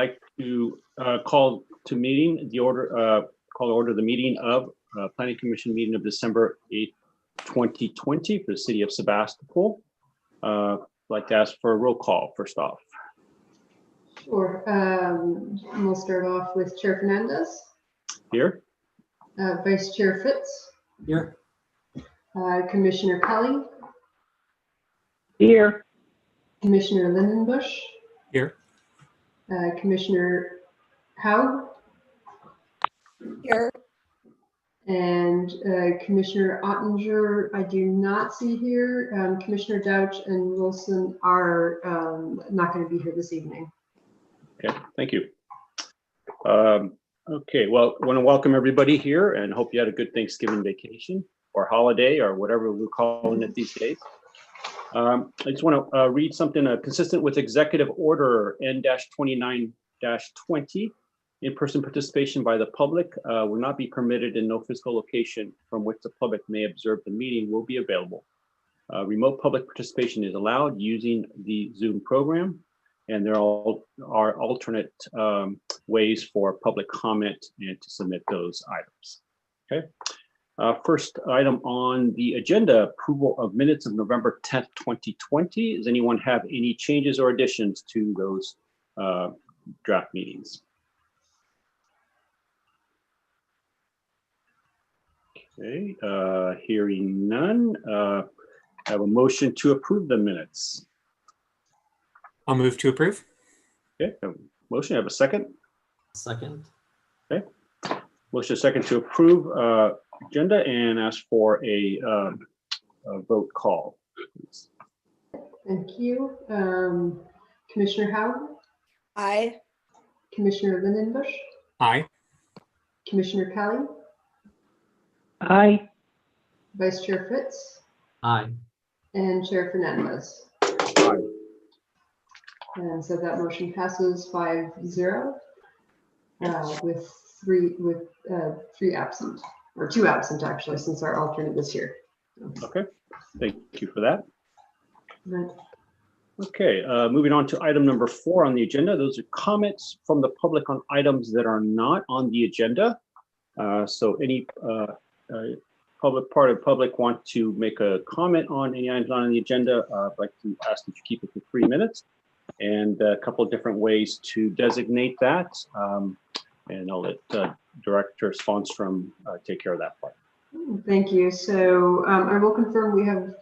like to call to meeting the order, call to order the meeting of Planning Commission meeting of December 8th, 2020 for the city of Sebastopol. I'd like to ask for a roll call first off. Sure. We'll start off with Chair Fernandez. Here. Vice Chair Fitz. Here. Commissioner Kelly. Here. Commissioner Lindenbush. Here. Commissioner Haug. Here. And Commissioner Ottinger, I do not see here. Commissioner Douch and Wilson are not going to be here this evening. Okay, thank you. Okay, well, I want to welcome everybody here and hope you had a good Thanksgiving vacation or holiday or whatever we're calling it these days. I just want to read something consistent with Executive Order N-29-20. In-person participation by the public will not be permitted, and no physical location from which the public may observe the meeting will be available. Remote public participation is allowed using the Zoom program, and there are alternate ways for public comment and to submit those items. Okay. First item on the agenda, approval of minutes of November 10th, 2020. Does anyone have any changes or additions to those draft meetings? Okay, hearing none, I have a motion to approve the minutes. I'll move to approve. Okay, motion, I have a second. Second. Okay, motion second to approve agenda and ask for a vote call, please. Thank you. Commissioner Haug. Aye. Commissioner Lindenbush. Aye. Commissioner Kelly. Aye. Vice Chair Fitz. Aye. And Chair Fernandez. Aye. And so that motion passes 5-0 with three absent, or two absent actually, since our alternate is here. Okay, thank you for that. Right. Okay, moving on to item number 4 on the agenda. Those are comments from the public on items that are not on the agenda. So any public want to make a comment on any items not on the agenda, I'd like to ask that you keep it to 3 minutes, and a couple of different ways to designate that. And I'll let Director Svanstrom take care of that part. Thank you. So I will confirm we have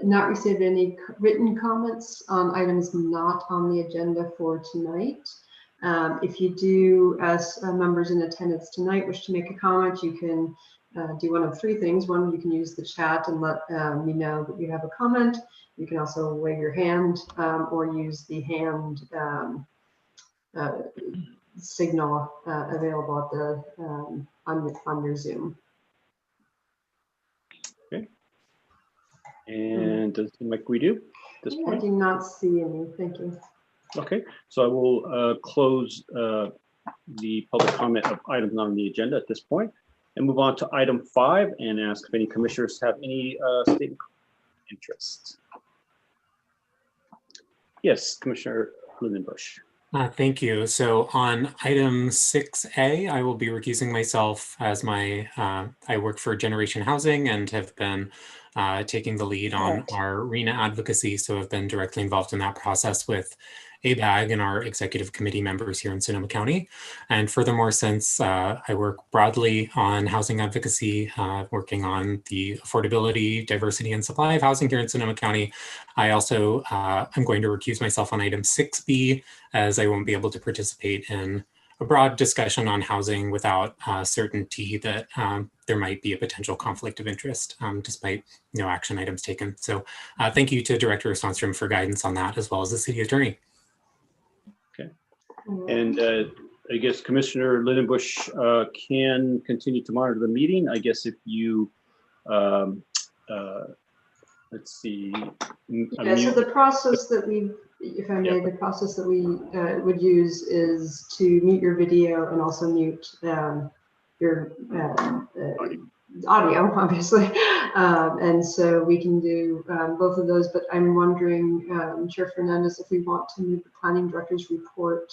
not received any written comments on items not on the agenda for tonight. If you do, as members in attendance tonight, wish to make a comment, you can do one of 3 things. One, you can use the chat and let me know that you have a comment. You can also wave your hand or use the hand signal available at the on your Zoom. Okay. And does it seem like we do at this point? I do not see any. Thank you. Okay, so I will close the public comment of items not on the agenda at this point and move on to item 5 and ask if any commissioners have any statement of interest. Yes, Commissioner Lindenbush. Thank you. So on item 6A, I will be recusing myself as I work for Generation Housing and have been taking the lead on our RENA advocacy. So I've been directly involved in that process with ABAG and our executive committee members here in Sonoma County. And furthermore, since I work broadly on housing advocacy, working on the affordability, diversity, and supply of housing here in Sonoma County, I also am going to recuse myself on item 6B, as I won't be able to participate in a broad discussion on housing without certainty that there might be a potential conflict of interest, despite no action items taken. So thank you to Director Svanstrom for guidance on that, as well as the city attorney. And I guess Commissioner Lindenbush can continue to monitor the meeting. I guess if you, let's see. Yeah, so the process that we, if I may, the process that we would use is to mute your video and also mute your audio, obviously. And so we can do both of those, but I'm wondering, Chair Fernandez, if we want to move the planning director's report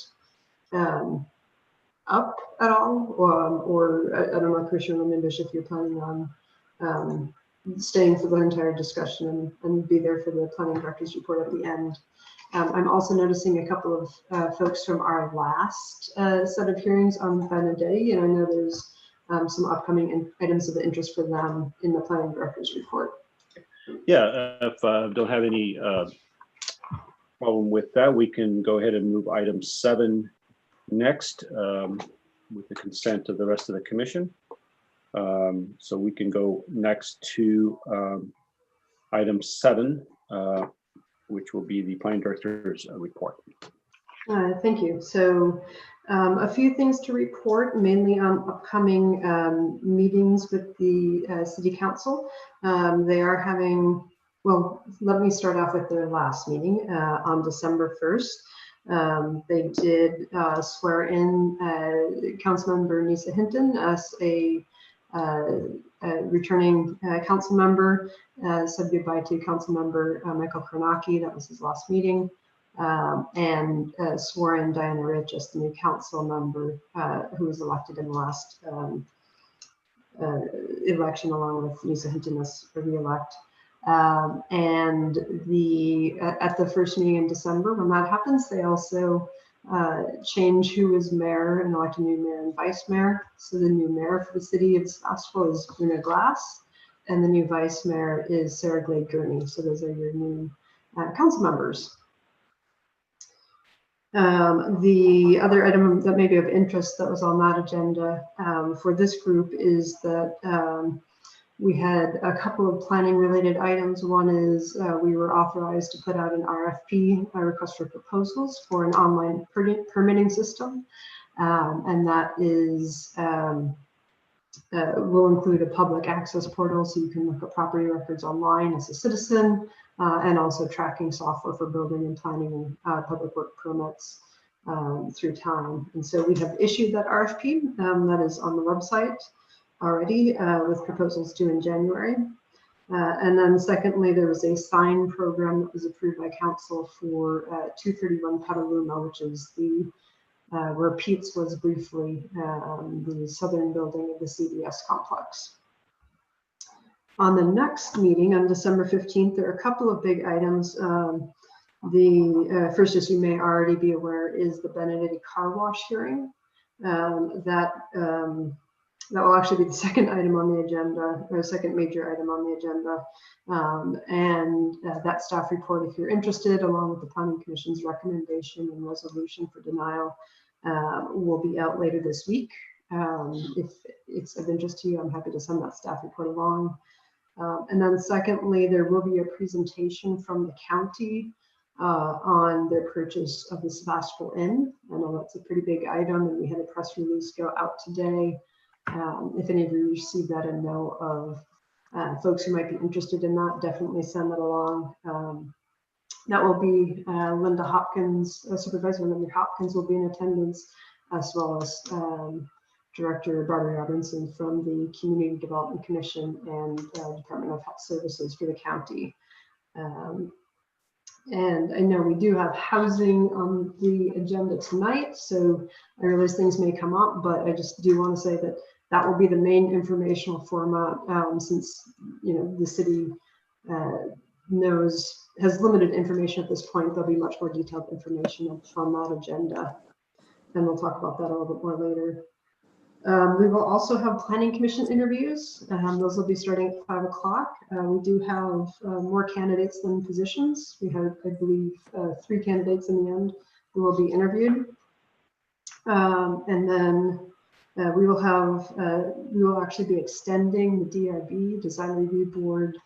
up at all, or I don't know, Commissioner Mendish, if you're planning on staying for the entire discussion and be there for the planning director's report at the end. I'm also noticing a couple of folks from our last set of hearings on Benedict, and I know there's some upcoming items of interest for them in the planning director's report. Yeah, if don't have any problem with that, we can go ahead and move item 7 next with the consent of the rest of the commission. So we can go next to item 7, which will be the planning director's report. Thank you. So a few things to report, mainly on upcoming meetings with the City Council. They are having, well, let me start off with their last meeting on December 1st. They did swear in Councilmember Nisa Hinton as a returning council member, said goodbye to Councilmember Michael Kornacki. That was his last meeting. And swore in Diana Rich as the new council member who was elected in the last election, along with Nisa Hinton as a re-elect. And at the first meeting in December, when that happens, they also change who is mayor and elect a new mayor and vice mayor. So the new mayor for the city of Sebastopol is Una Glass, and the new vice mayor is Sarah Glade Gurney. So those are your new council members. The other item that may be of interest that was on that agenda for this group is that we had a couple of planning related items. One is we were authorized to put out an RFP, a request for proposals, for an online permitting system. And that is will include a public access portal, so you can look at property records online as a citizen, and also tracking software for building and planning and public work permits through time. And so we have issued that RFP that is on the website already with proposals due in January. And then secondly, there was a sign program that was approved by council for 231 Petaluma, which is the where Pete's was briefly the southern building of the CBS complex. On the next meeting on December 15th, there are a couple of big items. The first, as you may already be aware, is the Benedetti car wash hearing. That will actually be the second item on the agenda, or second major item on the agenda. And that staff report, if you're interested, along with the Planning Commission's recommendation and resolution for denial, will be out later this week. If it's of interest to you, I'm happy to send that staff report along. And then secondly, there will be a presentation from the county on their purchase of the Sebastopol Inn. I know that's a pretty big item, and we had a press release go out today. If any of you received that and know of folks who might be interested in that, definitely send that along. That will be Linda Hopkins, Supervisor Linda Hopkins will be in attendance, as well as Director Barbara Robinson from the Community Development Commission and Department of Health Services for the county. And I know we do have housing on the agenda tonight, so I realize things may come up, but I just do want to say that that will be the main informational format, since the city has limited information at this point. There'll be much more detailed information on that agenda, and we'll talk about that a little bit more later. We will also have planning commission interviews. Those will be starting at 5 o'clock. We do have more candidates than positions. We have, I believe, 3 candidates in the end who will be interviewed. And then we will actually be extending the DRB, Design Review Board,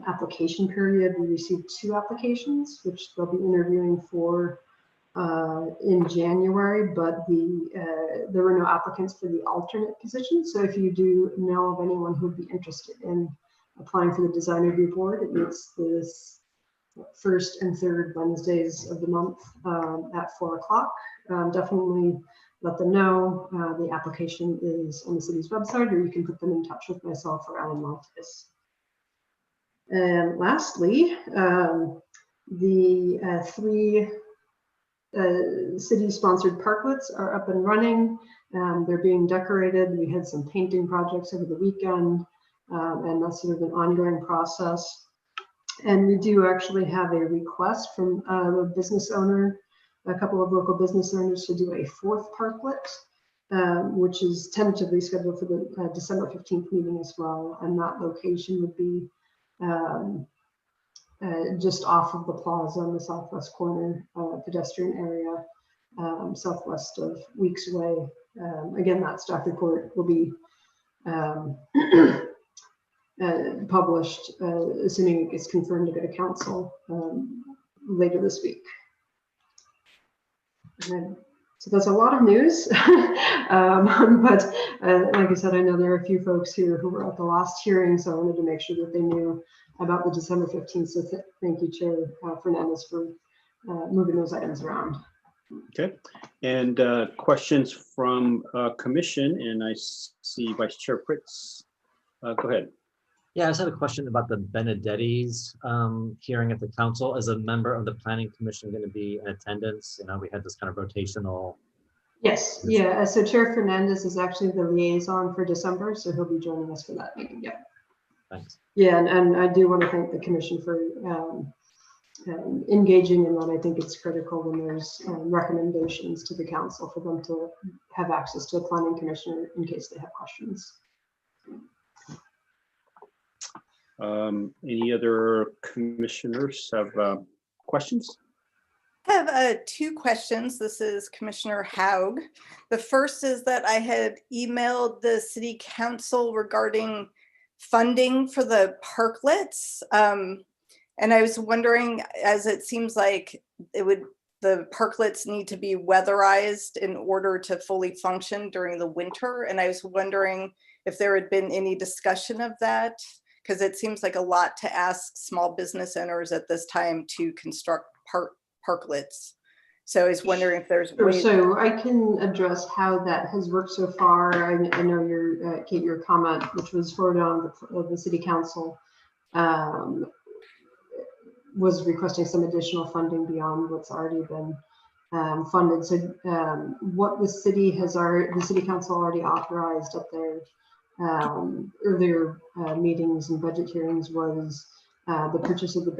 application period. We received 2 applications, which they'll be interviewing for in January, but there were no applicants for the alternate position. So if you do know of anyone who would be interested in applying for the Design Review Board, it meets this first and third Wednesdays of the month at 4 o'clock. Definitely let them know. The application is on the city's website, or you can put them in touch with myself or Alan Montes. And lastly, the 3 city-sponsored parklets are up and running. They're being decorated. We had some painting projects over the weekend, and that's sort of an ongoing process. And we do actually have a request from a business owner, a couple of local business owners, to do a fourth parklet, which is tentatively scheduled for the December 15th meeting as well. And that location would be just off of the plaza on the southwest corner, pedestrian area, southwest of Weeks Way. Again, that staff report will be published, assuming it gets confirmed to go to council later this week. So that's a lot of news, but like I said, I know there are a few folks here who were at the last hearing, so I wanted to make sure that they knew about the December 15th. So thank you, Chair Fernandez, for moving those items around. Okay, and questions from commission, and I see Vice Chair Fritz. Go ahead. Yeah, I just had a question about the Benedetti's hearing at the council. As a member of the Planning Commission, going to be in attendance? You know, we had this kind of rotational. Yes, yeah. So Chair Fernandez is actually the liaison for December, so he'll be joining us for that meeting. Yeah. Thanks. Yeah, and I do want to thank the commission for engaging in that. I think it's critical when there's recommendations to the council for them to have access to a planning commissioner in case they have questions. Any other commissioners have questions? I have two questions. This is Commissioner Haug. The first is that I had emailed the city council regarding funding for the parklets. And I was wondering, as it seems like the parklets need to be weatherized in order to fully function during the winter. And I was wondering if there had been any discussion of that, because it seems like a lot to ask small business owners at this time to construct parklets. So I was wondering if there's ways. So I can address how that has worked so far. I know your Kate, your comment, which was forwarded on the city council, was requesting some additional funding beyond what's already been funded. So what the city council already authorized at their earlier meetings and budget hearings was the purchase of the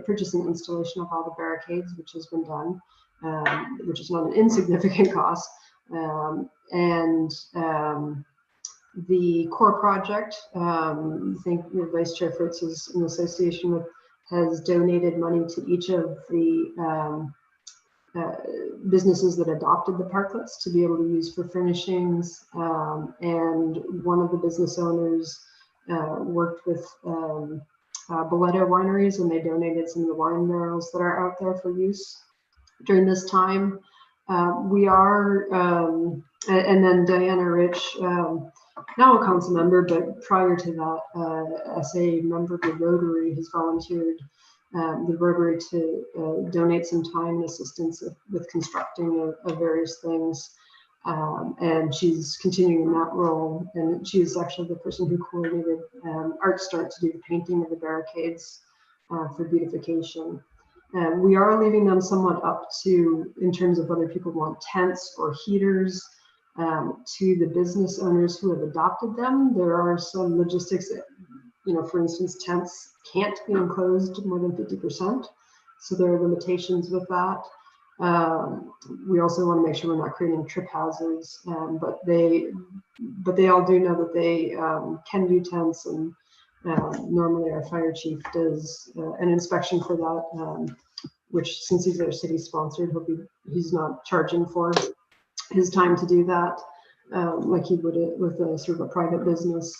purchase and installation of all the barricades, which has been done, which is not an insignificant cost. The core project, I think your Vice Chair Fritz is in association with, has donated money to each of the businesses that adopted the parklets to be able to use for furnishings. And one of the business owners worked with Boleto wineries, and they donated some of the wine barrels that are out there for use during this time. We are, and then Diana Rich, now a council member, but prior to that, as a member of the Rotary, has volunteered the Rotary to donate some time and assistance with constructing of various things. And she's continuing in that role. And she's actually the person who coordinated Art Start to do the painting of the barricades for beautification. We are leaving them somewhat up to, in terms of whether people want tents or heaters, to the business owners who have adopted them. There are some logistics that, you know, for instance, tents can't be enclosed more than 50%. So there are limitations with that. We also want to make sure we're not creating trip hazards, but they all do know that they can do tents, and normally our fire chief does an inspection for that, which, since he's our city sponsored, he's not charging for his time to do that, like he would with a sort of a private business.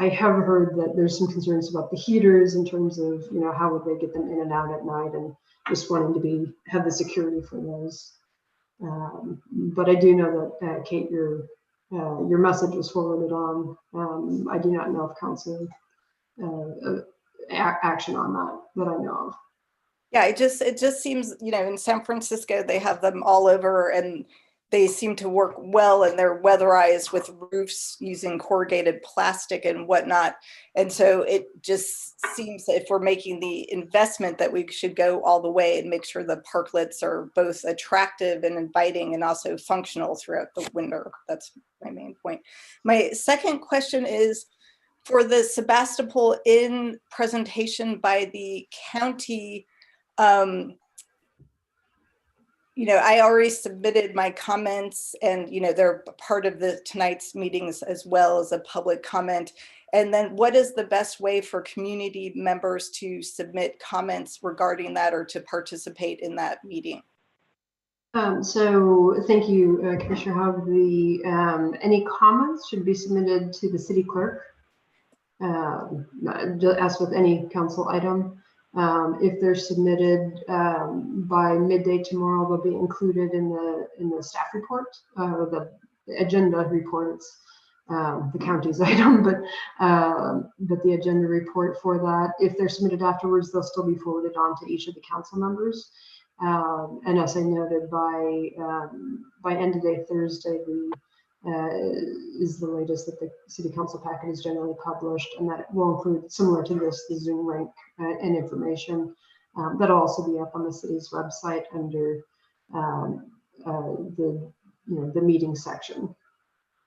I have heard that there's some concerns about the heaters in terms of, you know, how would they get them in and out at night, and just wanting to have the security for those. But I do know that Kate, your message was forwarded on. I do not know if council action on that I know of. Yeah, it just seems, you know, in San Francisco they have them all over, and they seem to work well, and they're weatherized with roofs using corrugated plastic and whatnot. And so it just seems that if we're making the investment that we should go all the way and make sure the parklets are both attractive and inviting and also functional throughout the winter. That's my main point. My second question is for the Sebastopol Inn presentation by the county. I already submitted my comments, and they're part of tonight's meetings as well as a public comment. And then what is the best way for community members to submit comments regarding that or to participate in that meeting? So thank you, Commissioner Hogg. Any comments should be submitted to the city clerk, as with any council item. If they're submitted by midday tomorrow, they'll be included in the staff report, or the agenda reports, the county's item, but the agenda report for that. If they're submitted afterwards, they'll still be forwarded on to each of the council members. And as I noted, by end of day Thursday, is the latest that the city council packet is generally published, and that will include, similar to this, the Zoom link and information that'll also be up on the city's website under the meeting section.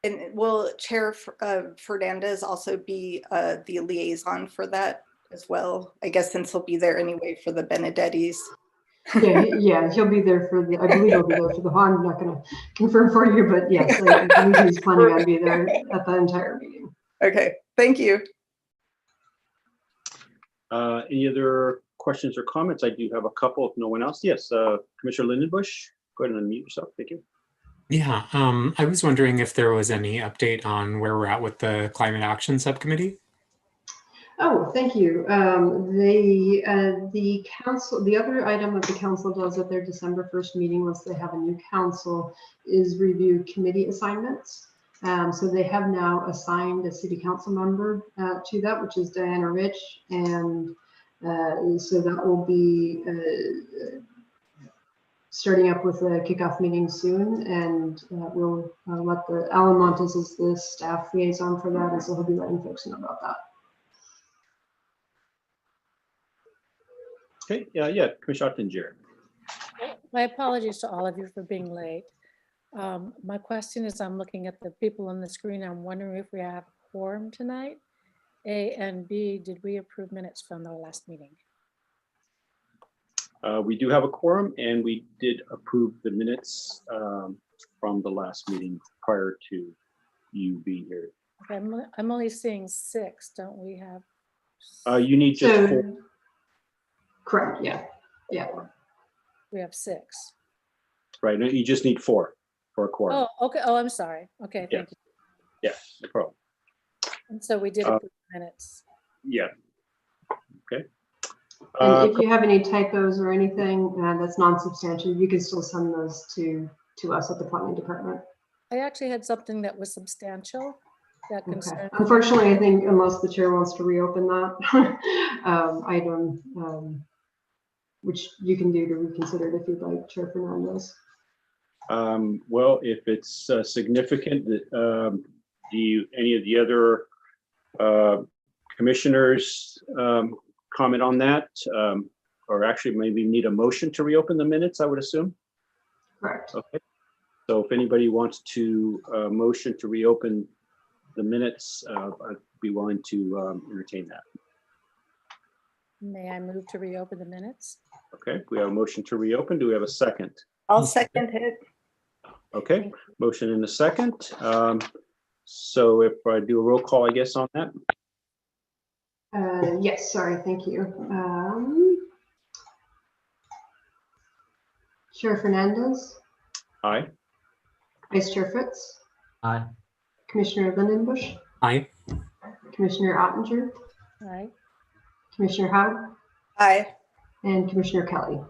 And will Chair Fernandez also be the liaison for that as well? I guess since he'll be there anyway for the Benedettis. Yeah, he'll be there for I believe he'll be there for I'm not going to confirm for you, but yes, I believe he's planning on being there at the entire meeting. Okay, thank you. Any other questions or comments? I do have a couple, if no one else. Yes, Commissioner Lindenbush, go ahead and unmute yourself. Thank you. Yeah, I was wondering if there was any update on where we're at with the Climate Action Subcommittee. Oh, thank you. The council, the other item that the council does at their December 1st meeting, once they have a new council, is review committee assignments. So they have now assigned a city council member to that, which is Diana Rich, and so that will be starting up with a kickoff meeting soon, and we'll let Alan Montes is the staff liaison for that, and so he'll be letting folks know about that. Okay, yeah, Commissioner Ottinger. My apologies to all of you for being late. My question is, I'm looking at the people on the screen. I'm wondering if we have a quorum tonight. A, and B, did we approve minutes from the last meeting? We do have a quorum, and we did approve the minutes from the last meeting prior to you being here. Okay, I'm only seeing 6. Don't we have? You need just 4. Correct. Yeah. We have 6. Right. No, you just need 4 for a quorum. Oh, okay. Oh, I'm sorry. Okay, thank you. Yeah, no problem. And so we did approve minutes. Yeah. Okay. And if you have any typos or anything that's non-substantial, you can still send those to us at the planning department. I actually had something that was substantial that Okay. concerned. Unfortunately, I think unless the chair wants to reopen that item, which you can do to reconsider it if you'd like, Chair Fernandez. Well, if it's significant, do any of the other commissioners comment on that? Or actually maybe need a motion to reopen the minutes, I would assume? Correct. Okay. So if anybody wants to motion to reopen the minutes, I'd be willing to entertain that. May I move to reopen the minutes? Okay, we have a motion to reopen. Do we have a second? I'll second it. Okay, motion and a second. So if I do a roll call, I guess, on that. Yes, sorry, thank you. Chair Fernandez. Aye. Vice Chair Fritz. Aye. Commissioner Lindenbush. Aye. Commissioner Ottinger. Aye. Commissioner Howard. Aye. And Commissioner Kelly.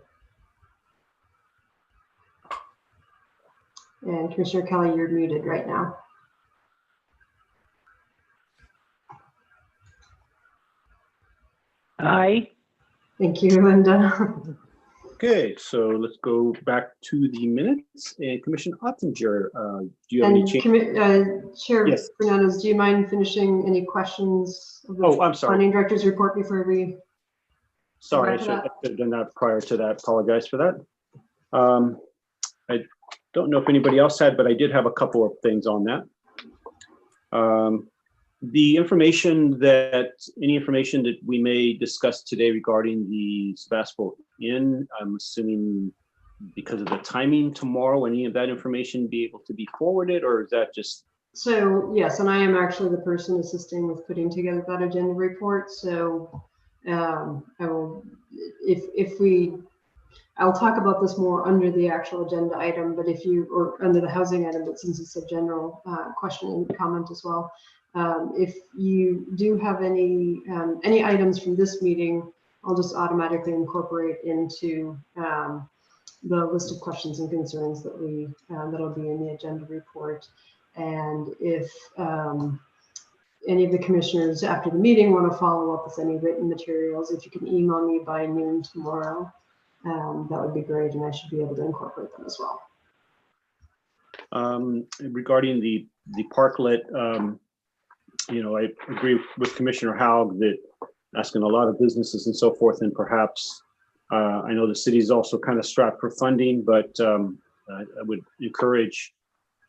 And Commissioner Kelly, you're muted right now. Aye. Thank you, Linda. Okay, so let's go back to the minutes. And Commissioner Ottinger, do you have any And change? Chair Yes. Fernandez, do you mind finishing any questions of the Oh, I'm sorry. planning director's report before we? Sorry, I back to should that? have done that prior to that. Apologize for that. I don't know if anybody else had, but I did have a couple of things on that. The information any information that we may discuss today regarding the Sebastopol Inn, I'm assuming because of the timing tomorrow, any of that information be able to be forwarded, or is that just? So yes, and I am actually the person assisting with putting together that agenda report. So I will, I'll talk about this more under the actual agenda item, but or under the housing item, but since it's a general question and comment as well. If you do have any items from this meeting, I'll just automatically incorporate into the list of questions and concerns that that'll be in the agenda report. And if any of the commissioners after the meeting want to follow up with any written materials, if you can email me by noon tomorrow, that would be great, and I should be able to incorporate them as well. Regarding the parklet, I agree with Commissioner Haug that asking a lot of businesses and so forth, and perhaps I know the city is also kind of strapped for funding, but I would encourage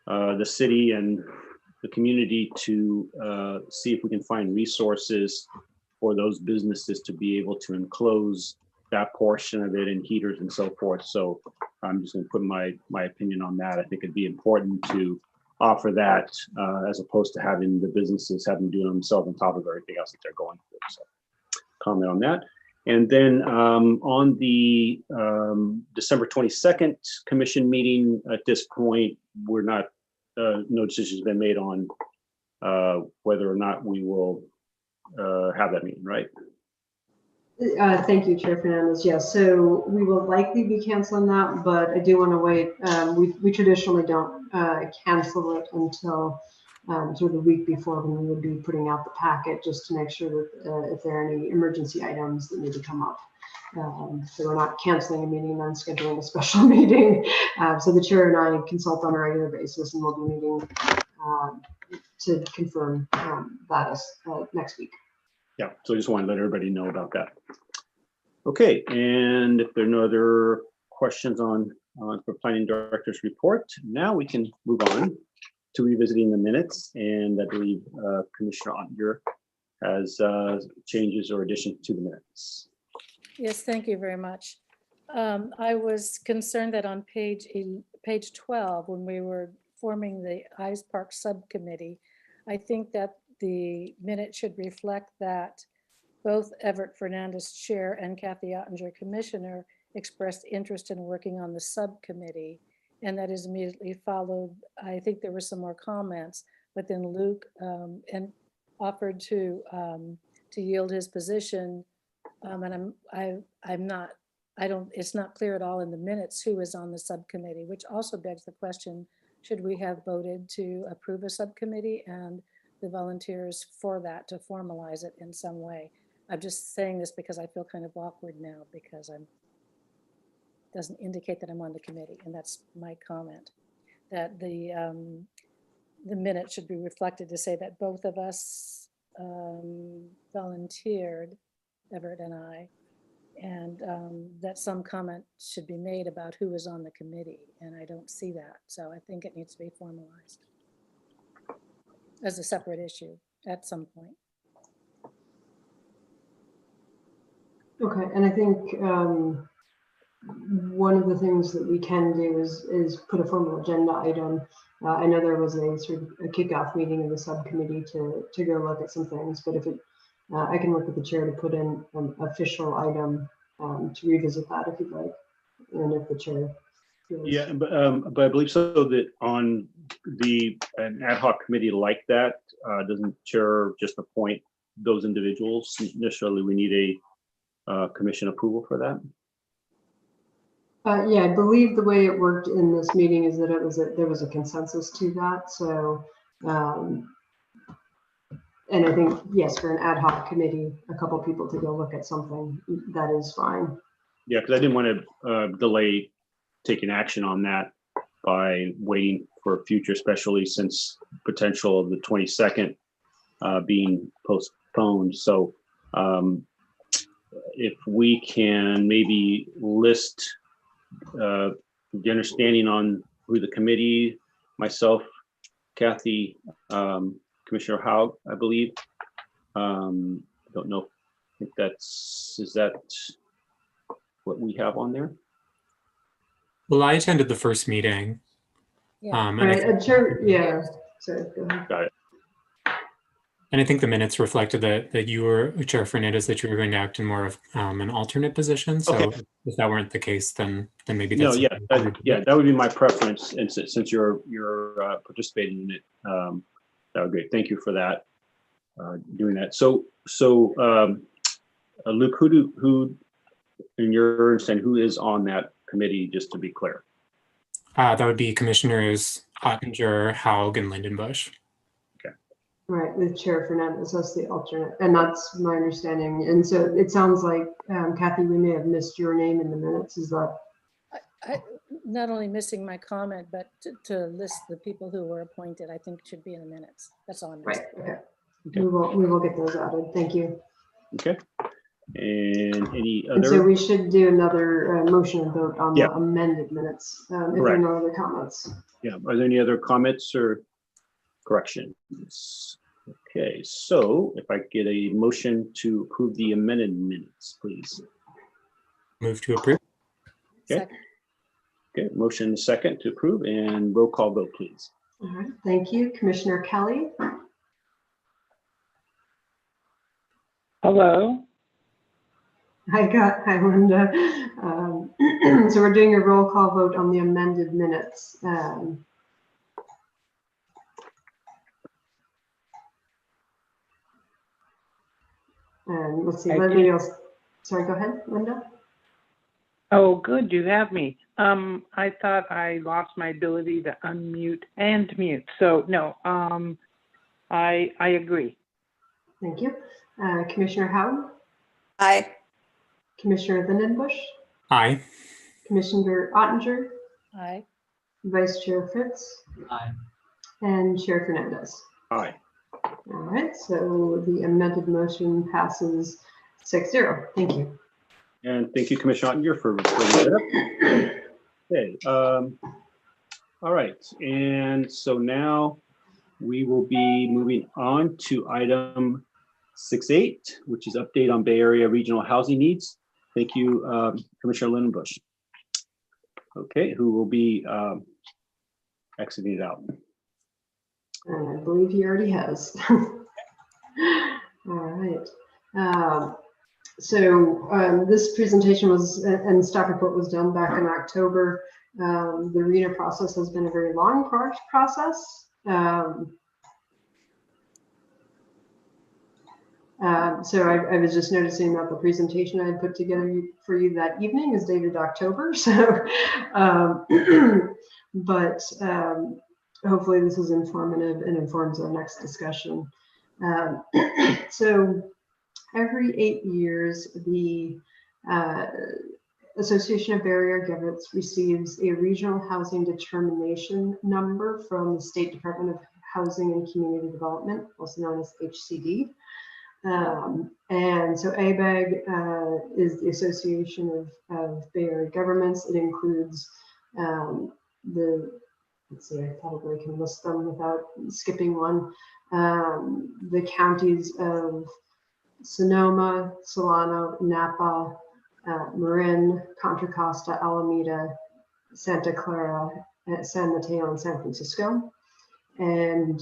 the city and the community to see if we can find resources for those businesses to be able to enclose that portion of it and heaters and so forth. So I'm just going to put my opinion on that. I think it'd be important to offer that as opposed to having the businesses having to do it themselves on top of everything else that they're going through. So comment on that. And then on the December 22nd commission meeting, at this point, we're not, no decision's been made on whether or not we will have that meeting, right? Thank you, Chair Fernandez. Yes, so we will likely be canceling that, but I do want to wait. We traditionally don't cancel it until sort of the week before, when we would be putting out the packet, just to make sure that if there are any emergency items that need to come up. So we're not canceling a meeting and then scheduling a special meeting. So the chair and I consult on a regular basis, and we'll be meeting to confirm that next week. Yeah, so I just wanted to let everybody know about that. Okay, and if there are no other questions on for planning director's report, now we can move on to revisiting the minutes. And I believe Commissioner Ottinger has changes or additions to the minutes. Yes, thank you very much. I was concerned that on page 12, when we were forming the Ice Park subcommittee, I think that the minute should reflect that both Everett Fernandez, chair, and Kathy Ottinger, commissioner, expressed interest in working on the subcommittee. And that is immediately followed. I think there were some more comments, but then Luke and offered to yield his position. And it's not clear at all in the minutes who is on the subcommittee, which also begs the question, should we have voted to approve a subcommittee and the volunteers for that to formalize it in some way? I'm just saying this because I feel kind of awkward now, because doesn't indicate that I'm on the committee, and that's my comment. That the minute should be reflected to say that both of us volunteered, Everett and I, and that some comment should be made about who is on the committee, and I don't see that. So I think it needs to be formalized as a separate issue at some point. Okay, and I think one of the things that we can do is put a formal agenda item. I know there was a sort of a kickoff meeting of the subcommittee to go look at some things, but if it, I can work with the chair to put in an official item to revisit that if you'd like, and if the chair feels. Yeah, but I believe so that on an ad hoc committee like that, doesn't chair just appoint those individuals? Necessarily, we need a commission approval for that. Yeah, I believe the way it worked in this meeting is that there was a consensus to that. So, and I think, yes, for an ad hoc committee, a couple people to go look at something, that is fine. Yeah, because I didn't want to delay taking action on that by waiting for future, especially since potential of the 22nd being postponed. So if we can maybe list the understanding on who the committee, myself, Kathy, Commissioner Haug, I believe. Don't know. I think is that what we have on there? Well, I attended the first meeting. Yeah. And I Right, think- sure, yeah. Sorry, go ahead. Got it. And I think the minutes reflected that you were, Chair Fernandez, that you were going to act in more of an alternate position. So Okay. if that weren't the case, then maybe No, that's yeah, that would be my preference. And since you're participating in it, that would be great. Thank you for that, doing that. So Luke, who in your understanding, who is on that committee, just to be clear? that would be Commissioners Ottinger, Haug, and Lindenbush. Right, with Chair Fernandez as the alternate, and that's my understanding. And so it sounds like, Kathy, we may have missed your name in the minutes. Is that? Not only missing my comment, but to list the people who were appointed, I think should be in the minutes. That's all I'm Right, missing. okay. We will get those added. Thank you. Okay. And any And so other? we should do another motion and vote on Yeah. the amended minutes, if there are Correct. no other comments. Yeah, are there any other comments or corrections? Okay, so if I get a motion to approve the amended minutes, please. Move to approve. Okay. Second. Okay, motion second to approve and roll call vote, please. All right, thank you. Commissioner Kelly, Hello. hi Linda. So we're doing a roll call vote on the amended minutes. And let's see, I anybody did- else? Sorry, go ahead, Linda. Oh, good, you have me. I thought I lost my ability to unmute and mute. So no, I agree. Thank you. Commissioner Howard, Aye. Commissioner Lindenbush, Aye. Commissioner Ottinger, Aye. Vice Chair Fritz, Aye. and Chair Fernandez. Aye. All right, so the amended motion passes 6-0. Thank you. And thank you, Commissioner Ottinger, for bringing it up. Okay, all right, and so now we will be moving on to item 6.8, which is update on Bay Area regional housing needs. Thank you, Commissioner Lindenbush. Okay, who will be exiting it out? And I believe he already has. All right. So this presentation was, and staff report was done back in October. The RENA process has been a very long process. So I was just noticing that the presentation I had put together for you that evening is dated October. So, but hopefully this is informative and informs our next discussion. So every 8 years, the Association of Bay Area Governments receives a regional housing determination number from the State Department of Housing and Community Development, also known as HCD. And so ABAG is the Association of Bay Area Governments. It includes let's see, I probably can list them without skipping one. The counties of Sonoma, Solano, Napa, Marin, Contra Costa, Alameda, Santa Clara, San Mateo, and San Francisco. And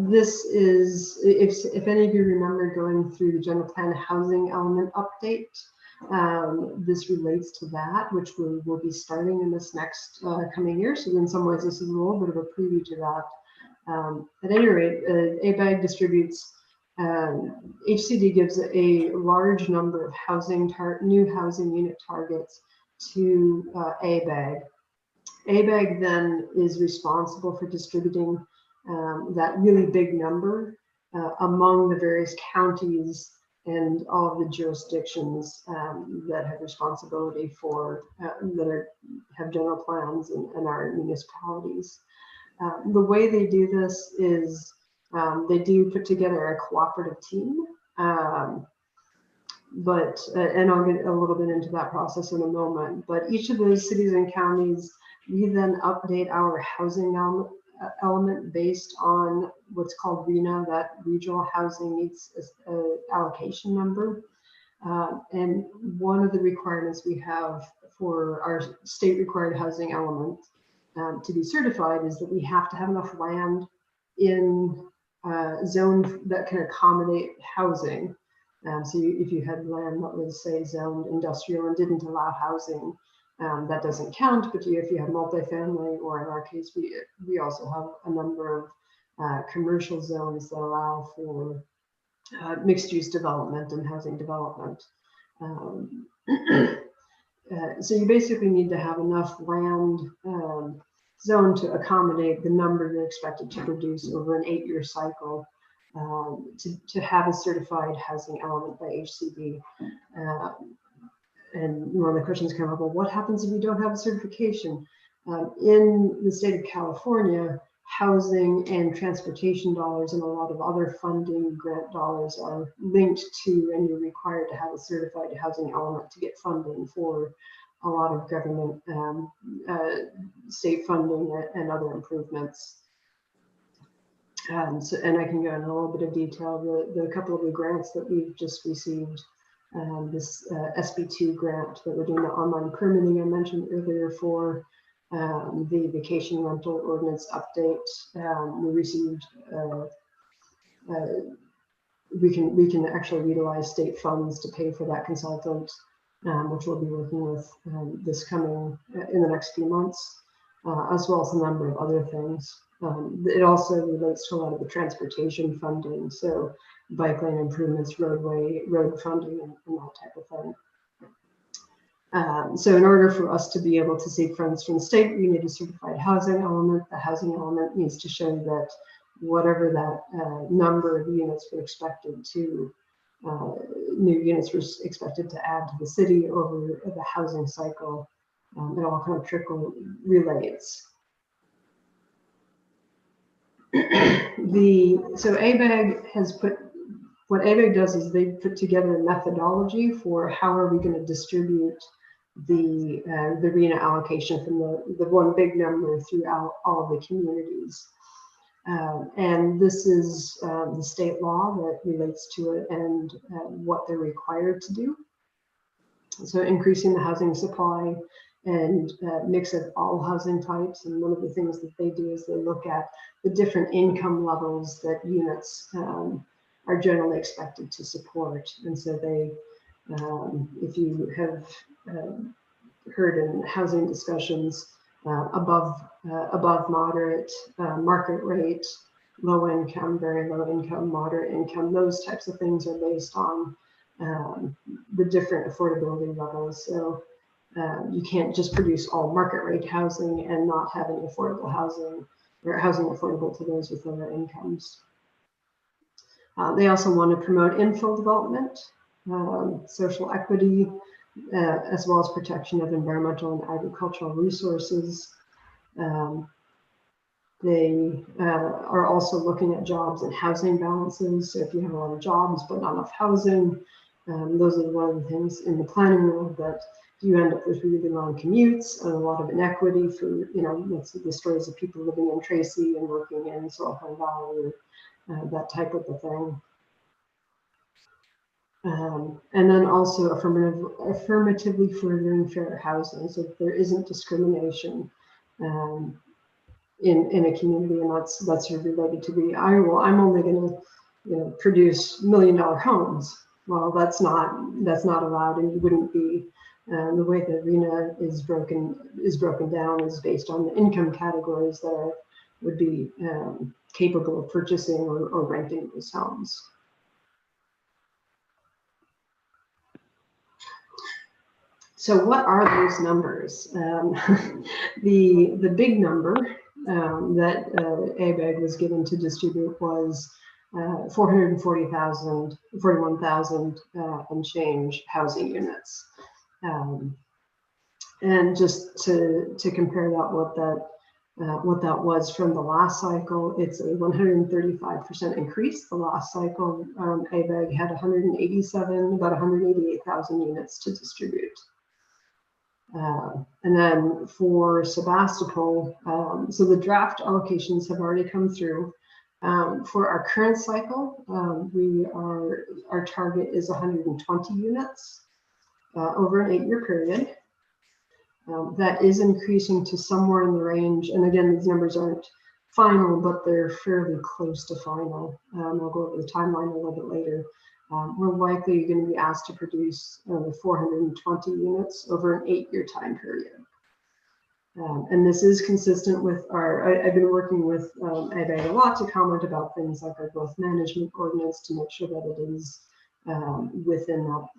this is, if any of you remember going through the general plan housing element update, this relates to that, which we will be starting in this next coming year. So in some ways, this is a little bit of a preview to that. At any rate, ABAG distributes, HCD gives a large number of new housing unit targets to ABAG. ABAG then is responsible for distributing that really big number among the various counties and all of the jurisdictions that have responsibility for, have general plans and our municipalities. The way they do this is they do put together a cooperative team, and I'll get a little bit into that process in a moment, but each of those cities and counties, we then update our housing element based on what's called RHNA, that Regional Housing Needs Allocation Number. And one of the requirements we have for our state required housing element to be certified is that we have to have enough land in zone that can accommodate housing. So if you had land that was, say, zoned industrial and didn't allow housing, that doesn't count. But if you have multifamily, or in our case, we also have a number of commercial zones that allow for mixed use development and housing development. So you basically need to have enough land zone to accommodate the number you're expected to produce over an 8-year cycle to have a certified housing element by HCB. And one of the questions come up, well, what happens if you don't have a certification? In the state of California, housing and transportation dollars and a lot of other funding grant dollars are linked to, and you're required to have a certified housing element to get funding for a lot of government state funding and other improvements. And I can go into a little bit of detail. The couple of the grants that we've just received, this SB2 grant that we're doing, the online permitting I mentioned earlier for, the vacation rental ordinance update. We received, we can actually utilize state funds to pay for that consultant, which we'll be working with this coming in the next few months, as well as a number of other things. It also relates to a lot of the transportation funding, so bike lane improvements, road funding, and that type of thing. So in order for us to be able to seek funds from the state, we need a certified housing element. The housing element needs to show that whatever that number of units were expected to, new units were expected to add to the city over the housing cycle, it all kind of trickle relates. So ABAG has put, what ABAG does is they put together a methodology for how are we going to distribute the RHNA allocation from the one big number throughout all of the communities. And this is the state law that relates to it and what they're required to do. So increasing the housing supply and mix of all housing types. And one of the things that they do is they look at the different income levels that units are generally expected to support. And so they, if you have heard in housing discussions, above moderate, market rate, low income, very low income, moderate income, those types of things are based on the different affordability levels. So you can't just produce all market rate housing and not have any affordable housing or housing affordable to those with lower incomes. They also want to promote infill development, social equity, as well as protection of environmental and agricultural resources. They are also looking at jobs and housing balances. So if you have a lot of jobs but not enough housing, those are one of the things in the planning world that you end up with really long commutes and a lot of inequity for, you know, the stories of people living in Tracy and working in Silicon Valley, or that type of a thing. And then also affirmatively furthering fair housing, so that there isn't discrimination in a community, and that's related to the I'm only going to, you know, produce $1 million homes. Well, that's not allowed, and you wouldn't be. The way that RHNA is broken down is based on the income categories that would be capable of purchasing or renting these homes. So what are those numbers? The big number that ABAG was given to distribute was 41,000 and change housing units. And just to compare that, what that was from the last cycle, it's a 135% increase. The last cycle, ABEG had about 188,000 units to distribute. And then for Sebastopol, so the draft allocations have already come through. For our current cycle, our target is 120 units over an 8-year period. That is increasing to somewhere in the range, and again, these numbers aren't final, but they're fairly close to final. I'll go over the timeline a little bit later. We're likely going to be asked to produce 420 units over an 8-year time period. And this is consistent with I've been working with ABEG a lot to comment about things like our growth management ordinance to make sure that it is within that,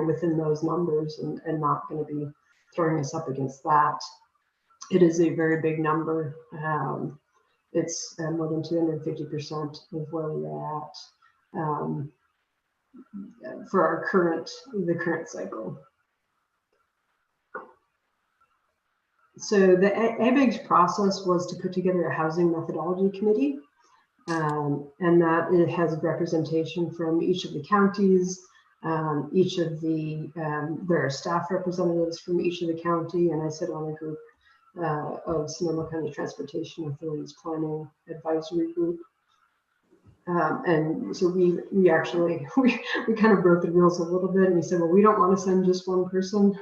within those numbers and not going to be throwing us up against that. It is a very big number. It's more than 250% of where we're at for the current cycle. So the ABEG's process was to put together a housing methodology committee, and that it has representation from each of the counties. There are staff representatives from each of the county, and I sit on a group of Sonoma County Transportation Authority's Planning Advisory Group. And so we actually kind of broke the rules a little bit, and we said, well, we don't want to send just one person.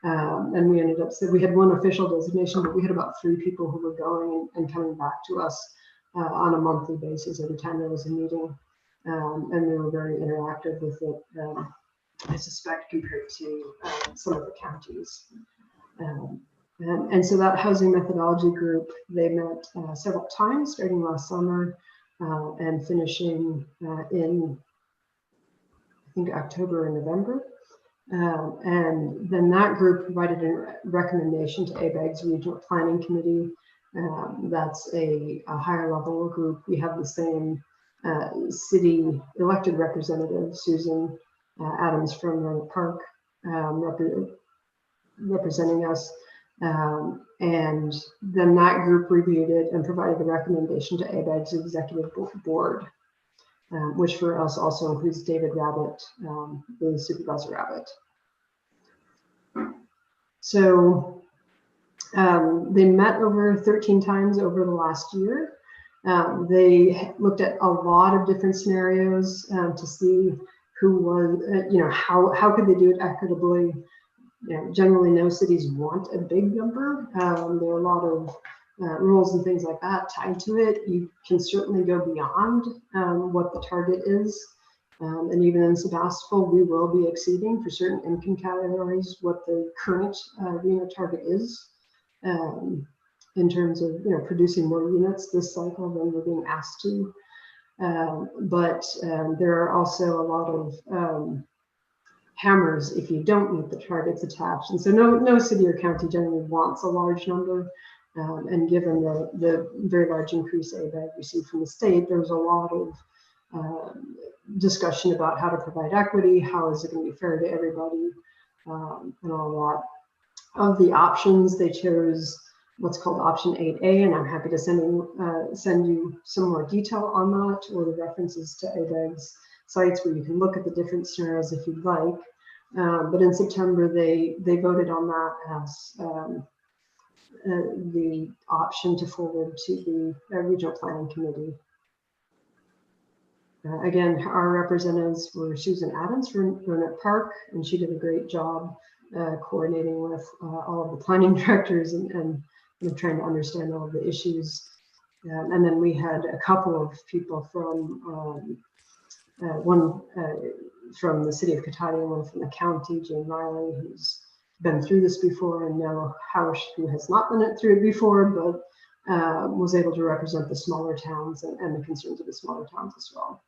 And we ended up saying we had one official designation, but we had about 3 people who were going and coming back to us on a monthly basis every time there was a meeting. And they were very interactive with it, I suspect, compared to some of the counties. And so that housing methodology group, they met several times starting last summer and finishing in, I think, October and November. And then that group provided a recommendation to ABEG's Regional Planning Committee. That's a higher level group. We have the same city elected representative, Susan Adams from Roanoke Park, representing us. And then that group reviewed it and provided the recommendation to ABEG's executive board, which for us also includes David Rabbit, the Supervisor Rabbit. So they met over 13 times over the last year. They looked at a lot of different scenarios to see who was, how could they do it equitably. Generally, no cities want a big number. There are a lot of rules and things like that tied to it. You can certainly go beyond what the target is. And even in Sebastopol, we will be exceeding for certain income categories what the current RHNA target is in terms of producing more units this cycle than we're being asked to. But there are also a lot of hammers if you don't meet the targets attached. And so no city or county generally wants a large number. And given the very large increase ABEG received from the state, there was a lot of discussion about how to provide equity, how is it going to be fair to everybody, and all that. Of the options, they chose what's called option 8A, and I'm happy to send you some more detail on that, or the references to ABEG's sites where you can look at the different scenarios if you'd like. But in September, they voted on that as the option to forward to the Regional Planning Committee. Again, our representatives were Susan Adams from Roanoke Park, and she did a great job coordinating with all of the planning directors and trying to understand all of the issues. And then we had a couple of people from one from the city of Cotati and one from the county, Jane Riley, who's been through this before, and Noah Hausch, who has not been through it before, but was able to represent the smaller towns and the concerns of the smaller towns as well.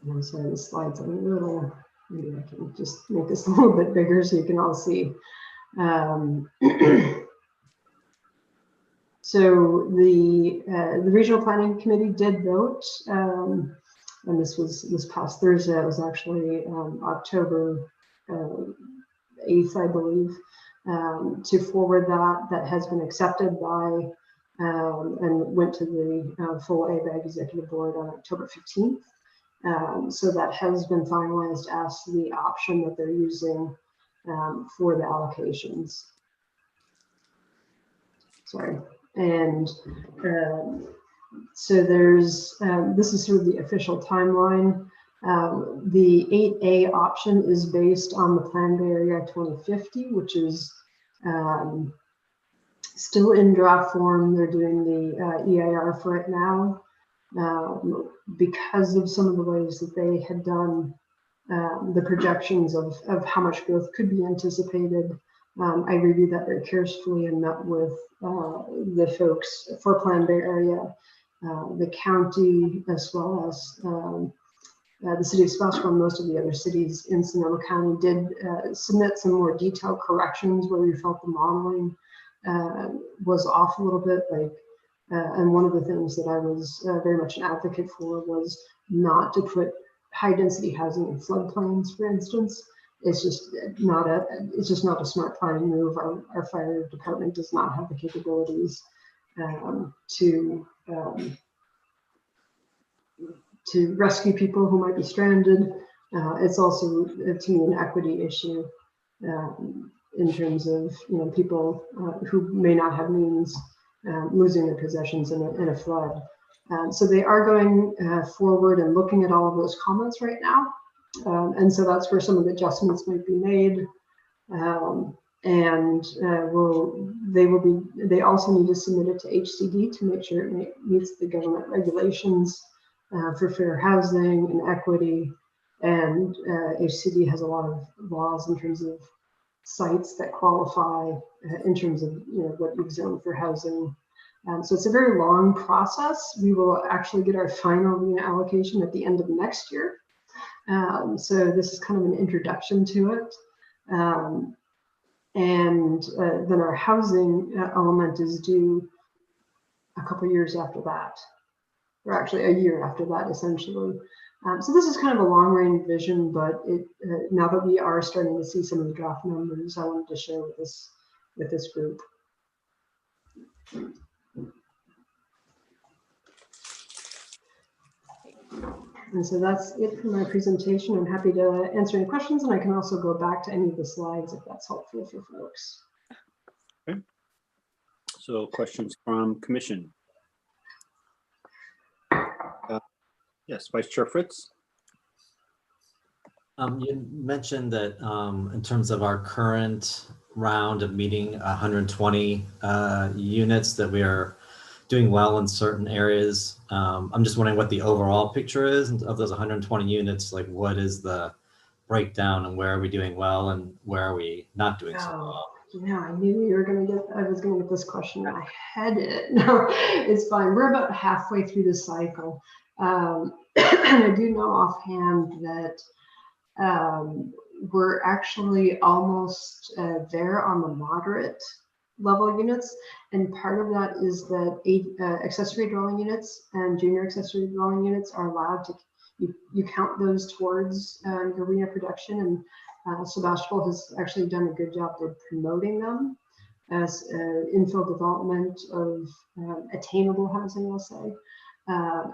I'm sorry, the slides are a little, maybe I can just make this a little bit bigger so you can all see. So the regional planning committee did vote, and this past Thursday. It was actually October 8th, I believe, to forward that has been accepted by and went to the full ABAG executive board on October 15th. So that has been finalized as the option that they're using for the allocations. Sorry. And so there's, this is sort of the official timeline. The 8A option is based on the Planned Area 2050, which is still in draft form. They're doing the EIR for it now. Because of some of the ways that they had done the projections of how much growth could be anticipated. I reviewed that very carefully and met with the folks for Planned Bay Area, the county, as well as the city of Sebastopol and most of the other cities in Sonoma County did submit some more detailed corrections where we felt the modeling was off a little bit. And one of the things that I was very much an advocate for was not to put high density housing in floodplains, for instance. It's just not a smart planning move. Our fire department does not have the capabilities to rescue people who might be stranded. It's also, to me, an equity issue in terms of people who may not have means losing their possessions in a flood. So they are going forward and looking at all of those comments right now. And so that's where some of the adjustments might be made. They also need to submit it to HCD to make sure it meets the government regulations for fair housing and equity. And HCD has a lot of laws in terms of sites that qualify in terms of what you've zoned for housing. So it's a very long process. We will actually get our final RENA allocation at the end of next year. So this is kind of an introduction to it. And then our housing element is due a couple years after that, or actually a year after that, essentially. So this is kind of a long-range vision, but now that we are starting to see some of the draft numbers, I wanted to share with this group. And so that's it for my presentation. I'm happy to answer any questions, and I can also go back to any of the slides if that's helpful for folks. Okay. So questions from Commission. Yes, Vice Chair Fritz. You mentioned that in terms of our current round of meeting 120 units, that we are doing well in certain areas. I'm just wondering what the overall picture is of those 120 units. Like, what is the breakdown, and where are we doing well and where are we not doing so well? Yeah, I knew you were going to get, I was going to get this question. I had it. No, it's fine. We're about halfway through the cycle. And I do know offhand that we're actually almost there on the moderate level units. And part of that is that accessory dwelling units and junior accessory dwelling units are allowed to, you count those towards your RENA production. And Sebastopol has actually done a good job of promoting them as infill development of attainable housing, I'll say.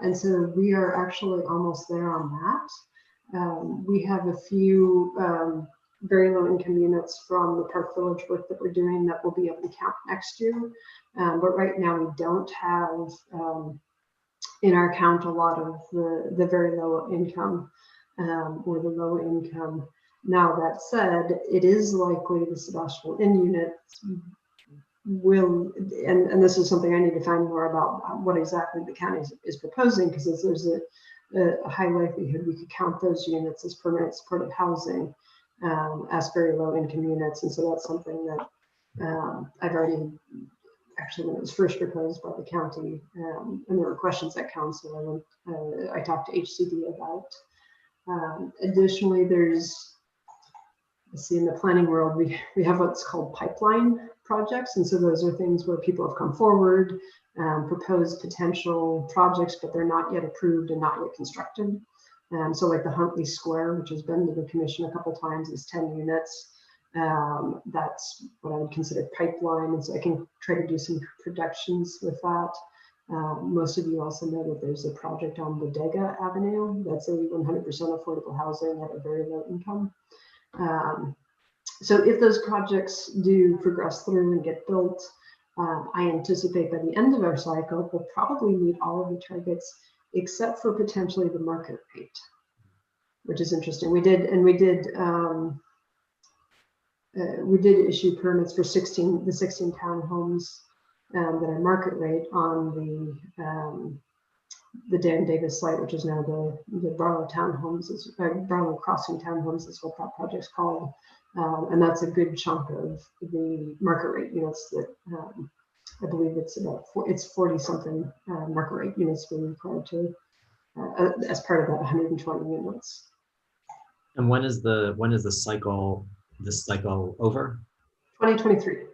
And so we are actually almost there on that. We have a few very low income units from the Park Village work that we're doing that we'll be able to count next year. But right now we don't have in our count a lot of the very low income or the low income. Now that said, it is likely the Sebastopol Inn unit will, and this is something I need to find more about what exactly the county is proposing, because there's a high likelihood we could count those units as permanent supportive housing as very low income units. And so that's something that I've already, actually when it was first proposed by the county, and there were questions at council, I talked to HCD about. Additionally, there's, let's see, in the planning world, we have what's called pipeline projects. And so those are things where people have come forward, proposed potential projects, but they're not yet approved and not yet constructed. So like the Huntley Square, which has been to the commission a couple times, is 10 units. That's what I would consider pipeline. And so I can try to do some projections with that. Most of you also know that there's a project on Bodega Avenue. That's a 100% affordable housing at a very low income. So if those projects do progress through and get built, I anticipate by the end of our cycle, we'll probably meet all of the targets except for potentially the market rate, which is interesting. We did issue permits for the 16 townhomes that are market rate on the Dan Davis site, which is now the Barlow Townhomes, Barlow Crossing Townhomes is what that project's called. And that's a good chunk of the market rate units that I believe it's about 40 something market rate units we're required to as part of that 120 units. And when is this cycle over? 2023.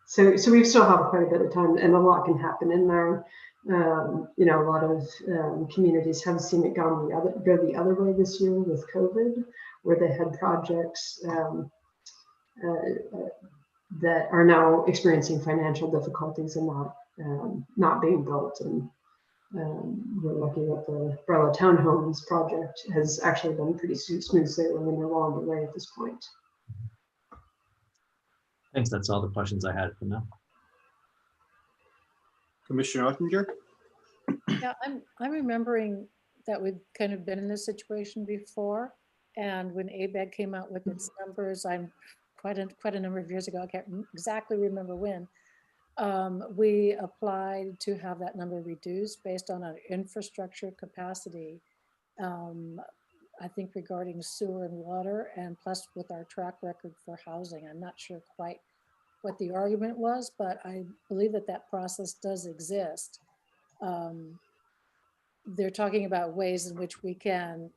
So we still have quite a bit of time, and a lot can happen in there. You know, a lot of communities have seen it go the other way this year with COVID, where they had projects that are now experiencing financial difficulties and not being built. And we're lucky that the Barlow Townhomes project has actually been pretty smooth sailing, and they're well underway at this point. Thanks. That's all the questions I had for now. Commissioner Oettinger? Yeah, I'm remembering that we've kind of been in this situation before. And when ABEG came out with its numbers, I'm quite a number of years ago, I can't exactly remember when, we applied to have that number reduced based on our infrastructure capacity. I think regarding sewer and water, and plus with our track record for housing. I'm not sure quite what the argument was, but I believe that process does exist. They're talking about ways in which we can,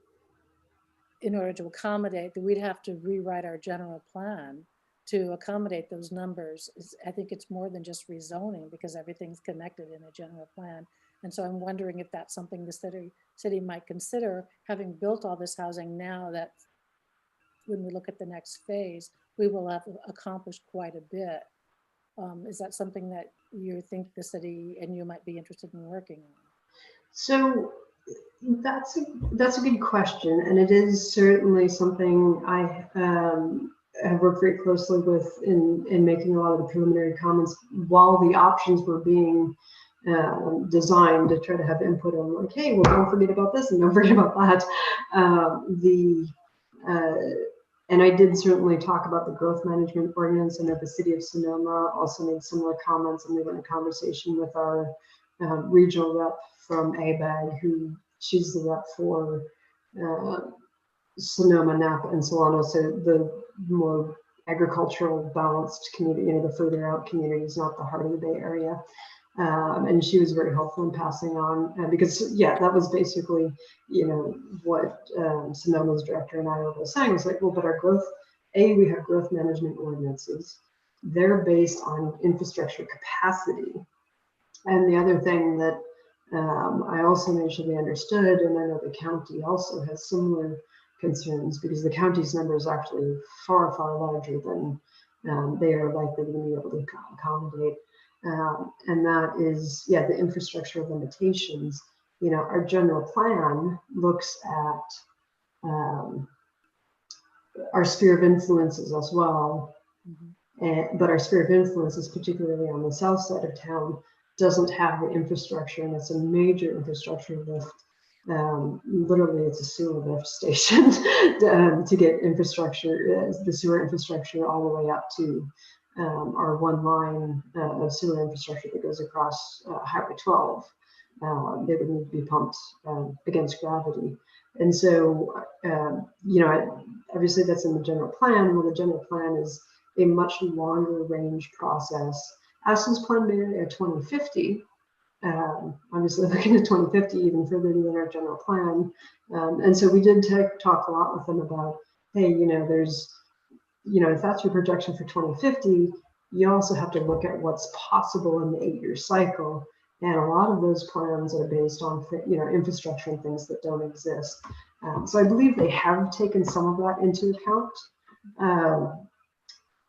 in order to accommodate, that we'd have to rewrite our general plan to accommodate those numbers. I think it's more than just rezoning, because everything's connected in a general plan. And so I'm wondering if that's something the city might consider, having built all this housing now, that when we look at the next phase, we will have accomplished quite a bit. Is that something that you think the city and you might be interested in working on? So that's a good question, and it is certainly something I have worked very closely with in making a lot of the preliminary comments while the options were being designed to try to have input on, like, hey, well, don't forget about this and don't forget about that. And I did certainly talk about the growth management ordinance. I know the city of Sonoma also made similar comments, and we were in a conversation with our regional rep from ABAG, who she's the rep for Sonoma, Napa, and Solano, so the more agricultural balanced community, you know, the further out communities, not the heart of the Bay Area. And she was very helpful in passing on, because yeah, that was basically, you know, what Sonoma's director and I were both saying, was like, well, but our growth, we have growth management ordinances. They're based on infrastructure capacity. And the other thing that I also made sure they understood, and I know the county also has similar concerns, because the county's number is actually far, far larger than they are likely to be able to accommodate. And that is, yeah, the infrastructure limitations. You know, our general plan looks at our sphere of influences as well. Mm-hmm. But our sphere of influences, particularly on the south side of town, doesn't have the infrastructure, and it's a major infrastructure lift. Literally, it's a sewer lift station to get infrastructure, the sewer infrastructure, all the way up to our one line of sewer infrastructure that goes across Highway 12. They would need to be pumped against gravity. And so, you know, obviously that's in the general plan. Well, the general plan is a much longer range process. Athens Plan Bay Area 2050, obviously looking at 2050 even further than our general plan. And so we did talk a lot with them about, hey, you know, there's, you know, if that's your projection for 2050, you also have to look at what's possible in the 8-year cycle. And a lot of those plans are based on, infrastructure and things that don't exist. So I believe they have taken some of that into account.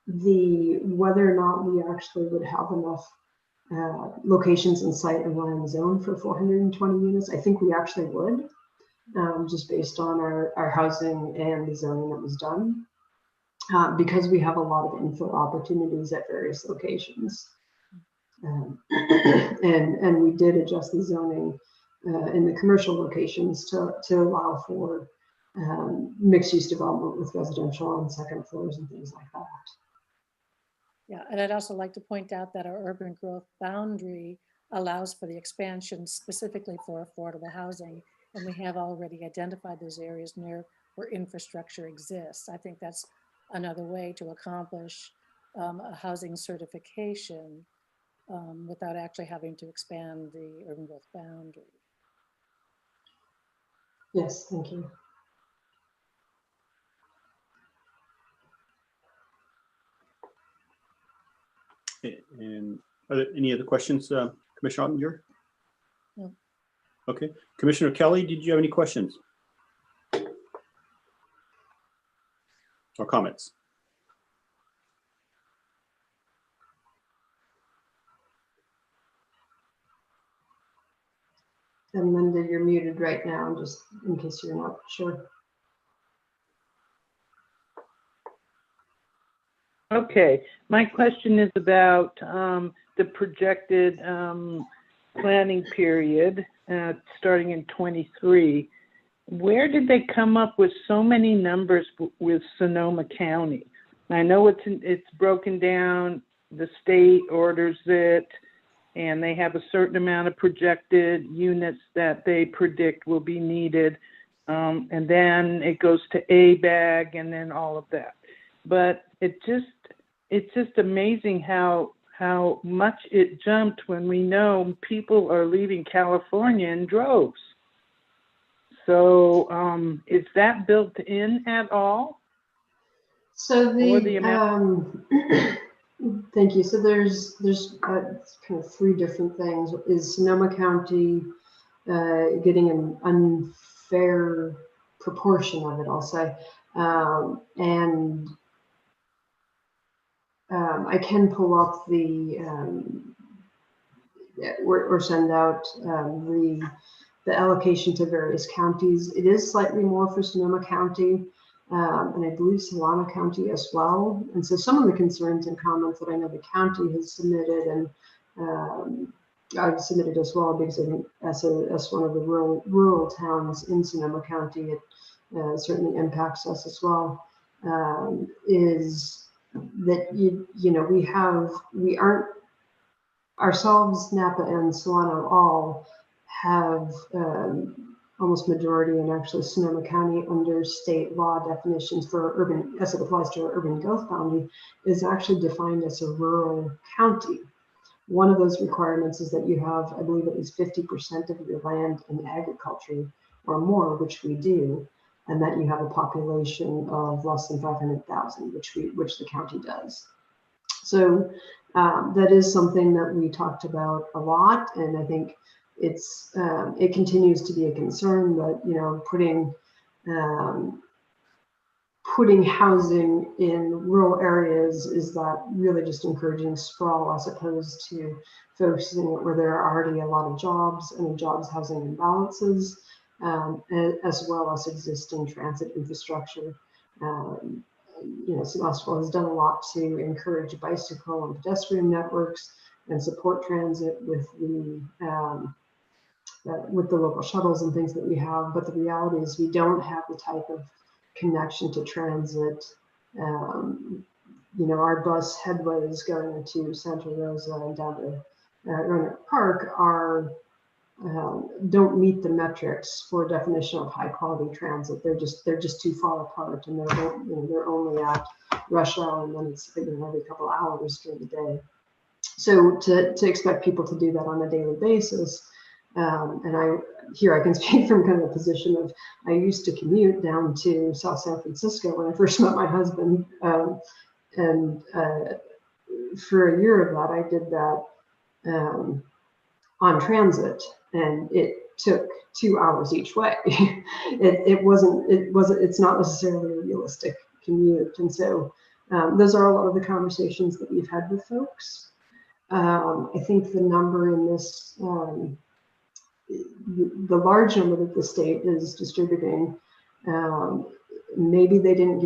Whether or not we actually would have enough locations in sight and land zone for 420 units, I think we actually would, just based on our housing and the zoning that was done, because we have a lot of infill opportunities at various locations. And we did adjust the zoning in the commercial locations to allow for mixed use development with residential on second floors and things like that. Yeah, and I'd also like to point out that our urban growth boundary allows for the expansion specifically for affordable housing. And we have already identified those areas near where infrastructure exists. I think that's another way to accomplish a housing certification without actually having to expand the urban growth boundary. Yes, thank you. And are there any other questions, Commissioner Ottinger? No. Okay, Commissioner Kelly, did you have any questions or comments? And Linda, you're muted right now, just in case you're not sure. Okay, my question is about the projected planning period starting in 23. Where did they come up with so many numbers with Sonoma County? I know it's broken down, the state orders it, and they have a certain amount of projected units that they predict will be needed. And then it goes to ABAG and then all of that. But it's just amazing how much it jumped when we know people are leaving California in droves. So is that built in at all? So the amount? Thank you. So there's kind of three different things. Is Sonoma County getting an unfair proportion of it, I'll say. And I can pull up the or send out the allocation to various counties. It is slightly more for Sonoma County, and I believe Solano County as well. And so some of the concerns and comments that I know the county has submitted, and I've submitted as well, because I think as one of the rural towns in Sonoma County, it certainly impacts us as well, is that we aren't ourselves, Napa and Solano all have almost majority, and actually Sonoma County under state law definitions for urban, as it applies to our urban growth boundary, is actually defined as a rural county. One of those requirements is that you have, I believe, at least 50% of your land in agriculture or more, which we do, and that you have a population of less than 500,000, which the county does. So that is something that we talked about a lot, and I think it continues to be a concern. But putting housing in rural areas, is that really just encouraging sprawl as opposed to focusing where there are already a lot of jobs and jobs housing imbalances, as well as existing transit infrastructure. Sebastopol has done a lot to encourage bicycle and pedestrian networks and support transit with the local shuttles and things that we have. But the reality is we don't have the type of connection to transit. Our bus headways going to Santa Rosa and down to Roanoke Park don't meet the metrics for definition of high quality transit. They're just too far apart, and they're only at rush hour, and then it's every couple of hours during the day. So to expect people to do that on a daily basis, and I can speak from kind of a position of, I used to commute down to South San Francisco when I first met my husband, and for a year of that, I did that on transit, and it took 2 hours each way. It's not necessarily a realistic commute. And so those are a lot of the conversations that we've had with folks. I think the number in this, the large number that the state is distributing, maybe they didn't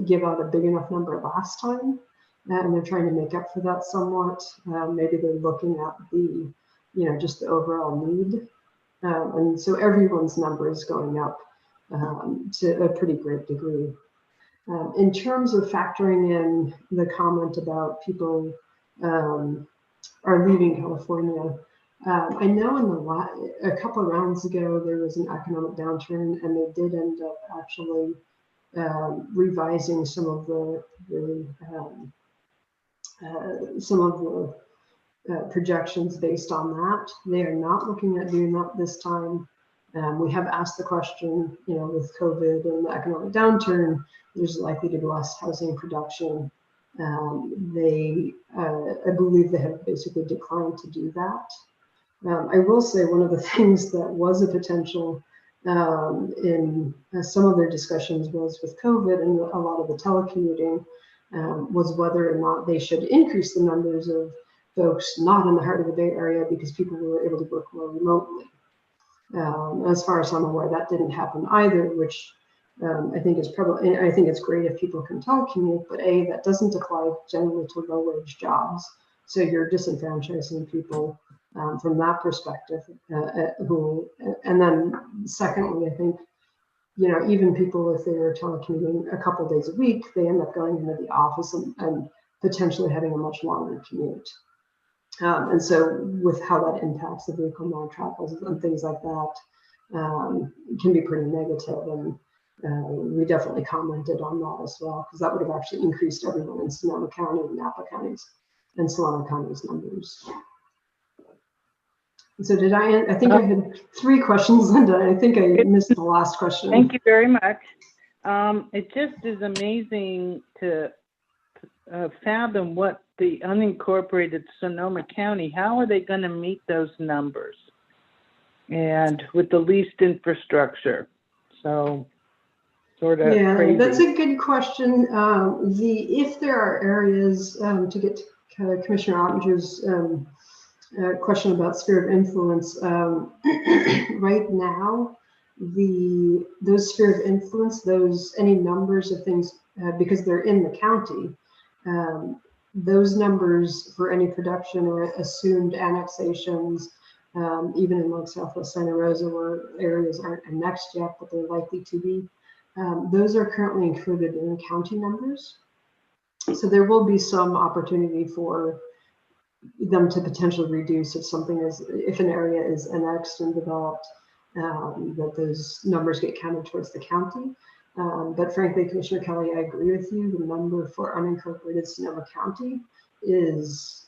give out a big enough number last time, and they're trying to make up for that somewhat. Maybe they're looking at the, just the overall need. And so everyone's number is going up to a pretty great degree. In terms of factoring in the comment about people are leaving California, I know in a couple of rounds ago, there was an economic downturn, and they did end up actually revising some of the projections based on that. They are not looking at doing that this time. We have asked the question, with COVID and the economic downturn, there's likely to be less housing production. I believe they have basically declined to do that. I will say one of the things that was a potential in some of their discussions was with COVID and a lot of the telecommuting was whether or not they should increase the numbers of folks not in the heart of the Bay Area because people were able to work more remotely. As far as I'm aware, that didn't happen either, which I think it's great if people can telecommute, but that doesn't apply generally to low-wage jobs. So you're disenfranchising people from that perspective. And then secondly, I think, even people, if they're telecommuting a couple of days a week, they end up going into the office and potentially having a much longer commute. And so with how that impacts the vehicle non-travels and things like that can be pretty negative. And we definitely commented on that as well, because that would have actually increased everyone in Sonoma County and Napa counties and Solano County's numbers. So I think I had 3 questions, Linda. I think I missed the last question. Thank you very much. It just is amazing to fathom what the unincorporated Sonoma County, how are they going to meet those numbers? And with the least infrastructure. So sort of crazy. That's a good question. If there are areas, to get to Commissioner Ottinger's question about sphere of influence, right now, those sphere of influence, any numbers of things, because they're in the county, those numbers for any production or assumed annexations, even in like Southwest Santa Rosa, where areas aren't annexed yet, but they're likely to be, those are currently included in the county numbers. So there will be some opportunity for them to potentially reduce if an area is annexed and developed, that those numbers get counted towards the county. But frankly, Commissioner Kelly, I agree with you. The number for unincorporated Sonoma County is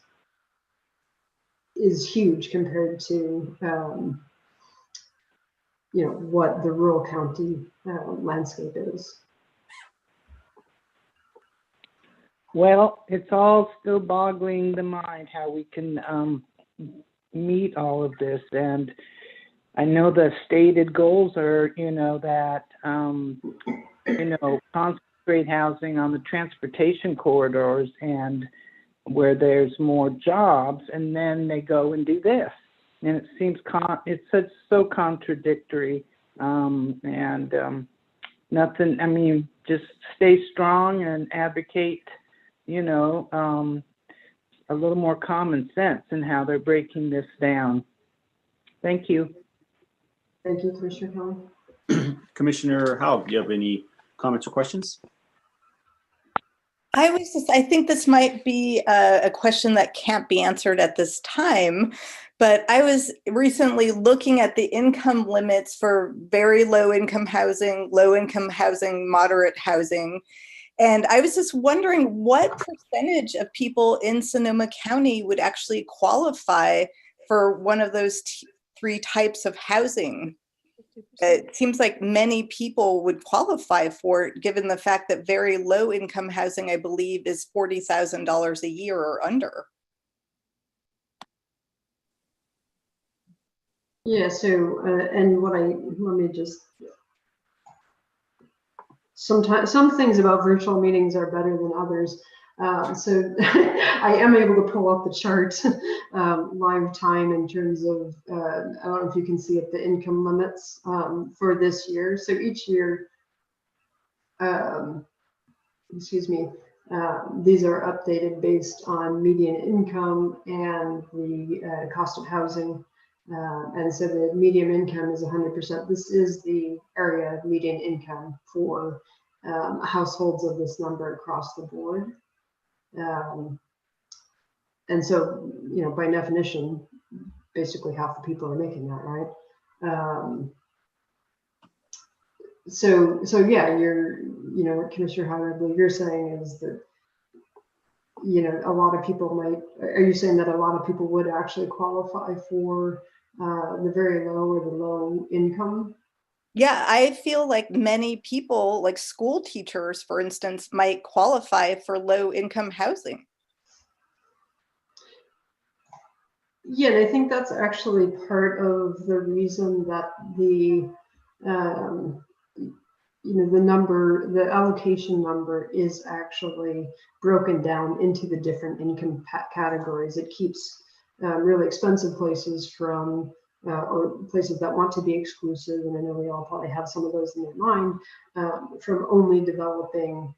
huge compared to what the rural county landscape is. Well, it's all still boggling the mind how we can meet all of this. And I know the stated goals are, that, concentrate housing on the transportation corridors and where there's more jobs, and then they go and do this. And it seems it's so contradictory, and nothing, just stay strong and advocate, a little more common sense in how they're breaking this down. Thank you. Thank you, Commissioner Kelly. Commissioner Haug, do you have any comments or questions? I think this might be a question that can't be answered at this time, but I was recently looking at the income limits for very low income housing, moderate housing. And I was just wondering what percentage of people in Sonoma County would actually qualify for one of those 3 types of housing. it seems like many people would qualify for it, given the fact that very low income housing, I believe, is $40,000 a year or under. Yeah, so, and let me just, sometimes, some things about virtual meetings are better than others. So I am able to pull up the chart live time in terms of, I don't know if you can see it, the income limits for this year. So each year, excuse me, these are updated based on median income and the cost of housing. And so the median income is 100%. This is the area of median income for households of this number across the board. And so, you know, by definition, basically half the people are making that, right? So yeah, you know, what Commissioner Howard, what you're saying is that, you know, a lot of people might, are you saying that a lot of people would actually qualify for the very low or the low income? Yeah, I feel like many people, like school teachers, for instance, might qualify for low income housing. Yeah, and I think that's actually part of the reason that the, you know, the allocation number is actually broken down into the different income categories. It keeps really expensive places from, or places that want to be exclusive, and I know we all probably have some of those in their mind, from only developing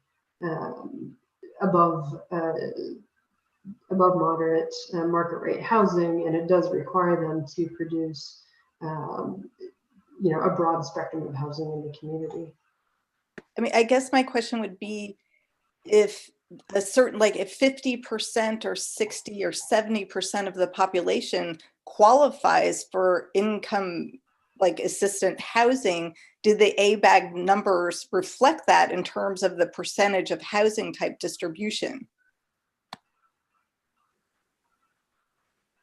above moderate market rate housing, and it does require them to produce, you know, a broad spectrum of housing in the community. I mean, I guess my question would be if a certain, like if 50% or 60 or 70% of the population qualifies for income, like assistant housing, do the ABAG numbers reflect that in terms of the percentage of housing type distribution?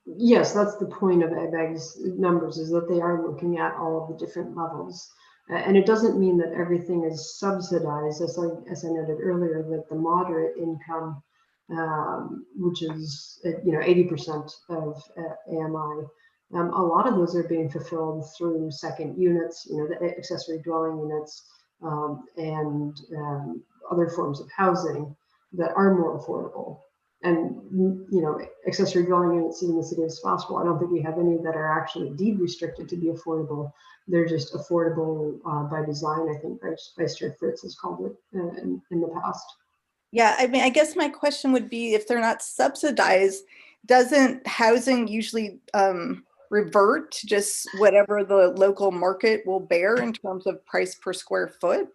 Yes, that's the point of ABAG's numbers, is that they are looking at all of the different levels. And it doesn't mean that everything is subsidized, as I noted earlier, that the moderate income, which is, you know, 80% of AMI, a lot of those are being fulfilled through second units, you know, the accessory dwelling units, and other forms of housing that are more affordable. And, you know, accessory dwelling units in the city of Spotswood, I don't think we have any that are actually deed restricted to be affordable. They're just affordable by design, I think Vice Chair Fritz has called it in the past. Yeah, I mean, I guess my question would be, if they're not subsidized, doesn't housing usually revert to just whatever the local market will bear in terms of price per square foot?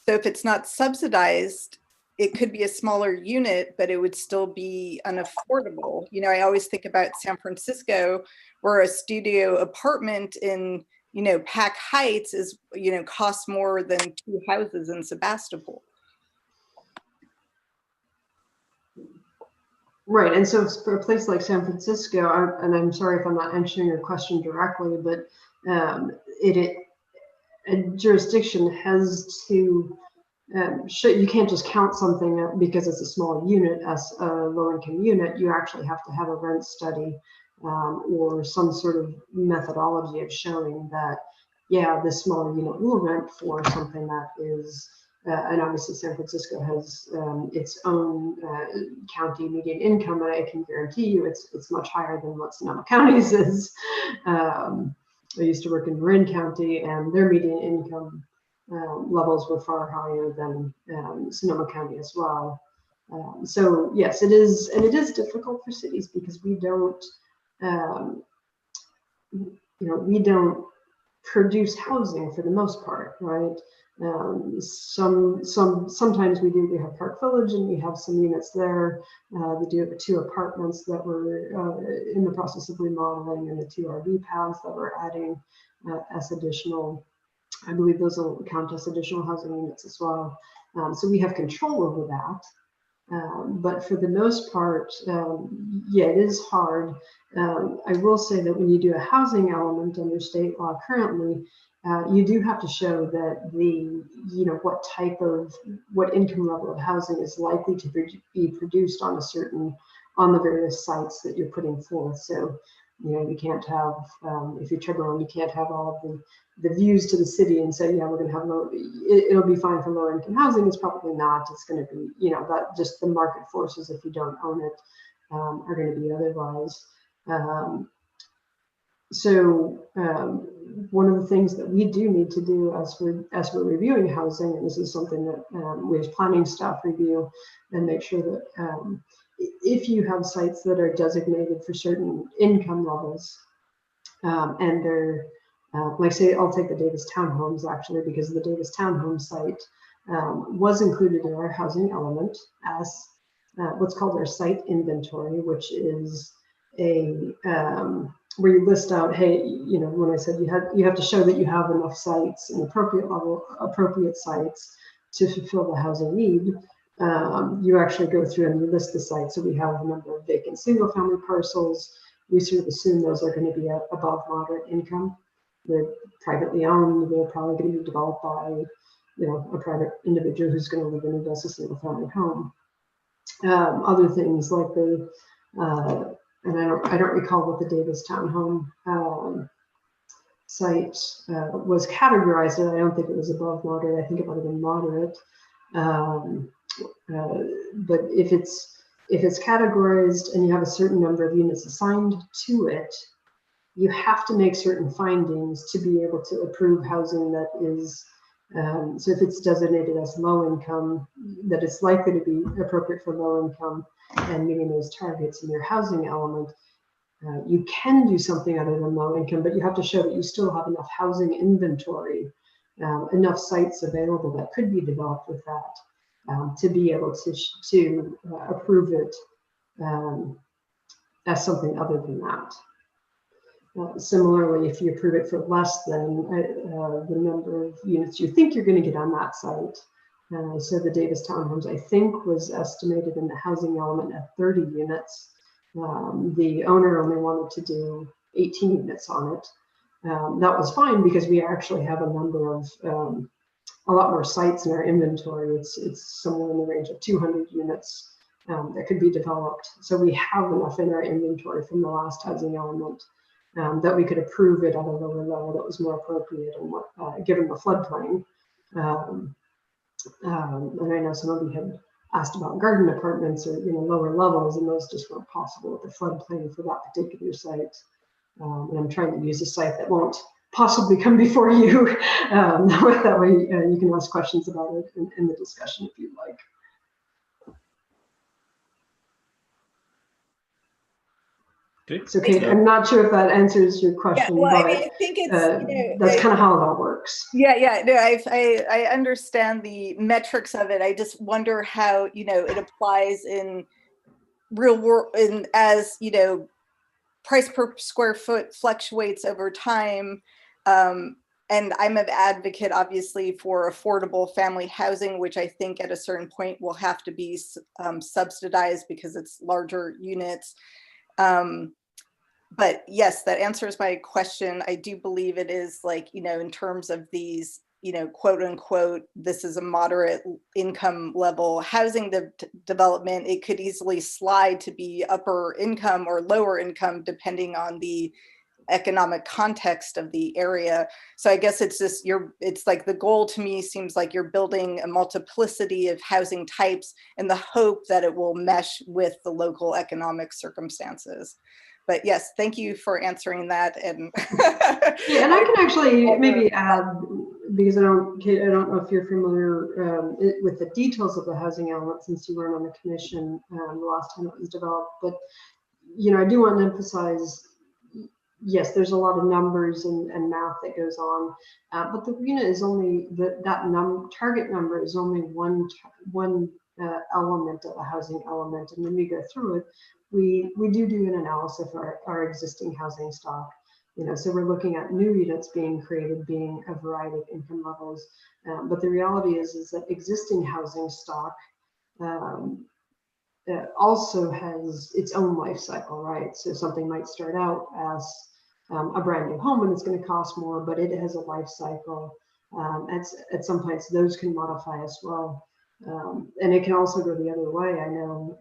So if it's not subsidized, it could be a smaller unit, but it would still be unaffordable. You know, I always think about San Francisco, where a studio apartment in, you know, Pack Heights is, you know, costs more than 2 houses in Sebastopol. Right, and so for a place like San Francisco, and I'm sorry if I'm not answering your question directly, but a jurisdiction has to, you can't just count something because it's a small unit as a low-income unit. You actually have to have a rent study or some sort of methodology of showing that, yeah, this smaller unit will rent for something that is, and obviously San Francisco has its own county median income, and I can guarantee you it's much higher than what Sonoma County's is. I used to work in Marin County, and their median income levels were far higher than Sonoma County as well. So yes, it is, and it is difficult for cities because we don't, you know, we don't produce housing for the most part, right? Sometimes we do. We have Park Village, and we have some units there. We do have 2 apartments that we're in the process of remodeling, and the 2 RV paths that we're adding as additional. I believe those will count as additional housing units as well. So we have control over that. But for the most part, yeah, it is hard. I will say that when you do a housing element under state law currently, you do have to show that what income level of housing is likely to be produced on the various sites that you're putting forth. So, you can't have, if you're Tiburon, you can't have all of the views to the city and say, yeah, we're going to have it'll be fine for low income housing. It's probably not. It's going to be, that just the market forces, if you don't own it, are going to be otherwise. One of the things that we do need to do as we're reviewing housing, and this is something that we as planning staff review and make sure that if you have sites that are designated for certain income levels, and they're like, say, I'll take the Davis Townhomes actually, because the Davis Townhome site was included in our housing element as what's called our site inventory, which is a where you list out, hey, when I said you have to show that you have enough sites, an appropriate sites to fulfill the housing need. You actually go through and you list the sites. So we have a number of vacant single family parcels. We sort of assume those are going to be above moderate income. They're privately owned. They're probably going to be developed by, a private individual who's going to live in a single family home. Other things like and I don't recall what the Davis Townhome site was categorized. I don't think it was above moderate. I think it might have been moderate. But if it's categorized and you have a certain number of units assigned to it, you have to make certain findings to be able to approve housing that is, so if it's designated as low income, that it's likely to be appropriate for low income and meeting those targets in your housing element. You can do something other than low income, but you have to show that you still have enough housing inventory, enough sites available that could be developed with that to be able to approve it as something other than that. Similarly, if you approve it for less than the number of units you think you're going to get on that site, so the Davis Townhomes, I think, was estimated in the housing element at 30 units. The owner only wanted to do 18 units on it. That was fine because we actually have a number of a lot more sites in our inventory. It's somewhere in the range of 200 units that could be developed. So we have enough in our inventory from the last housing element that we could approve it at a lower level that was more appropriate and given the floodplain. And I know some of you had asked about garden apartments or lower levels, and those just weren't possible with the floodplain for that particular site. And I'm trying to use a site that won't possibly come before you. That way you can ask questions about it in the discussion if you'd like. Okay. So Kate, I'm not sure if that answers your question, yeah, well, but I mean, I think it's, that's kind of how it all works. Yeah, no, I understand the metrics of it. I just wonder how, it applies in real world, as price per square foot fluctuates over time. And I'm an advocate, obviously, for affordable family housing, which I think at a certain point will have to be subsidized because it's larger units. But yes, that answers my question. I do believe it is in terms of these, quote unquote, this is a moderate income level housing development. It could easily slide to be upper income or lower income, depending on the economic context of the area. So I guess it's just it's like the goal to me seems like you're building a multiplicity of housing types in the hope that it will mesh with the local economic circumstances. But yes, thank you for answering that. And yeah, and I can actually maybe add, because I don't know if you're familiar with the details of the housing element since you weren't on the commission the last time it was developed. But I do want to emphasize, yes, there's a lot of numbers and math that goes on, but the RHNA is only target number is only one element of the housing element, and when we go through it, we do an analysis of our existing housing stock. So we're looking at new units being created, being a variety of income levels, but the reality is that existing housing stock also has its own life cycle, right? So something might start out as a brand new home and it's going to cost more, but it has a life cycle. At some points, those can modify as well. And it can also go the other way. I know,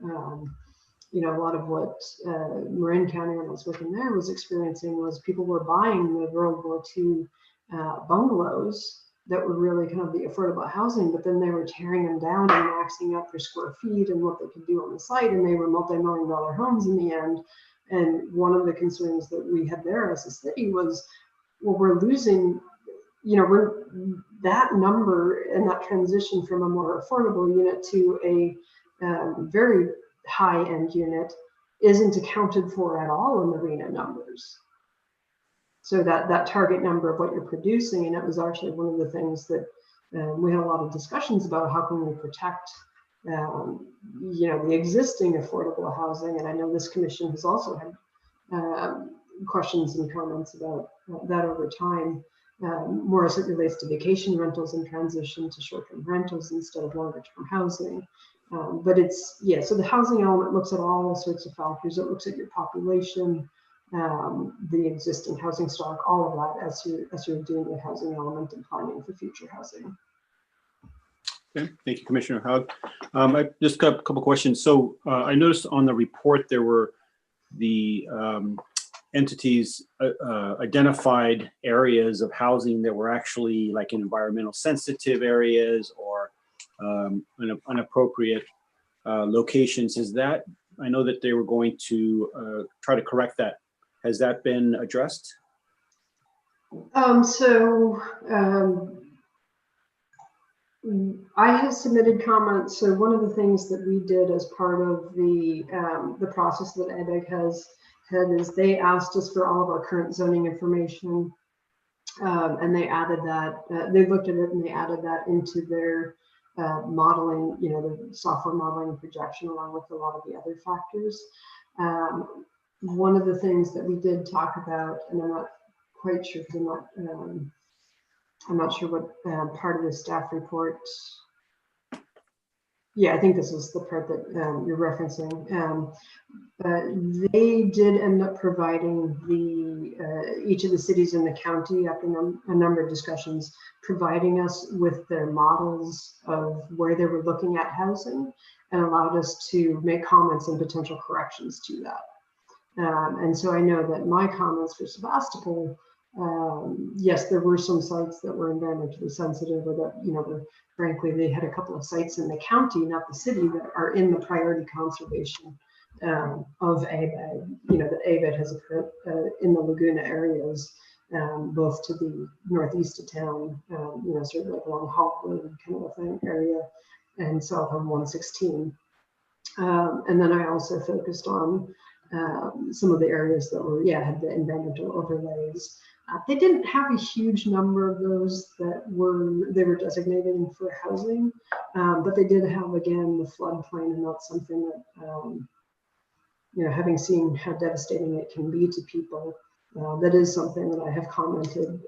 you know, a lot of what Marin County, when I was working there, was experiencing was people were buying the World War II bungalows that were really kind of the affordable housing, but then they were tearing them down and maxing out their square feet and what they could do on the site, and they were multi-million-dollar homes in the end. And one of the concerns that we had there as a city was, well, we're losing, you know, that number and that transition from a more affordable unit to a very high-end unit isn't accounted for at all in the RENA numbers. So that target number of what you're producing, and it was actually one of the things that we had a lot of discussions about, how can we protect you know, the existing affordable housing. And I know this commission has also had questions and comments about that over time, more as it relates to vacation rentals and transition to short-term rentals instead of longer-term housing. But it's, yeah, so the housing element looks at all sorts of factors. It looks at your population, the existing housing stock, all of that as you're doing the housing element and planning for future housing. Okay, thank you, Commissioner Haug. I just got a couple questions. So I noticed on the report there were the entities identified areas of housing that were actually like environmental sensitive areas or inappropriate locations. Is that, I know that they were going to try to correct that. Has that been addressed? I have submitted comments. So one of the things that we did as part of the process that ABEG has had is they asked us for all of our current zoning information, and they added that. They looked at it and they added that into their modeling, you know, the software modeling and projection, along with a lot of the other factors. One of the things that we did talk about, and I'm not quite sure because I'm not sure what part of the staff report. Yeah, I think this is the part that you're referencing. They did end up providing each of the cities in the county, after a number of discussions, providing us with their models of where they were looking at housing, and allowed us to make comments and potential corrections to that. And so I know that my comments for Sebastopol, yes, there were some sites that were environmentally sensitive, or that, you know, frankly, they had a couple of sites in the county, not the city, that are in the priority conservation of ABED, you know, that ABED has occurred in the Laguna areas, both to the northeast of town, you know, sort of like along Hawk Road kind of a thing area, and south on 116. And then I also focused on some of the areas that were, yeah, had the environmental overlays. They didn't have a huge number of those that they were designated for housing, but they did have, again, the floodplain, and that's something that, you know, having seen how devastating it can be to people, that is something that I have commented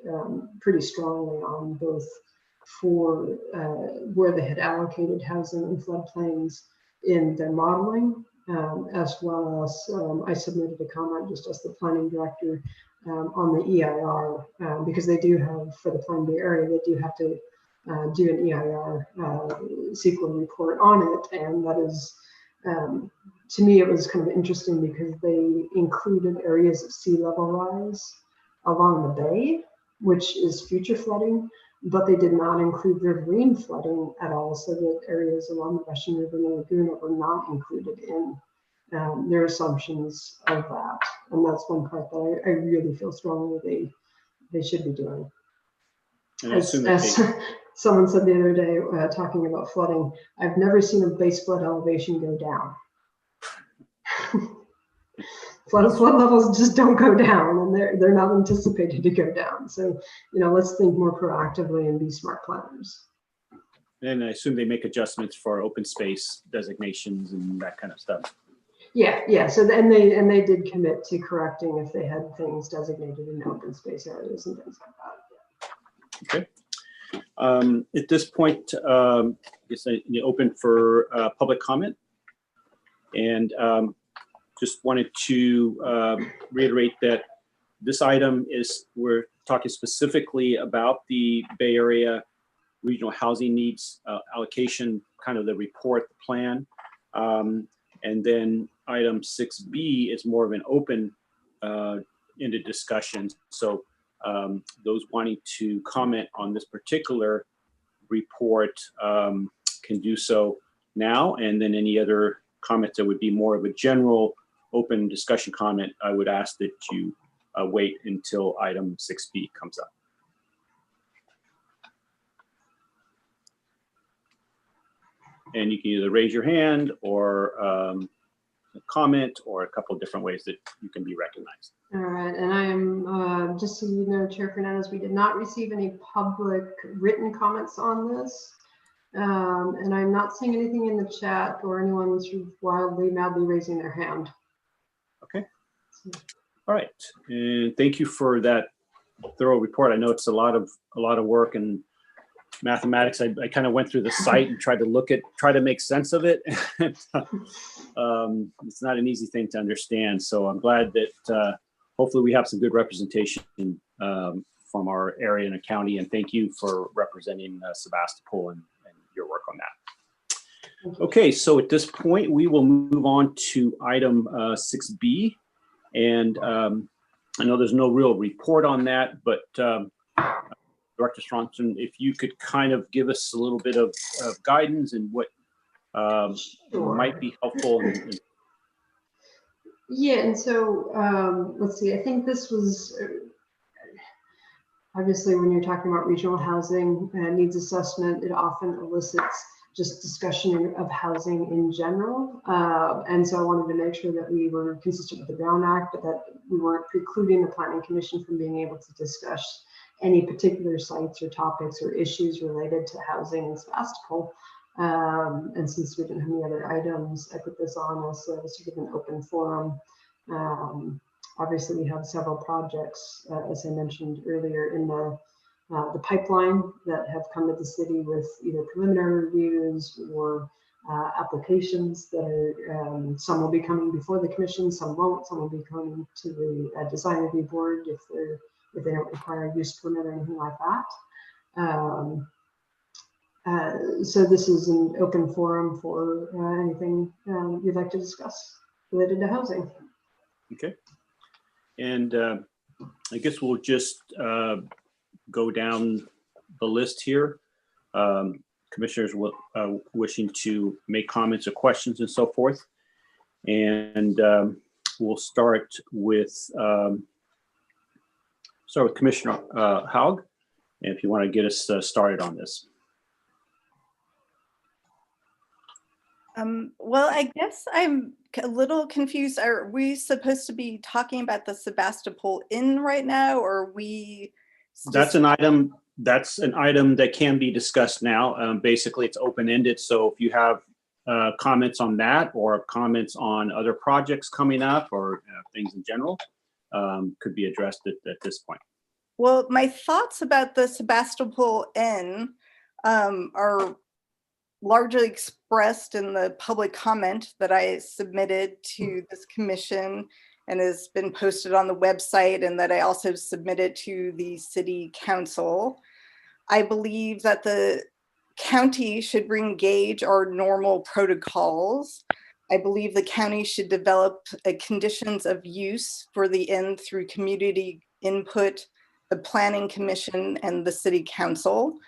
pretty strongly on, both for where they had allocated housing and floodplains in their modeling, as well as I submitted a comment just as the planning director on the EIR, because they do have, for the Plan B area, they do have to do an EIR CEQA report on it. And that is, to me, it was kind of interesting because they included areas of sea level rise along the bay, which is future flooding, but they did not include riverine flooding at all. So that areas along the Russian River and the Laguna were not included in their assumptions of that. And that's one part that I really feel strongly they should be doing. As someone said the other day, talking about flooding, I've never seen a base flood elevation go down. Flood levels just don't go down, and they're not anticipated to go down. So, you know, let's think more proactively and be smart planners. And I assume they make adjustments for open space designations and that kind of stuff. Yeah. So and they did commit to correcting if they had things designated in open space areas and things like that. Okay. At this point, I guess I open for public comment. And just wanted to reiterate that this item is, we're talking specifically about the Bay Area regional housing needs allocation, kind of the report, the plan. And then item 6B is more of an open ended discussion. So those wanting to comment on this particular report can do so now. And then any other comments that would be more of a general open discussion comment, I would ask that you wait until item 6B comes up. And you can either raise your hand or comment, or a couple of different ways that you can be recognized. All right, and I am, just so you know, Chair Fernandez, we did not receive any public written comments on this. And I'm not seeing anything in the chat or anyone sort of wildly, madly raising their hand. Okay. All right, and thank you for that thorough report. I know it's a lot of work and mathematics. I kind of went through the site and tried to make sense of it. It's not an easy thing to understand. So I'm glad that hopefully we have some good representation from our area and a county. And thank you for representing Sebastopol and your work on that. Okay, so at this point, we will move on to item 6B. And I know there's no real report on that, but Director Stronson, if you could kind of give us a little bit of guidance and what Sure. might be helpful. Yeah, and so let's see, I think this was obviously when you're talking about regional housing needs assessment, it often elicits just discussion of housing in general. And so I wanted to make sure that we were consistent with the Brown Act, but that we weren't precluding the Planning Commission from being able to discuss any particular sites or topics or issues related to housing in Sebastopol. And since we didn't have any other items, I put this on as sort of an open forum. Obviously, we have several projects, as I mentioned earlier, in the pipeline that have come to the city with either preliminary reviews or applications that are, some will be coming before the commission, some won't, some will be coming to the design review board if they don't require a use permit or anything like that. So this is an open forum for anything you'd like to discuss related to housing. Okay. And I guess we'll just go down the list here. Commissioners wishing to make comments or questions and so forth. And we'll start with Commissioner Haug, and if you want to get us started on this. Well, I guess I'm a little confused. Are we supposed to be talking about the Sebastopol Inn right now, or are we? That's an item that can be discussed now. Basically, it's open-ended. So if you have comments on that or comments on other projects coming up or things in general, could be addressed at this point. Well, my thoughts about the Sebastopol Inn are largely expressed in the public comment that I submitted to this commission and has been posted on the website, and that I also submitted to the city council. I believe that the county should re-engage our normal protocols. I believe the county should develop conditions of use for the inn through community input, the planning commission, and the city council.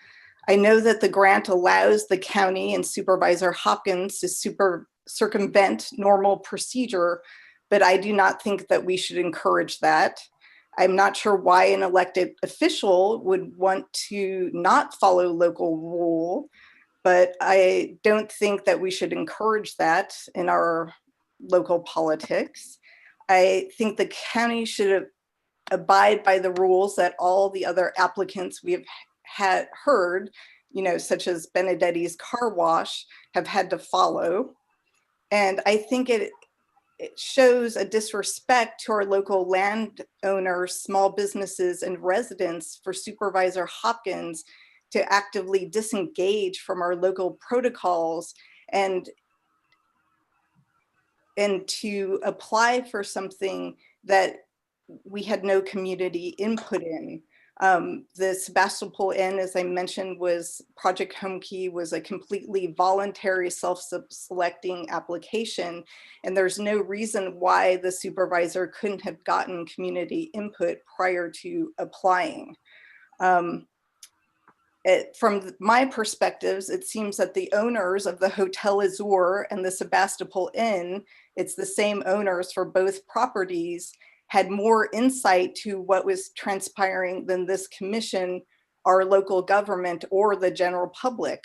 I know that the grant allows the county and Supervisor Hopkins to circumvent normal procedure, but I do not think that we should encourage that. I'm not sure why an elected official would want to not follow local rule, but I don't think that we should encourage that in our local politics. I think the county should abide by the rules that all the other applicants we have heard, such as Benedetti's Car Wash, have had to follow. And I think it shows a disrespect to our local landowners, small businesses, and residents for Supervisor Hopkins to actively disengage from our local protocols and and to apply for something that we had no community input in. The Sebastopol Inn, as I mentioned, Project Home Key was a completely voluntary self-selecting application. And there's no reason why the supervisor couldn't have gotten community input prior to applying. From my perspectives, it seems that the owners of the Hotel Azur and the Sebastopol Inn, it's the same owners for both properties, had more insight to what was transpiring than this commission, our local government, or the general public.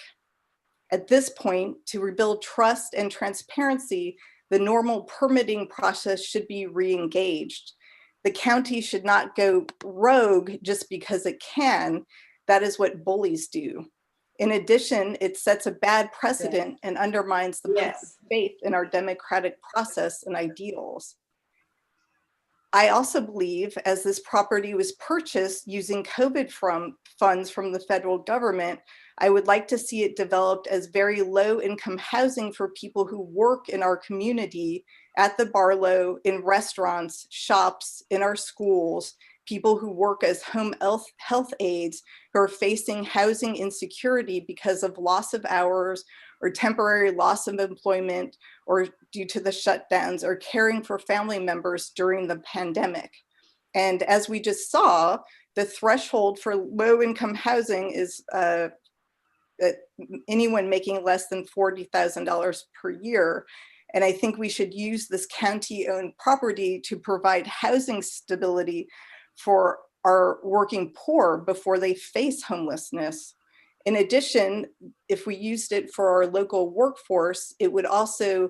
At this point, to rebuild trust and transparency, the normal permitting process should be re-engaged. The county should not go rogue just because it can. That is what bullies do. In addition, it sets a bad precedent and undermines the public's faith in our democratic process and ideals. I also believe, as this property was purchased using COVID funds from the federal government, I would like to see it developed as very low income housing for people who work in our community, at the Barlow, in restaurants, shops, in our schools, people who work as home health aides who are facing housing insecurity because of loss of hours or temporary loss of employment or due to the shutdowns, or caring for family members during the pandemic. And as we just saw, the threshold for low income housing is anyone making less than $40,000 per year. And I think we should use this county-owned property to provide housing stability for our working poor before they face homelessness. In addition, if we used it for our local workforce, it would also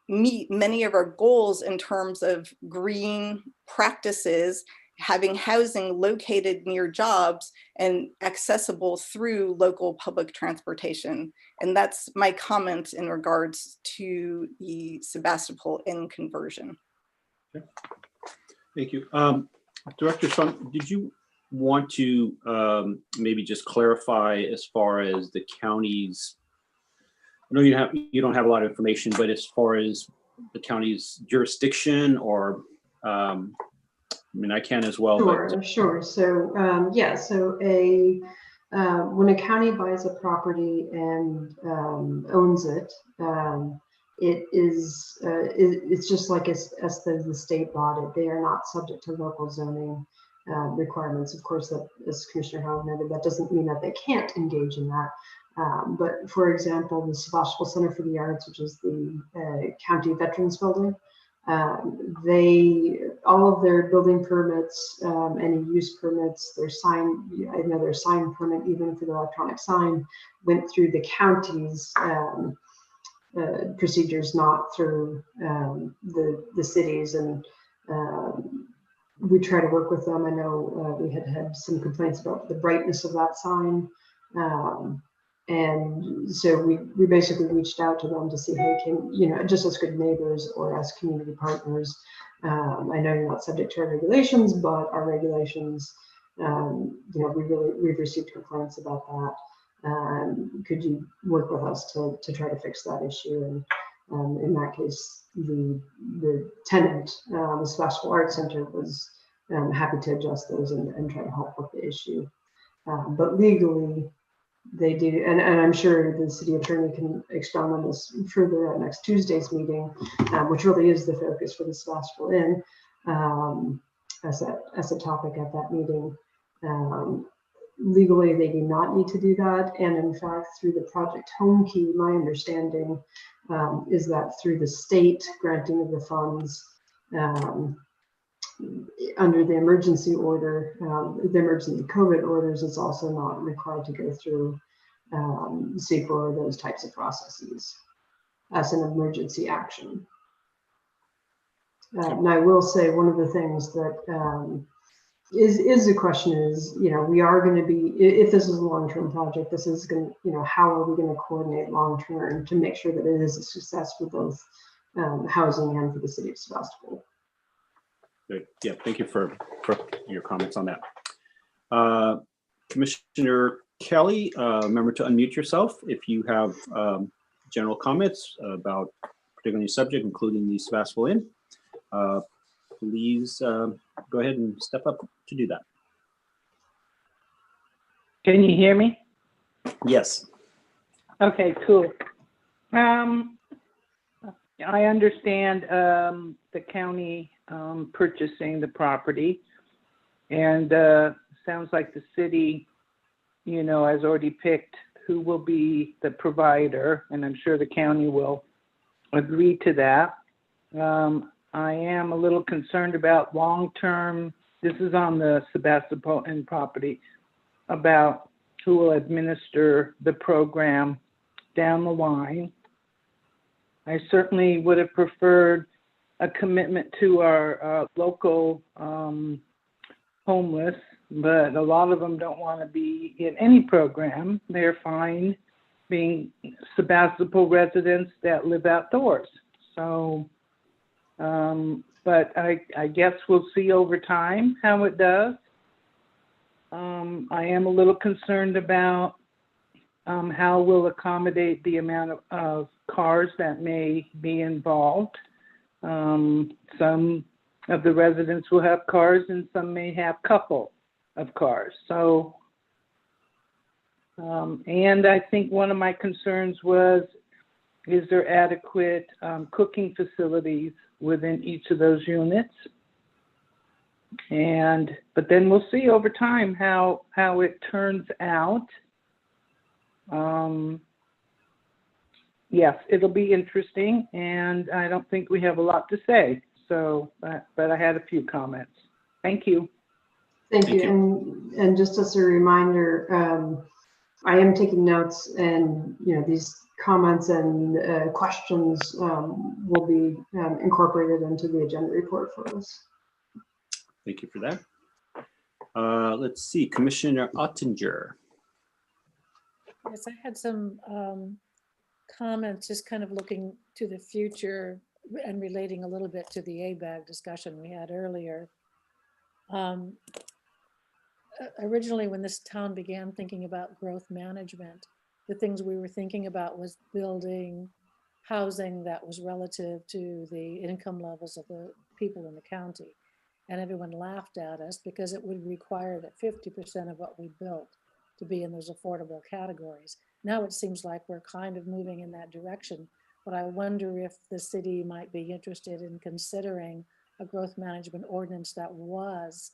meet many of our goals in terms of green practices, having housing located near jobs and accessible through local public transportation. And that's my comment in regards to the Sebastopol Inn conversion. Okay. Thank you. Director Sung, did you want to maybe just clarify as far as the county's, I know you don't have a lot of information, but as far as the county's jurisdiction, or I mean, I can as well. Sure. So yeah, so when a county buys a property and owns it, it's just like as the state bought it. They are not subject to local zoning requirements. Of course, that, as Commissioner Howard noted, that doesn't mean that they can't engage in that. But for example, the Sebastopol Center for the Arts, which is the county veterans building, all of their building permits, any use permits, their sign, I know their sign permit, even for the electronic sign, went through the county's procedures, not through the cities. And we try to work with them. I know we had some complaints about the brightness of that sign. And so we basically reached out to them to see, hey, just as good neighbors or as community partners, I know you're not subject to our regulations, but our regulations, we've received complaints about that. Could you work with us to try to fix that issue? And in that case, the tenant, the Sebastopol Arts Center, was happy to adjust those and try to help with the issue. But legally, they do, and I'm sure the city attorney can expound on this further at next Tuesday's meeting, which really is the focus for the Sebastopol Inn as a topic at that meeting. Legally, they do not need to do that, and in fact, through the Project Home Key, my understanding is that through the state granting of the funds, under the emergency order, the emergency COVID orders, it's also not required to go through CEQA or those types of processes as an emergency action. And I will say one of the things that is the question is, we are going to be, if this is a long-term project, this is going to, how are we going to coordinate long-term to make sure that it is a success for both housing and for the city of Sebastopol. Good. Yeah, thank you for your comments on that. Commissioner Kelly, remember to unmute yourself if you have general comments about particular subject, including the Sebastopol Inn, please go ahead and step up to do that. Can you hear me? Yes. Okay, cool. I understand the county purchasing the property, and sounds like the city, you know, has already picked who will be the provider, and I'm sure the county will agree to that. I am a little concerned about long-term, this is on the Sebastopol Inn property, about who will administer the program down the line. I certainly would have preferred a commitment to our local homeless, but a lot of them don't want to be in any program. They're fine being Sebastopol residents that live outdoors. So, but I guess we'll see over time how it does. I am a little concerned about how we'll accommodate the amount of cars that may be involved. Some of the residents will have cars and some may have a couple of cars. So, and I think one of my concerns was, is there adequate cooking facilities within each of those units? But then we'll see over time how it turns out. Yes, it'll be interesting, and I don't think we have a lot to say. So, but I had a few comments. Thank you. Thank you. And just as a reminder, I am taking notes, and you know, these comments and questions will be incorporated into the agenda report for us. Thank you for that. Let's see, Commissioner Ottinger. Yes, I had some comments, just kind of looking to the future and relating a little bit to the ABAG discussion we had earlier. Originally, when this town began thinking about growth management, the things we were thinking about was building housing that was relative to the income levels of the people in the county. And everyone laughed at us because it would require that 50% of what we built to be in those affordable categories. Now it seems like we're kind of moving in that direction, but I wonder if the city might be interested in considering a growth management ordinance that was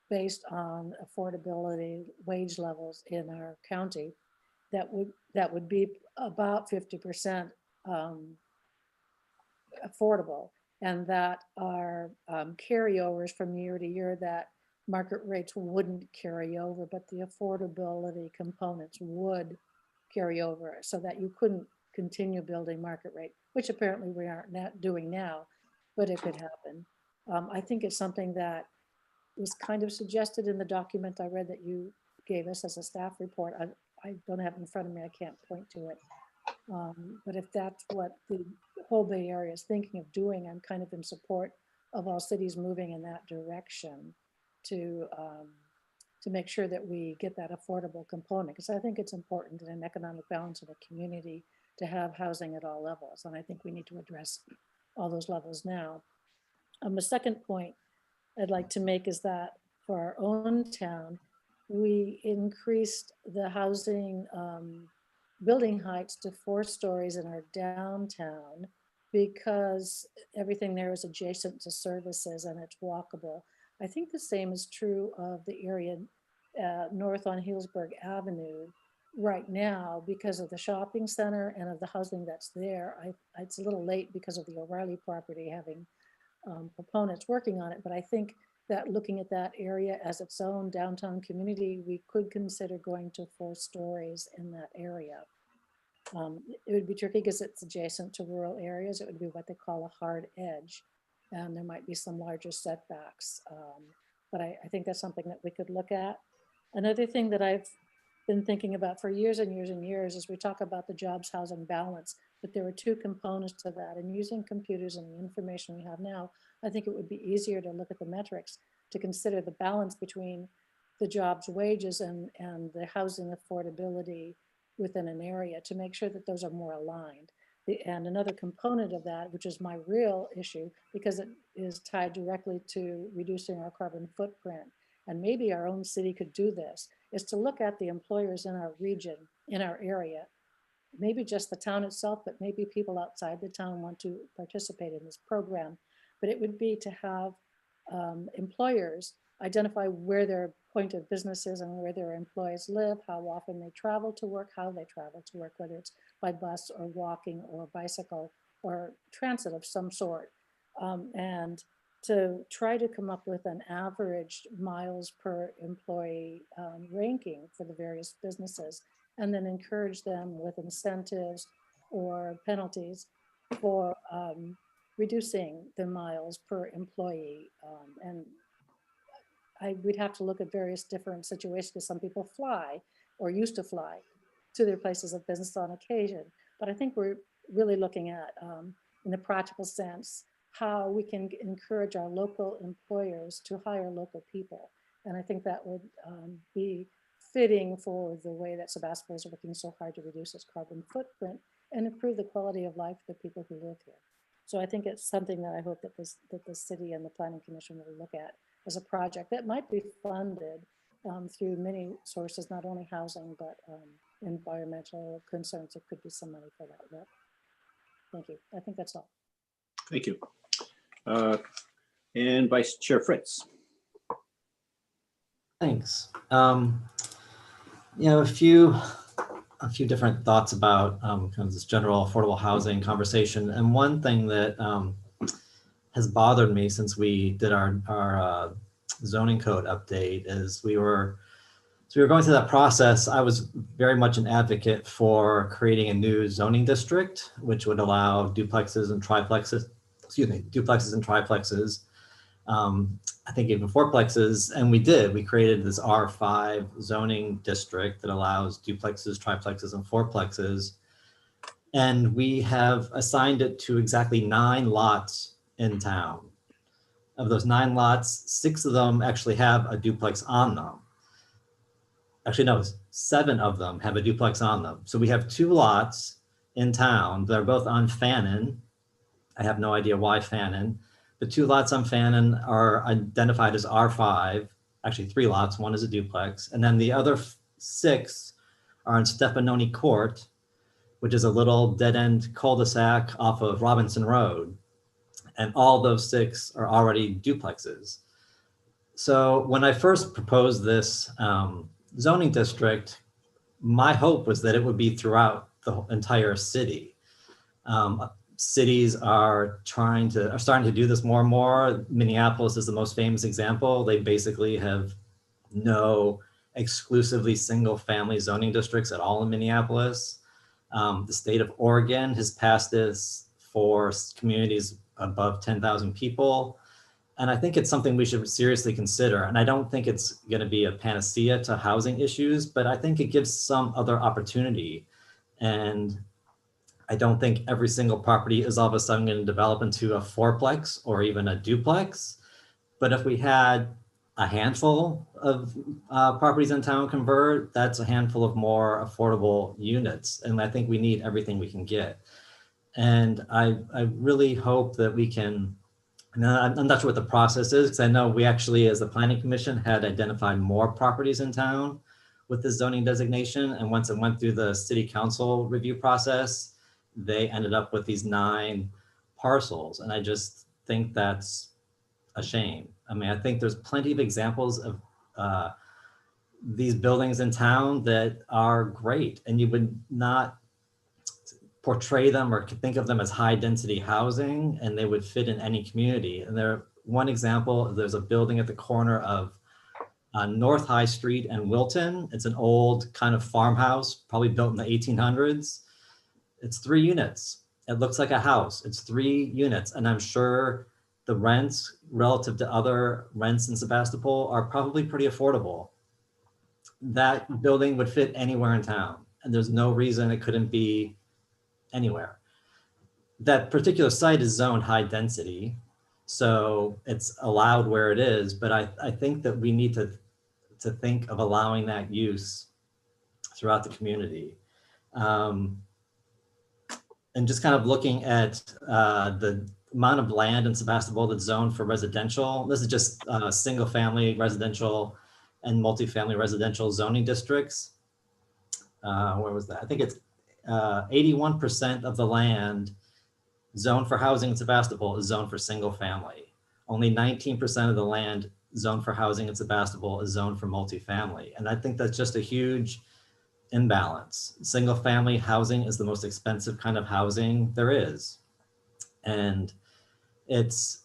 based on affordability wage levels in our county that would be about 50% affordable, and that our carryovers from year to year, that market rates wouldn't carry over, but the affordability components would carry over, so that you couldn't continue building market rate, which apparently we aren't doing now, but it could happen. I think it's something that was kind of suggested in the document I read that you gave us as a staff report. I don't have it in front of me, I can't point to it. But if that's what the whole Bay Area is thinking of doing, I'm kind of in support of all cities moving in that direction to make sure that we get that affordable component, because I think it's important in an economic balance of a community to have housing at all levels. And I think we need to address all those levels now. The second point I'd like to make is that for our own town, we increased the housing building heights to 4 stories in our downtown because everything there is adjacent to services and it's walkable. I think the same is true of the area north on Healdsburg Avenue right now because of the shopping center and of the housing that's there. It's a little late because of the O'Reilly property having proponents working on it, but I think that looking at that area as its own downtown community, we could consider going to 4 stories in that area. It would be tricky because it's adjacent to rural areas. It would be what they call a hard edge, and there might be some larger setbacks. But I think that's something that we could look at. Another thing that I've been thinking about for years and years and years is we talk about the jobs housing balance, but there are 2 components to that. And using computers and the information we have now, I think it would be easier to look at the metrics to consider the balance between the jobs wages and the housing affordability within an area to make sure that those are more aligned. And another component of that, which is my real issue, because it is tied directly to reducing our carbon footprint, and maybe our own city could do this, is to look at the employers in our region, in our area, maybe just the town itself, but maybe people outside the town want to participate in this program. But it would be to have employers identify where their point of business is and where their employees live, how often they travel to work, how they travel to work, whether it's by bus or walking or bicycle or transit of some sort. And to try to come up with an average miles per employee ranking for the various businesses, and then encourage them with incentives or penalties for reducing the miles per employee. And we'd have to look at various different situations, because some people fly or used to fly to their places of business on occasion. But I think we're really looking at, in a practical sense, how we can encourage our local employers to hire local people. And I think that would be fitting for the way that Sebastopol is working so hard to reduce its carbon footprint and improve the quality of life for the people who live here. So I think it's something that I hope that the city and the Planning Commission will look at as a project that might be funded through many sources, not only housing, but environmental concerns. There could be some money for that. Yep. Thank you. I think that's all. Thank you. And Vice Chair Fritz. Thanks. You know, a few different thoughts about kind of this general affordable housing conversation. And one thing that has bothered me since we did our zoning code update is we were going through that process. I was very much an advocate for creating a new zoning district, which would allow duplexes and triplexes, duplexes and triplexes. I think even fourplexes, and we created this R5 zoning district that allows duplexes, triplexes, and fourplexes. And we have assigned it to exactly 9 lots in town. Of those 9 lots, 6 of them actually have a duplex on them. Actually, no, 7 of them have a duplex on them. So we have 2 lots in town. They're both on Fannin. I have no idea why Fannin. The 2 lots on Fannin are identified as R5, actually 3 lots, 1 is a duplex. And then the other 6 are on Stefanoni Court, which is a little dead-end cul-de-sac off of Robinson Road. And all those 6 are already duplexes. So when I first proposed this zoning district, my hope was that it would be throughout the entire city. Cities are starting to do this more and more. Minneapolis is the most famous example. They basically have no exclusively single family zoning districts at all in Minneapolis. The state of Oregon has passed this for communities above 10,000 people. And I think it's something we should seriously consider. And I don't think it's going to be a panacea to housing issues, but I think it gives some other opportunity. And I don't think every single property is all of a sudden going to develop into a fourplex or even a duplex. But if we had a handful of properties in town convert, that's a handful of more affordable units. And I think we need everything we can get. And I really hope that we can, and I'm not sure what the process is, because I know we actually, as the Planning Commission, had identified more properties in town with the zoning designation. And once it went through the city council review process, they ended up with these 9 parcels. And I just think that's a shame. I mean, I think there's plenty of examples of these buildings in town that are great, and you would not portray them or think of them as high density housing, and they would fit in any community. And one example, there's a building at the corner of North High Street and Wilton. It's an old kind of farmhouse, probably built in the 1800s. It's 3 units. It looks like a house. It's 3 units. And I'm sure the rents relative to other rents in Sebastopol are probably pretty affordable. That building would fit anywhere in town. And there's no reason it couldn't be anywhere. That particular site is zoned high density, so it's allowed where it is. But I think that we need to think of allowing that use throughout the community. and just kind of looking at the amount of land in Sebastopol that's zoned for residential. This is just single family residential and multifamily residential zoning districts. Where was that? I think it's 81% of the land zoned for housing in Sebastopol is zoned for single family. Only 19% of the land zoned for housing in Sebastopol is zoned for multifamily. And I think that's just a huge imbalance. Single family housing is the most expensive kind of housing there is. And it's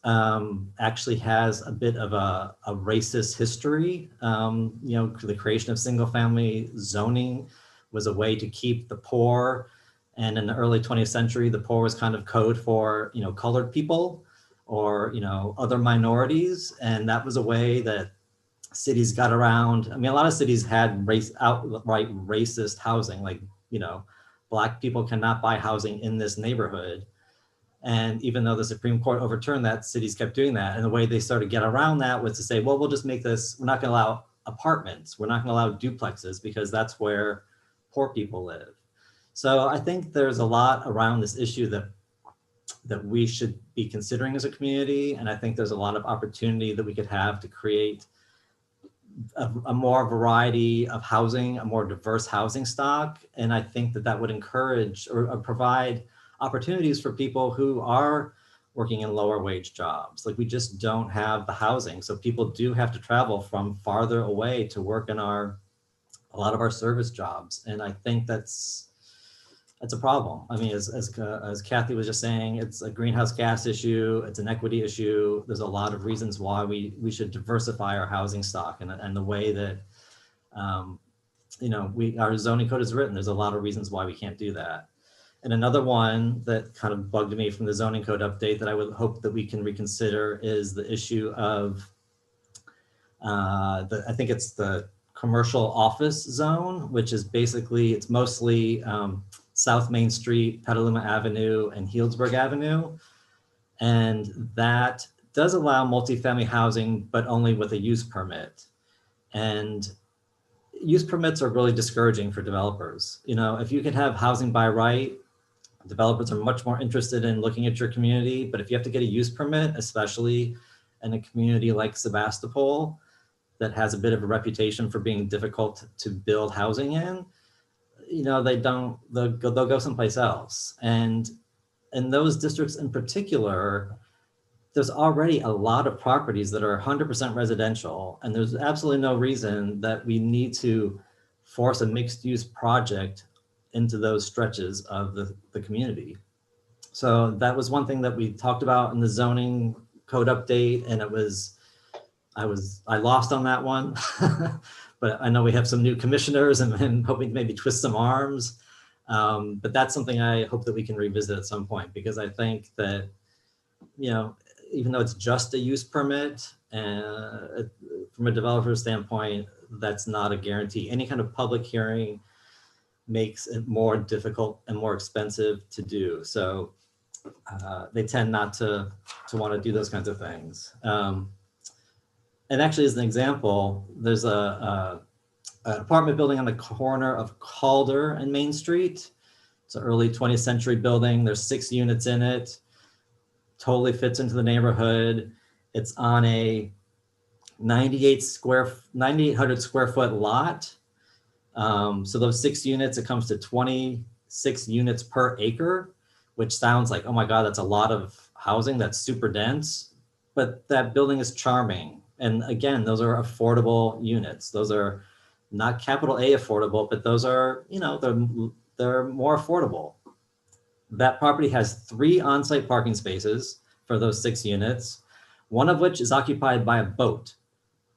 actually has a bit of a racist history. The creation of single family zoning was a way to keep the poor. And in the early 20th century, the poor was kind of code for, colored people or, other minorities. And that was a way that cities got around. I mean, a lot of cities had outright racist housing, like, Black people cannot buy housing in this neighborhood. And even though the Supreme Court overturned that, cities kept doing that. And the way they started to get around that was to say, well, we'll just make this, we're not going to allow apartments. We're not going to allow duplexes because that's where poor people live. So I think there's a lot around this issue that we should be considering as a community. And I think there's a lot of opportunity that we could have to create a more variety of housing, a more diverse housing stock. And I think that would encourage or provide opportunities for people who are working in lower wage jobs. Like, we just don't have the housing. So people do have to travel from farther away to work in a lot of our service jobs. And I think that's a problem. I mean, as Kathy was just saying, it's a greenhouse gas issue, it's an equity issue. There's a lot of reasons why we should diversify our housing stock, and the way that our zoning code is written, there's a lot of reasons why we can't do that. And another one that kind of bugged me from the zoning code update that I would hope that we can reconsider is the issue of I think it's the commercial office zone, which is basically, it's mostly South Main Street, Petaluma Avenue, and Healdsburg Avenue. And that does allow multifamily housing, but only with a use permit. And use permits are really discouraging for developers. If you could have housing by right, developers are much more interested in looking at your community. But if you have to get a use permit, especially in a community like Sebastopol, that has a bit of a reputation for being difficult to build housing in, they'll go someplace else. And in those districts in particular, there's already a lot of properties that are 100% residential. And there's absolutely no reason that we need to force a mixed use project into those stretches of the community. So that was one thing that we talked about in the zoning code update. And I lost on that one, but I know we have some new commissioners and hoping to maybe twist some arms. But that's something I hope that we can revisit at some point, because I think that, even though it's just a use permit, from a developer standpoint, that's not a guarantee. Any kind of public hearing makes it more difficult and more expensive to do. So they tend not to want to do those kinds of things. And actually, as an example, there's an apartment building on the corner of Calder and Main Street. It's an early 20th century building. There's 6 units in it. Totally fits into the neighborhood. It's on a 9,800 square foot lot. So those 6 units, it comes to 26 units per acre, which sounds like, oh my God, that's a lot of housing. That's super dense. But that building is charming. And again, those are affordable units. Those are not capital A affordable, but those are, they're more affordable. That property has 3 on-site parking spaces for those 6 units, one of which is occupied by a boat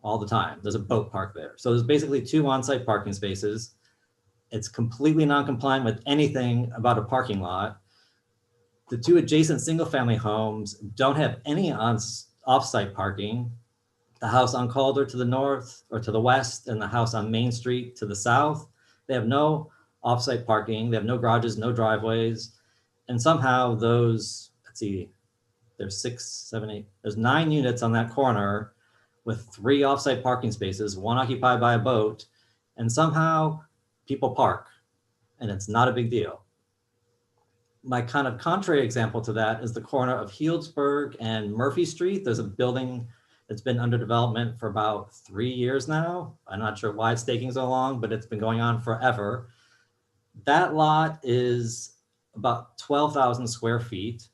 all the time. There's a boat park there. So there's basically 2 on-site parking spaces. It's completely non-compliant with anything about a parking lot. The 2 adjacent single-family homes don't have any off-site parking. The house on Calder to the north or to the west and the house on Main Street to the south, they have no off-site parking. They have no garages, no driveways. And somehow those, let's see, there's 6, 7, 8, there's 9 units on that corner with 3 off-site parking spaces, 1 occupied by a boat, and somehow people park, and it's not a big deal. my kind of contrary example to that is the corner of Healdsburg and Murphy Street. There's a building that's been under development for about 3 years now. I'm not sure why it's taking so long, but it's been going on forever. That lot is about 12,000 square feet,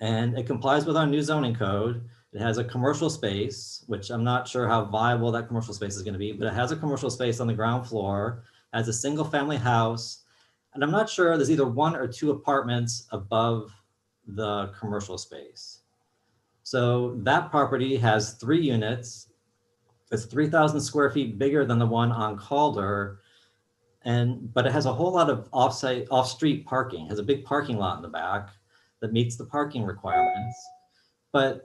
and it complies with our new zoning code. It has a commercial space, which I'm not sure how viable that commercial space is going to be, but it has a commercial space on the ground floor, has a single family house, and I'm not sure, there's either 1 or 2 apartments above the commercial space. So that property has 3 units. It's 3,000 square feet bigger than the one on Calder, but it has a whole lot of off-street parking. It has a big parking lot in the back that meets the parking requirements. But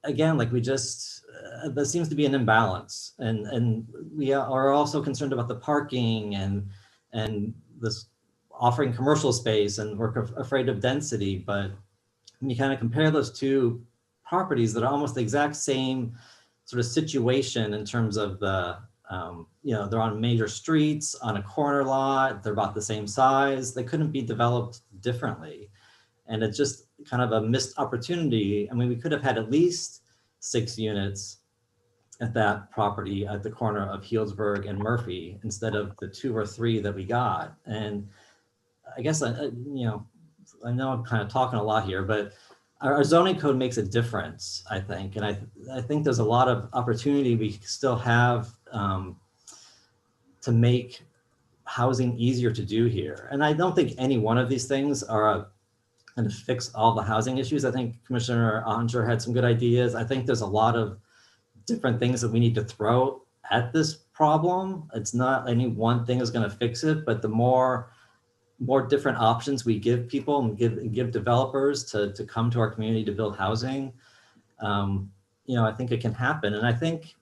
again, like there seems to be an imbalance, and we are also concerned about the parking and this offering commercial space, and we're afraid of density. But when you kind of compare those two properties that are almost the exact same sort of situation in terms of the, they're on major streets, on a corner lot, they're about the same size, they couldn't be developed differently. And it's just kind of a missed opportunity. I mean, we could have had at least 6 units at that property at the corner of Healdsburg and Murphy instead of the 2 or 3 that we got. And I guess, I know I'm kind of talking a lot here, but our zoning code makes a difference, I think. And I think there's a lot of opportunity we still have to make housing easier to do here. And I don't think any one of these things are going to fix all the housing issues. I think Commissioner Onger had some good ideas. I think there's a lot of different things that we need to throw at this problem. It's not any one thing is going to fix it, but the more different options we give people and give developers to come to our community to build housing, I think it can happen. And I think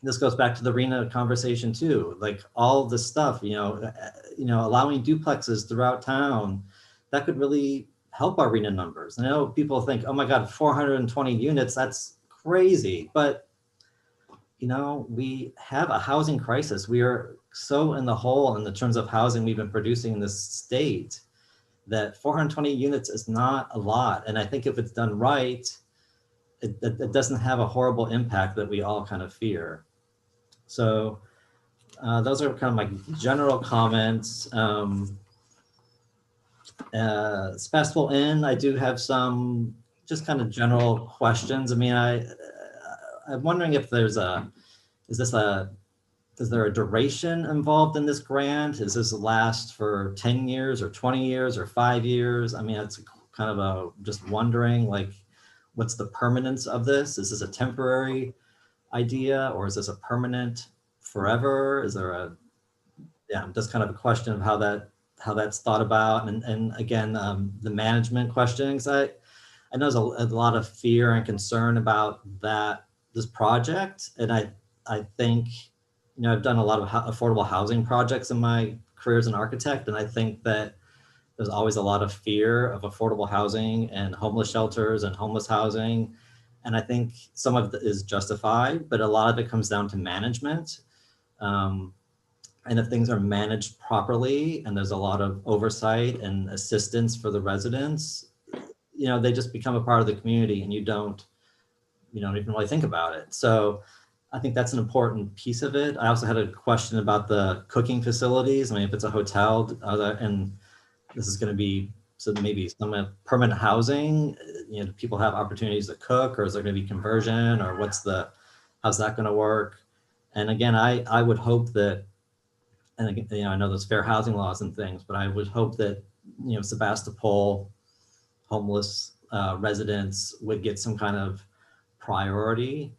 this goes back to the RENA conversation too, like all this stuff, allowing duplexes throughout town, that could really help our RENA numbers. I know people think, oh my God, 420 units, that's crazy. But, we have a housing crisis. We are so in the hole in the terms of housing we've been producing in this state that 420 units is not a lot. And I think if it's done right, it doesn't have a horrible impact that we all kind of fear. So those are kind of my general comments. Sebastopol Inn, I do have some just kind of general questions. I mean, I'm wondering if is there a duration involved in this grant? Is this last for 10 years or 20 years or 5 years? I mean, it's kind of just wondering, like, what's the permanence of this? Is this a temporary idea or is this a permanent forever? Is there just kind of a question of how that's thought about. And again, the management questions. I know there's a lot of fear and concern about this project. And I think, I've done a lot of affordable housing projects in my career as an architect. And I think that there's always a lot of fear of affordable housing and homeless shelters and homeless housing. And I think some of it is justified, but a lot of it comes down to management. And if things are managed properly and there's a lot of oversight and assistance for the residents, they just become a part of the community and you don't even really think about it. So I think that's an important piece of it. I also had a question about the cooking facilities. I mean, if it's a hotel and this is going to be maybe some permanent housing, do people have opportunities to cook, or is there going to be conversion, or how's that going to work? And again, I would hope that, and again, I know there's fair housing laws and things, but I would hope that, Sebastopol homeless residents would get some kind of priority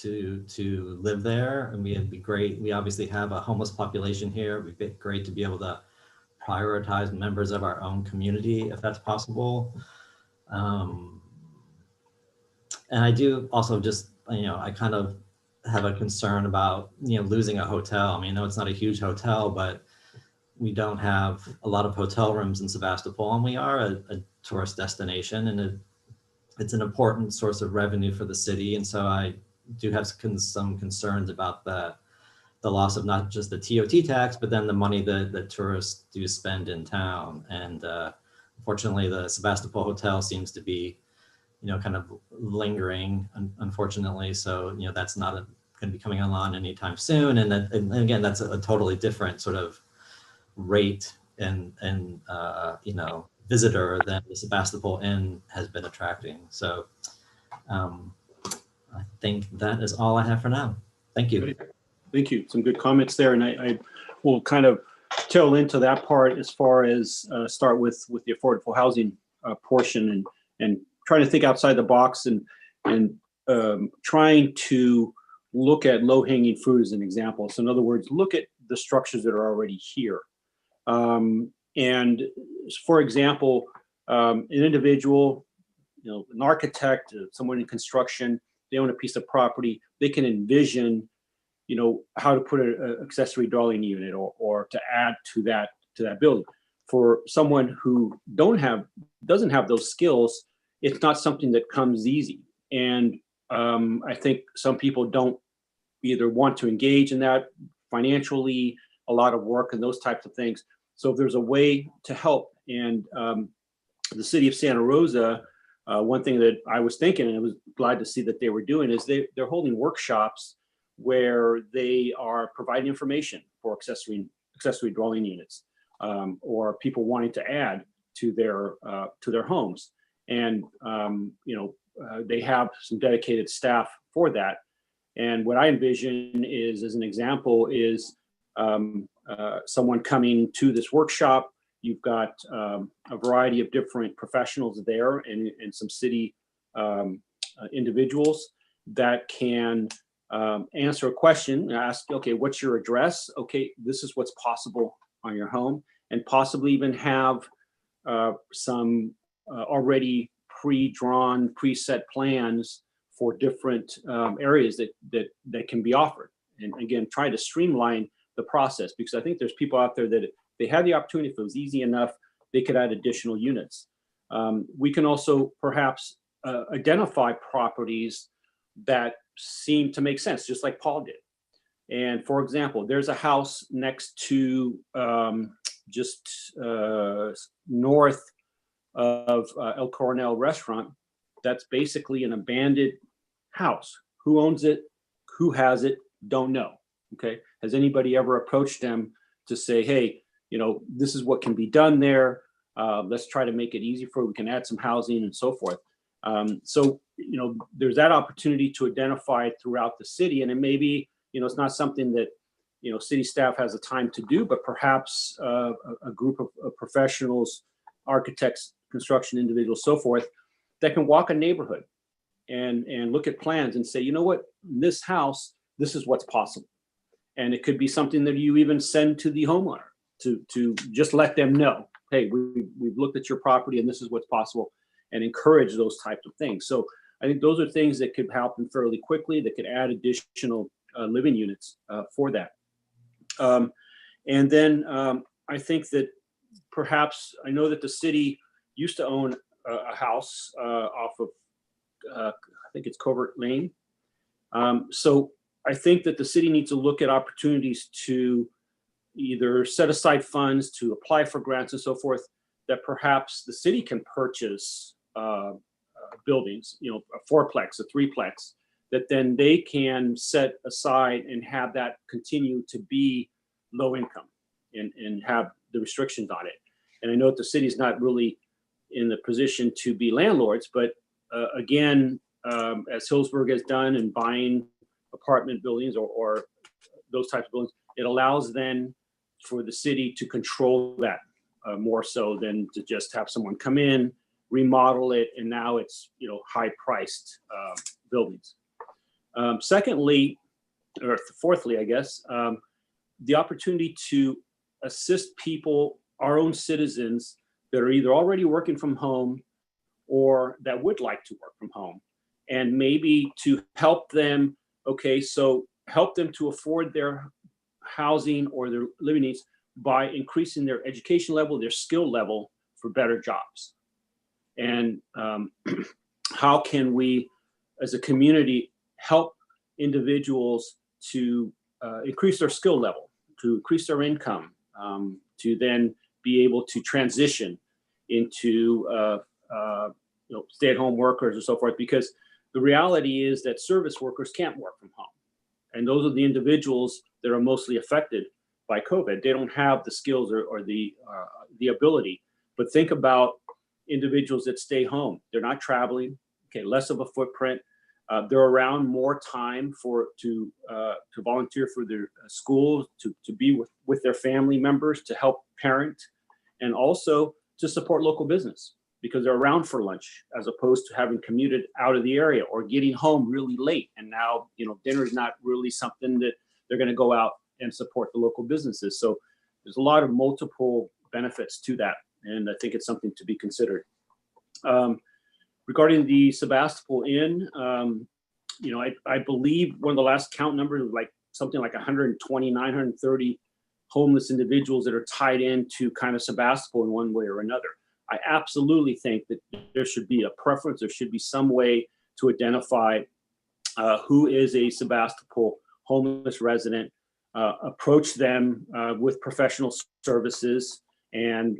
to live there. And it'd be great. We obviously have a homeless population here. It'd be great to be able to prioritize members of our own community if that's possible. And I do also just, I kind of have a concern about, losing a hotel. I mean, I know it's not a huge hotel, but we don't have a lot of hotel rooms in Sebastopol, and we are a tourist destination, and it's an important source of revenue for the city. And so I do have some concerns about the the loss of not just the TOT tax, but then the money that tourists do spend in town. And unfortunately, the Sebastopol Hotel seems to be, kind of lingering, unfortunately. So, that's not going to be coming online anytime soon. And again, that's a totally different sort of rate and visitor than the Sebastopol Inn has been attracting. So I think that is all I have for now. Thank you. Great. Thank you. Some good comments there. And I will kind of tail into that part as far as start with the affordable housing portion and trying to think outside the box and trying to look at low-hanging fruit as an example. So in other words, look at the structures that are already here. And for example, an individual, an architect, someone in construction, they own a piece of property, they can envision, how to put an accessory dwelling unit or to add to that building. For someone who doesn't have those skills, it's not something that comes easy. And I think some people don't either want to engage in that financially, a lot of work and those types of things. So if there's a way to help, and the city of Santa Rosa, one thing that I was thinking, and I was glad to see that they were doing, is they're holding workshops where they are providing information for accessory dwelling units, or people wanting to add to their homes. And they have some dedicated staff for that. And what I envision is, as an example, is someone coming to this workshop. You've got a variety of different professionals there and some city individuals that can answer a question, ask, okay, what's your address? Okay, this is what's possible on your home, and possibly even have some already pre-drawn, preset plans for different areas that can be offered. And again, try to streamline the process, because I think there's people out there that if they had the opportunity, if it was easy enough, they could add additional units. We can also perhaps identify properties that seem to make sense, just like Paul did. And for example, there's a house next to just north of El Coronel restaurant that's basically an abandoned house. Who owns it? Who has it? Don't know. Okay. Has anybody ever approached them to say, hey, this is what can be done there. Let's try to make it easy for you. We can add some housing and so forth. So, there's that opportunity to identify throughout the city. And it may be, it's not something that, city staff has the time to do, but perhaps a group of professionals, architects, construction individuals, so forth, that can walk a neighborhood and look at plans and say, what, this house, this is what's possible. And it could be something that you even send to the homeowner to just let them know, hey, we've looked at your property and this is what's possible, and encourage those types of things. So I think those are things that could happen fairly quickly, that could add additional living units for that. And then I think that perhaps, I know that the city used to own a house off of, I think it's Covert Lane. So I think that the city needs to look at opportunities to either set aside funds to apply for grants and so forth, that perhaps the city can purchase buildings, a fourplex, a threeplex, that then they can set aside and have that continue to be low income and have the restrictions on it. And I know that the city is not really in the position to be landlords, but again, as Hillsburg has done in buying apartment buildings or those types of buildings, it allows then for the city to control that more so than to just have someone come in, remodel it, and now it's high priced buildings. Secondly, or fourthly, I guess, the opportunity to assist people, our own citizens, that are either already working from home or that would like to work from home, and maybe to help them. Okay, so help them to afford their housing or their living needs by increasing their education level, their skill level for better jobs. And how can we, as a community, help individuals to increase their skill level, to increase their income, to then be able to transition into stay-at-home workers and so forth, because the reality is that service workers can't work from home. And those are the individuals that are mostly affected by COVID. They don't have the skills or the ability. But think about individuals that stay home. They're not traveling, okay, less of a footprint. They're around more time to volunteer for their schools, to be with their family members, to help parent, and also to support local business, because they're around for lunch as opposed to having commuted out of the area or getting home really late. And now, dinner is not really something that they're going to go out and support the local businesses. So there's a lot of multiple benefits to that. And I think it's something to be considered. Regarding the Sebastopol Inn, I believe one of the last count numbers was like something like 120, 930 homeless individuals that are tied into kind of Sebastopol in one way or another. I absolutely think that there should be a preference. There should be some way to identify who is a Sebastopol homeless resident, approach them with professional services, and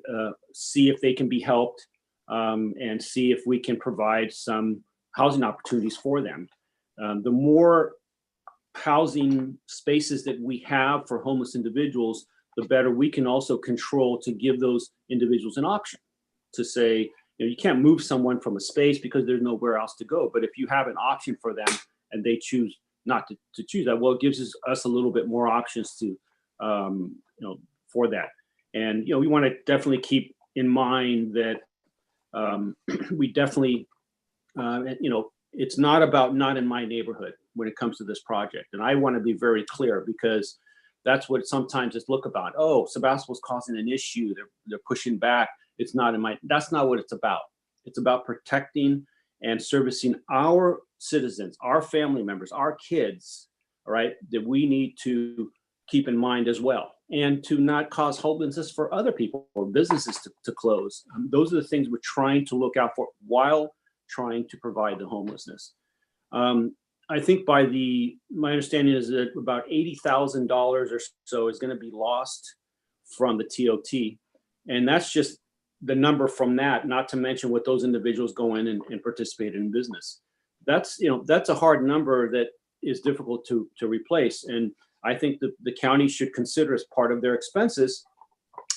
see if they can be helped, and see if we can provide some housing opportunities for them. The more housing spaces that we have for homeless individuals, the better we can also control to give those individuals an option to say, you can't move someone from a space because there's nowhere else to go. But if you have an option for them and they choose not to choose that, well, it gives us a little bit more options to, for that. And, we want to definitely keep in mind that we definitely, it's not about not in my neighborhood when it comes to this project. And I want to be very clear, because that's what sometimes it's look about. Oh, Sebastopol's causing an issue. They're pushing back. It's not in my, that's not what it's about. It's about protecting and servicing our citizens, our family members, our kids, all right, that we need to keep in mind as well, and to not cause homelessness for other people or businesses to close. Those are the things we're trying to look out for while trying to provide the homelessness. I think my understanding is that about $80,000 or so is going to be lost from the TOT. And that's just the number from that, not to mention what those individuals go in and participate in business. That's a hard number that is difficult to replace. And I think that the county should consider as part of their expenses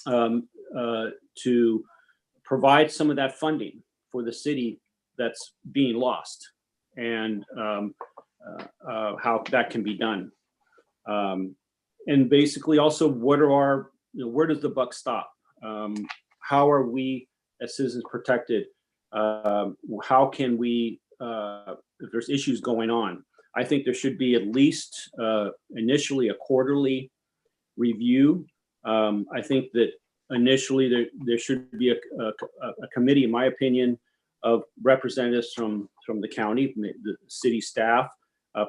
to provide some of that funding for the city that's being lost, and how that can be done. And basically also, what are where does the buck stop? How are we as citizens protected? How can we, if there's issues going on? I think there should be at least initially a quarterly review. I think that initially there should be a committee, in my opinion, of representatives from the county, from the city staff,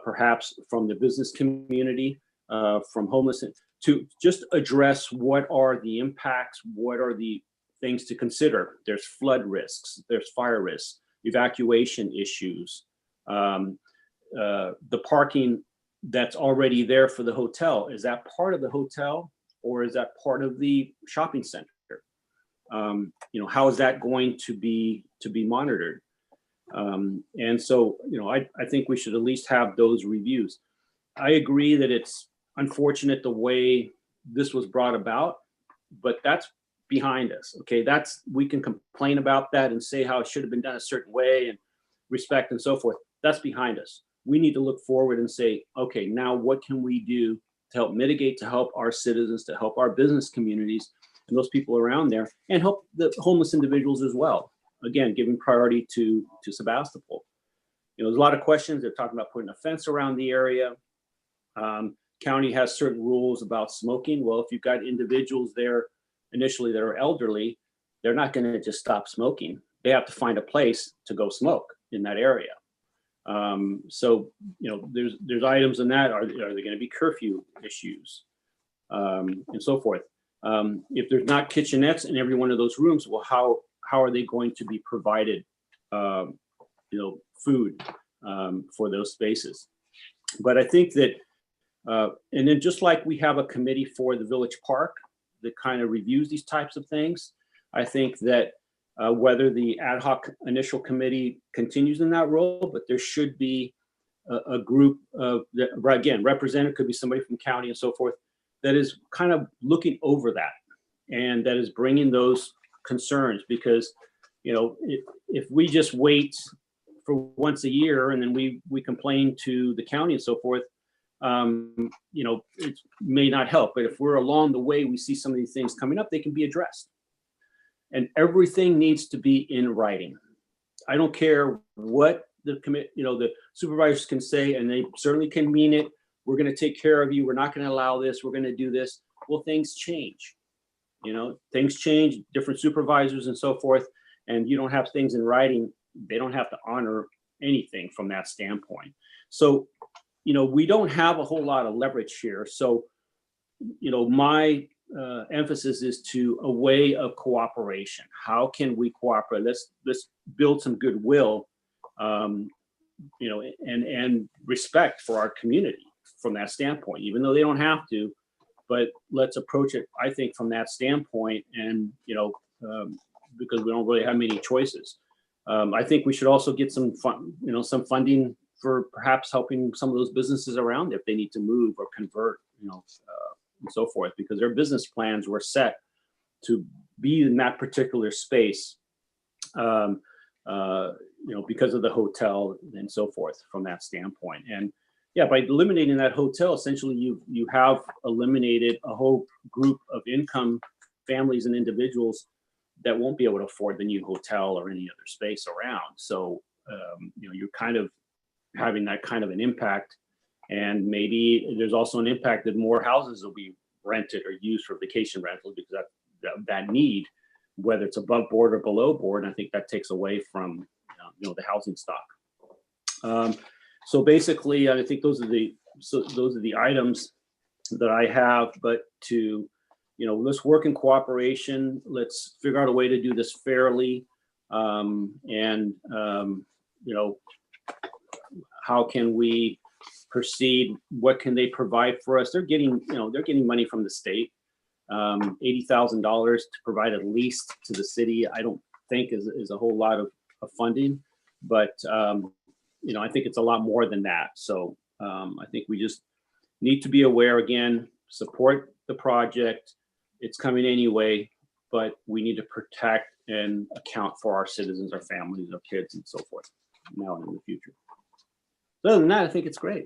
perhaps from the business community, from homelessness, to just address what are the impacts, what are the things to consider. There's flood risks, there's fire risks, evacuation issues, the parking that's already there for the hotel. Is that part of the hotel, or is that part of the shopping center? How is that going to be monitored? And so, I think we should at least have those reviews. I agree that it's unfortunate the way this was brought about, but that's behind us. Okay, we can complain about that and say how it should have been done a certain way and respect and so forth. That's behind us. We need to look forward and say, okay, now what can we do to help mitigate, to help our citizens, to help our business communities and those people around there, and help the homeless individuals as well. Again, giving priority to Sebastopol. There's a lot of questions. They're talking about putting a fence around the area. County has certain rules about smoking. Well, if you've got individuals there initially that are elderly, they're not going to just stop smoking. They have to find a place to go smoke in that area. So, there's items in that. Are there going to be curfew issues, and so forth? If there's not kitchenettes in every one of those rooms, well, how are they going to be provided, food for those spaces? But I think that And then just like we have a committee for the village park that kind of reviews these types of things, I think that whether the ad hoc initial committee continues in that role, but there should be a group of, again, representative, could be somebody from county and so forth, that is kind of looking over that and that is bringing those concerns. Because, you know, if we just wait for once a year and then we complain to the county and so forth, you know, it may not help. But if we're along the way, we see some of these things coming up, they can be addressed. And everything needs to be in writing. I don't care what the the supervisors can say, and they certainly can mean it. We're going to take care of you. We're not going to allow this. We're going to do this. Well, things change. You know, things change, different supervisors and so forth. And you don't have things in writing. They don't have to honor anything from that standpoint. So, you know, we don't have a whole lot of leverage here. So, you know, my emphasis is to a way of cooperation. How can we cooperate? Let's build some goodwill, you know, and respect for our community from that standpoint, even though they don't have to. But let's approach it, I think, from that standpoint, and you know, because we don't really have many choices. I think we should also get some some funding for perhaps helping some of those businesses around if they need to move or convert, you know, and so forth, because their business plans were set to be in that particular space, you know, because of the hotel and so forth from that standpoint. And yeah, by eliminating that hotel, essentially you have eliminated a whole group of income families and individuals that won't be able to afford the new hotel or any other space around. So, you know, you're kind of having that kind of an impact. And maybe there's also an impact that more houses will be rented or used for vacation rentals, because that need, whether it's above board or below board, I think that takes away from you know, the housing stock. So basically, I think those are the items that I have. But to, you know, let's work in cooperation. Let's figure out a way to do this fairly, and you know, how can we proceed? What can they provide for us? They're getting, you know, they're getting money from the state, $80,000 to provide at least to the city. I don't think is a whole lot of funding, but you know, I think it's a lot more than that. So I think we just need to be aware, again, support the project. It's coming anyway, but we need to protect and account for our citizens, our families, our kids, and so forth now and in the future. Other than that, I think it's great.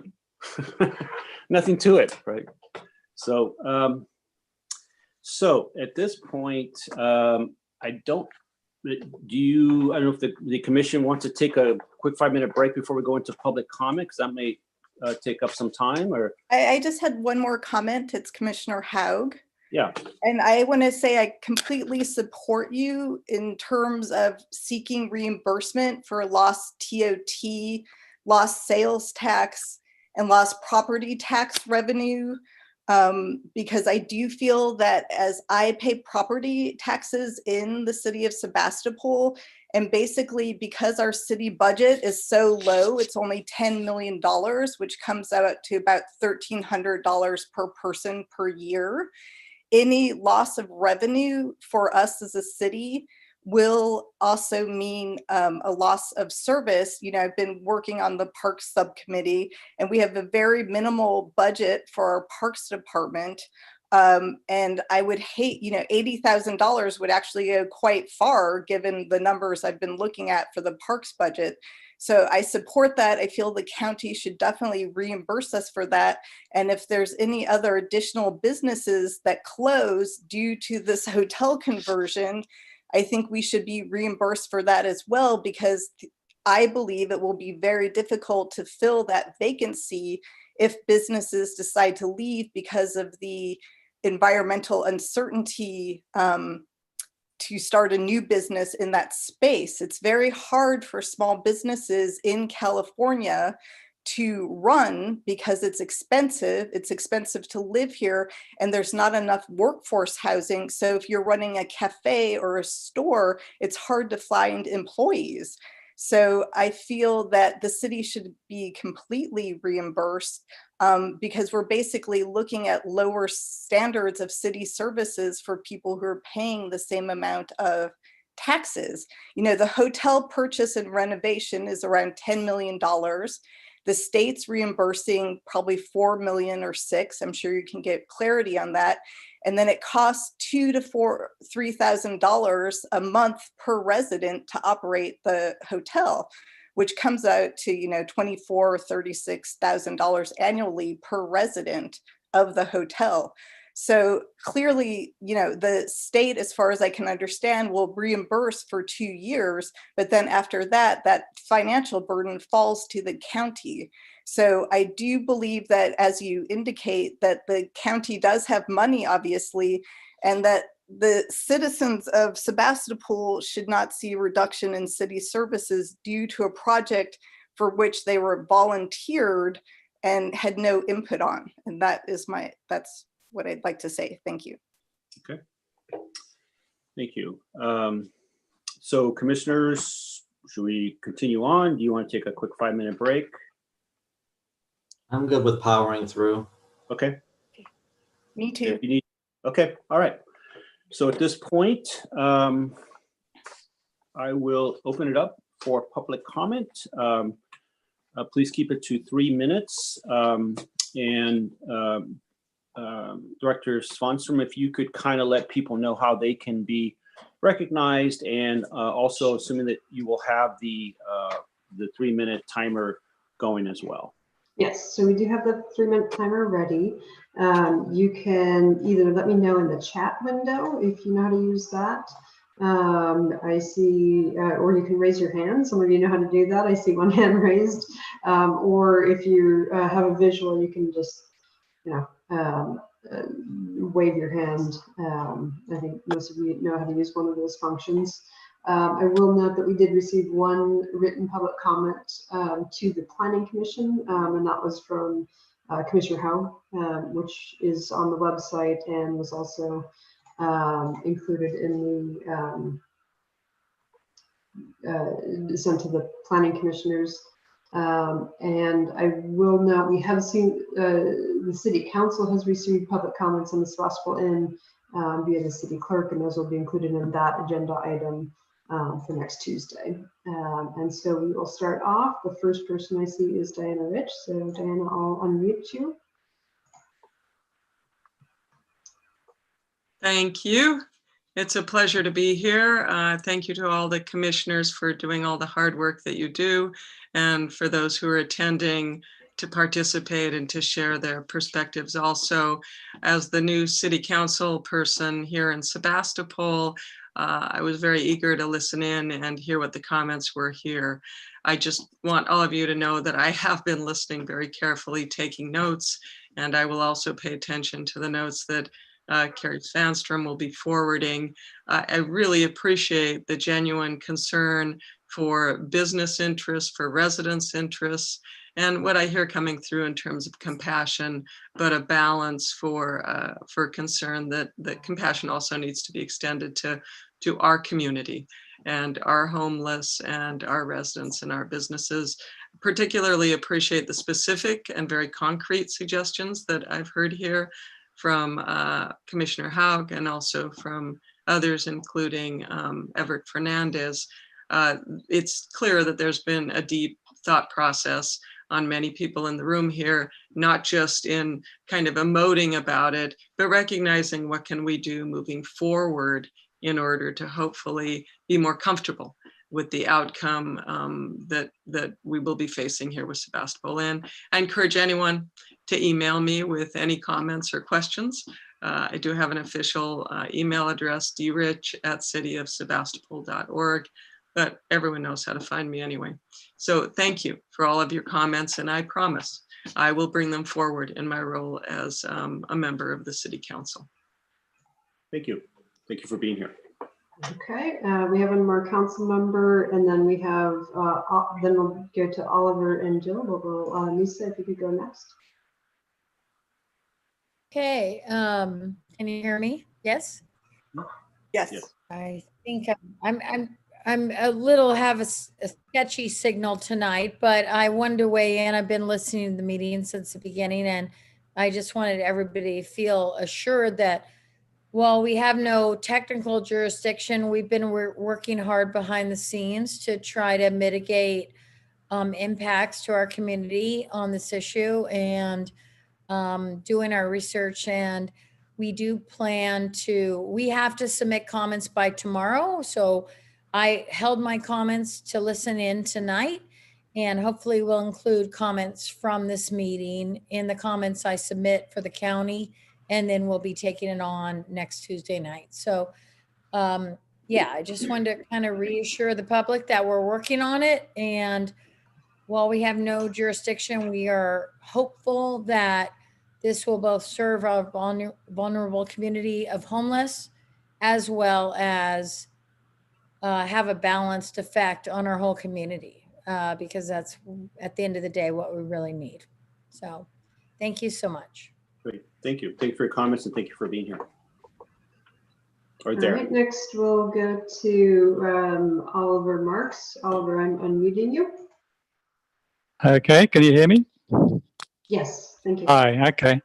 Nothing to it, right? So, so at this point, I don't know if the commission wants to take a quick 5-minute break before we go into public comment, because that may take up some time. Or I just had one more comment. It's Commissioner Haug. Yeah. And I want to say I completely support you in terms of seeking reimbursement for lost TOT, lost sales tax, and lost property tax revenue, because I do feel that as I pay property taxes in the city of Sebastopol, and basically because our city budget is so low, it's only $10 million, which comes out to about $1,300 per person per year. Any loss of revenue for us as a city will also mean a loss of service. You know, I've been working on the Parks Subcommittee, and we have a very minimal budget for our Parks Department. And I would hate, you know, $80,000 would actually go quite far given the numbers I've been looking at for the Parks budget. So I support that. I feel the county should definitely reimburse us for that. And if there's any other additional businesses that close due to this hotel conversion, I think we should be reimbursed for that as well, because I believe it will be very difficult to fill that vacancy if businesses decide to leave because of the environmental uncertainty to start a new business in that space. It's very hard for small businesses in California to run because it's expensive. It's expensive to live here, and there's not enough workforce housing. So if you're running a cafe or a store, it's hard to find employees. So I feel that the city should be completely reimbursed because we're basically looking at lower standards of city services for people who are paying the same amount of taxes. You know, the hotel purchase and renovation is around $10 million. The state's reimbursing probably 4 million or 6. I'm sure you can get clarity on that. And then it costs $2,000 to $3,000 a month per resident to operate the hotel, which comes out to, you know, $24,000 or $36,000 annually per resident of the hotel. So clearly, you know, the state, as far as I can understand, will reimburse for 2 years, but then after that, that financial burden falls to the county. So I do believe that, as you indicate, that the county does have money, obviously, and that the citizens of Sebastopol should not see a reduction in city services due to a project for which they were volunteered and had no input on. And that's what I'd like to say. Thank you. Okay. Thank you. So commissioners, should we continue on? Do you want to take a quick 5-minute break? I'm good with powering through. Okay. Me too. If you need, okay. All right. So at this point, I will open it up for public comment. Please keep it to 3 minutes. Director Svanstrom, if you could kind of let people know how they can be recognized, and also assuming that you will have the 3-minute timer going as well. Yes, so we do have the 3-minute timer ready. You can either let me know in the chat window if you know how to use that. I see, or you can raise your hand. Some of you know how to do that. I see one hand raised. Or if you have a visual, you can just, you know, wave your hand. I think most of you know how to use one of those functions. I will note that we did receive one written public comment to the Planning Commission, and that was from Commissioner Howe, which is on the website and was also included in the sent to the Planning Commissioners. And I will note we have seen the City Council has received public comments on the Sebastopol Inn via the City Clerk, and those will be included in that agenda item for next Tuesday. And so we will start off. The first person I see is Diana Rich. So Diana, I'll unmute you. Thank you. It's a pleasure to be here. Thank you to all the commissioners for doing all the hard work that you do, and for those who are attending to participate and to share their perspectives. Also, as the new city council person here in Sebastopol, I was very eager to listen in and hear what the comments were here. I just want all of you to know that I have been listening very carefully, taking notes, and I will also pay attention to the notes that Carrie Svanstrom will be forwarding. I really appreciate the genuine concern for business interests, for residents' interests, and what I hear coming through in terms of compassion, but a balance for concern that compassion also needs to be extended to our community and our homeless and our residents and our businesses. Particularly appreciate the specific and very concrete suggestions that I've heard here from Commissioner Haug and also from others, including Everett Fernandez. It's clear that there's been a deep thought process on many people in the room here, not just in kind of emoting about it, but recognizing what can we do moving forward in order to hopefully be more comfortable with the outcome that we will be facing here with Sebastopol. And I encourage anyone to email me with any comments or questions. I do have an official email address, drich@cityofsebastopol.org, but everyone knows how to find me anyway. So thank you for all of your comments, and I promise I will bring them forward in my role as a member of the City Council. Thank you. Thank you for being here. Okay, we have one more council member, and then we have, then we'll go to Oliver and Jill. We'll Lisa, if you could go next. Okay, can you hear me? Yes? Yes. Yes. I think I'm I'm a little have a sketchy signal tonight, but I wanted to weigh in. I've been listening to the meeting since the beginning, and I just wanted everybody to feel assured that while we have no technical jurisdiction, we've been working hard behind the scenes to try to mitigate impacts to our community on this issue and doing our research. And we do plan to, we have to submit comments by tomorrow. So I held my comments to listen in tonight, and hopefully we'll include comments from this meeting in the comments I submit for the county, and then we'll be taking it on next Tuesday night. So yeah, I just wanted to kind of reassure the public that we're working on it. And while we have no jurisdiction, we are hopeful that this will both serve our vulnerable community of homeless as well as have a balanced effect on our whole community, because that's at the end of the day what we really need. So thank you so much. Great. Thank you. Thank you for your comments, and thank you for being here. Right All there. right, next we'll go to Oliver Marks. Oliver, I'm unmuting you. Okay, can you hear me? Yes, thank you. Hi, okay.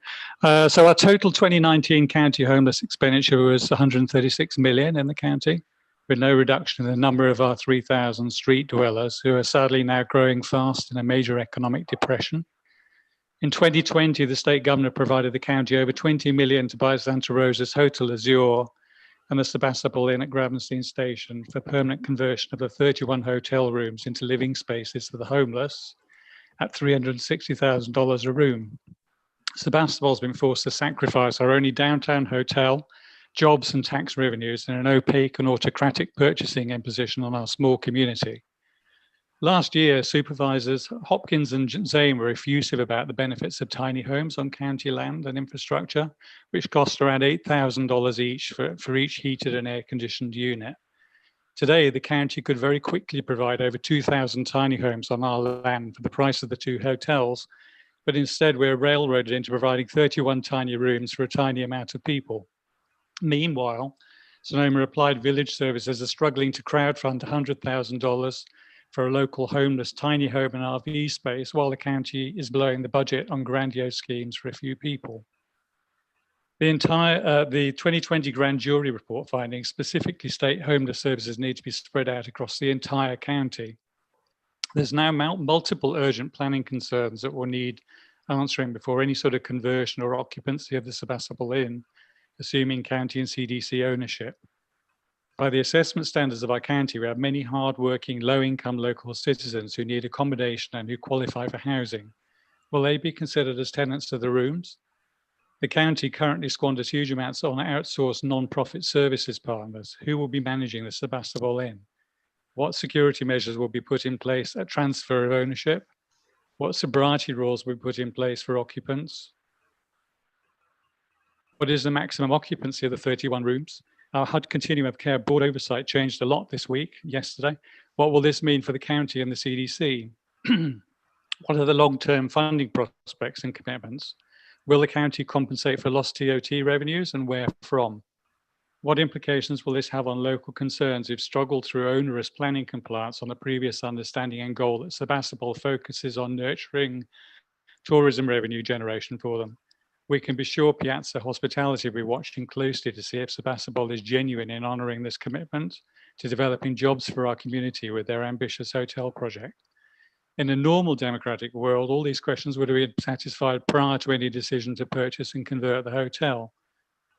So our total 2019 county homeless expenditure was 136 million in the county, with no reduction in the number of our 3,000 street dwellers who are sadly now growing fast in a major economic depression. In 2020, the state governor provided the county over 20 million to buy Santa Rosa's Hotel Azure and the Sebastopol Inn at Gravenstein Station for permanent conversion of the 31 hotel rooms into living spaces for the homeless at $360,000 a room. Sebastopol's been forced to sacrifice our only downtown hotel, jobs and tax revenues in an opaque and autocratic purchasing imposition on our small community. Last year, supervisors Hopkins and Zane were effusive about the benefits of tiny homes on county land and infrastructure, which cost around $8,000 each for each heated and air-conditioned unit. Today, the county could very quickly provide over 2,000 tiny homes on our land for the price of the 2 hotels, but instead we're railroaded into providing 31 tiny rooms for a tiny amount of people. Meanwhile, Sonoma Applied Village Services are struggling to crowdfund $100,000 for a local homeless tiny home and RV space, while the county is blowing the budget on grandiose schemes for a few people. The 2020 grand jury report findings specifically state homeless services need to be spread out across the entire county. There's now multiple urgent planning concerns that will need answering before any sort of conversion or occupancy of the Sebastopol Inn, assuming county and CDC ownership. By the assessment standards of our county, we have many hard-working, low-income local citizens who need accommodation and who qualify for housing. Will they be considered as tenants of the rooms? The county currently squanders huge amounts on outsourced non-profit services partners. Who will be managing the Sebastopol Inn? What security measures will be put in place at transfer of ownership? What sobriety rules will be put in place for occupants? What is the maximum occupancy of the 31 rooms? Our HUD Continuum of Care Board oversight changed a lot this week, yesterday. What will this mean for the county and the CDC? What are the long-term funding prospects and commitments? Will the county compensate for lost TOT revenues, and where from? What implications will this have on local concerns who've struggled through onerous planning compliance on the previous understanding and goal that Sebastopol focuses on nurturing tourism revenue generation for them? We can be sure Piazza Hospitality will be watching closely to see if Sebastopol is genuine in honouring this commitment to developing jobs for our community with their ambitious hotel project. In a normal democratic world, all these questions would have been satisfied prior to any decision to purchase and convert the hotel.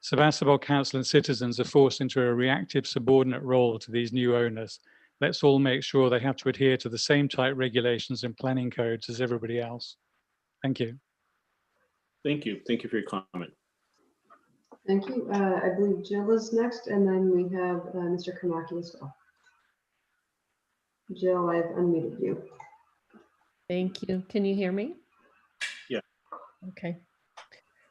Sebastopol Council and citizens are forced into a reactive subordinate role to these new owners. Let's all make sure they have to adhere to the same tight regulations and planning codes as everybody else. Thank you. Thank you. Thank you for your comment. Thank you. I believe Jill is next, and then we have Mr. Kanaki as well. Jill, I've unmuted you. Thank you. Can you hear me? Yeah. Okay.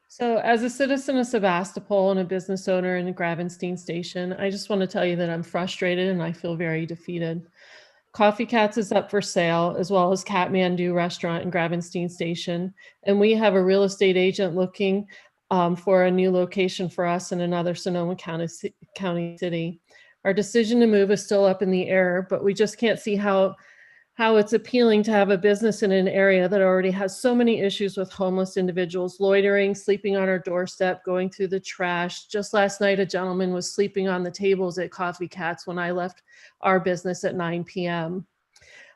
So as a citizen of Sebastopol and a business owner in the Gravenstein Station, I just want to tell you that I'm frustrated and I feel very defeated. Coffee Cats is up for sale, as well as Kathmandu Restaurant in Gravenstein Station. And we have a real estate agent looking for a new location for us in another Sonoma County city. Our decision to move is still up in the air, but we just can't see how it's appealing to have a business in an area that already has so many issues with homeless individuals loitering, sleeping on our doorstep, going through the trash. Just last night, a gentleman was sleeping on the tables at Coffee Cats when I left our business at 9 p.m.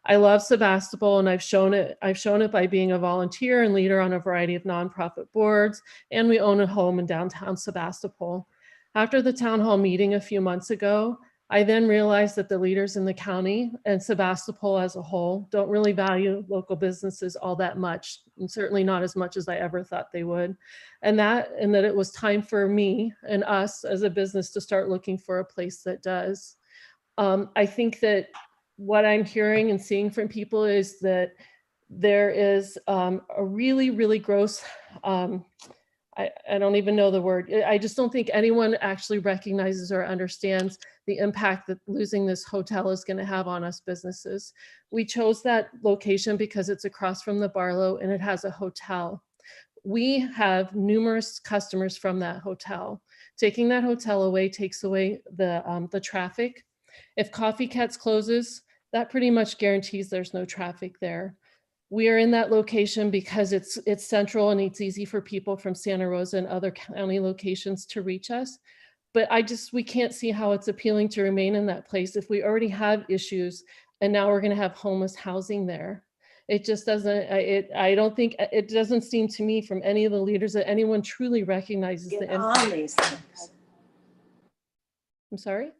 I love Sebastopol, and I've shown it by being a volunteer and leader on a variety of nonprofit boards, and we own a home in downtown Sebastopol. After the town hall meeting a few months ago, I then realized that the leaders in the county and Sebastopol as a whole don't really value local businesses all that much, and certainly not as much as I ever thought they would. And that it was time for me and us as a business to start looking for a place that does. I think that what I'm hearing and seeing from people is that there is a really, really gross, I don't even know the word. I just don't think anyone actually recognizes or understands the impact that losing this hotel is going to have on us businesses. We chose that location because it's across from the Barlow and it has a hotel. We have numerous customers from that hotel. Taking that hotel away takes away the traffic. If Coffee Cats closes, that pretty much guarantees there's no traffic there. We are in that location because it's central and it's easy for people from Santa Rosa and other county locations to reach us. But we can't see how it's appealing to remain in that place if we already have issues and now we're going to have homeless housing there. It just doesn't, I don't think, it doesn't seem to me from any of the leaders that anyone truly recognizes the impact. On these things. I'm sorry?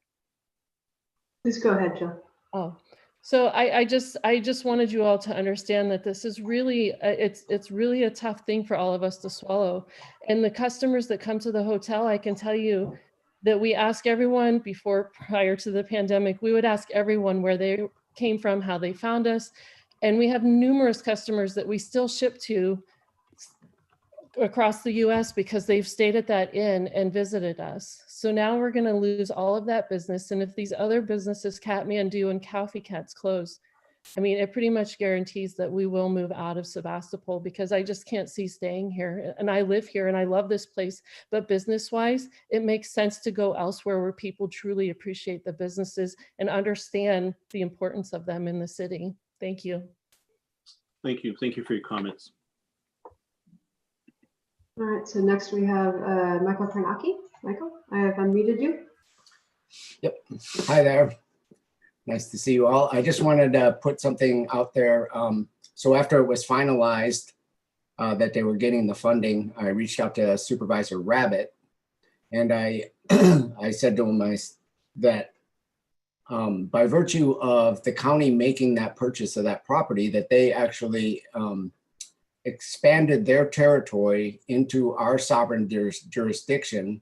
Please go ahead, Jill. Oh. So I just wanted you all to understand that this is really, it's really a tough thing for all of us to swallow. And the customers that come to the hotel, I can tell you that we ask everyone prior to the pandemic, we would ask everyone where they came from, how they found us. And we have numerous customers that we still ship to across the US because they've stayed at that inn and visited us. So now we're going to lose all of that business. And if these other businesses, Kathmandu and Coffee Cats, close, I mean, it pretty much guarantees that we will move out of Sebastopol because I just can't see staying here. And I live here and I love this place, but business-wise, it makes sense to go elsewhere where people truly appreciate the businesses and understand the importance of them in the city. Thank you. Thank you. Thank you for your comments. All right, so next we have Michael Karnacki. Michael, I have unmuted you. Yep. Hi there. Nice to see you all. I just wanted to put something out there. So after it was finalized that they were getting the funding, I reached out to Supervisor Rabbit, and I I said to him that by virtue of the county making that purchase of that property, that they actually expanded their territory into our sovereign jurisdiction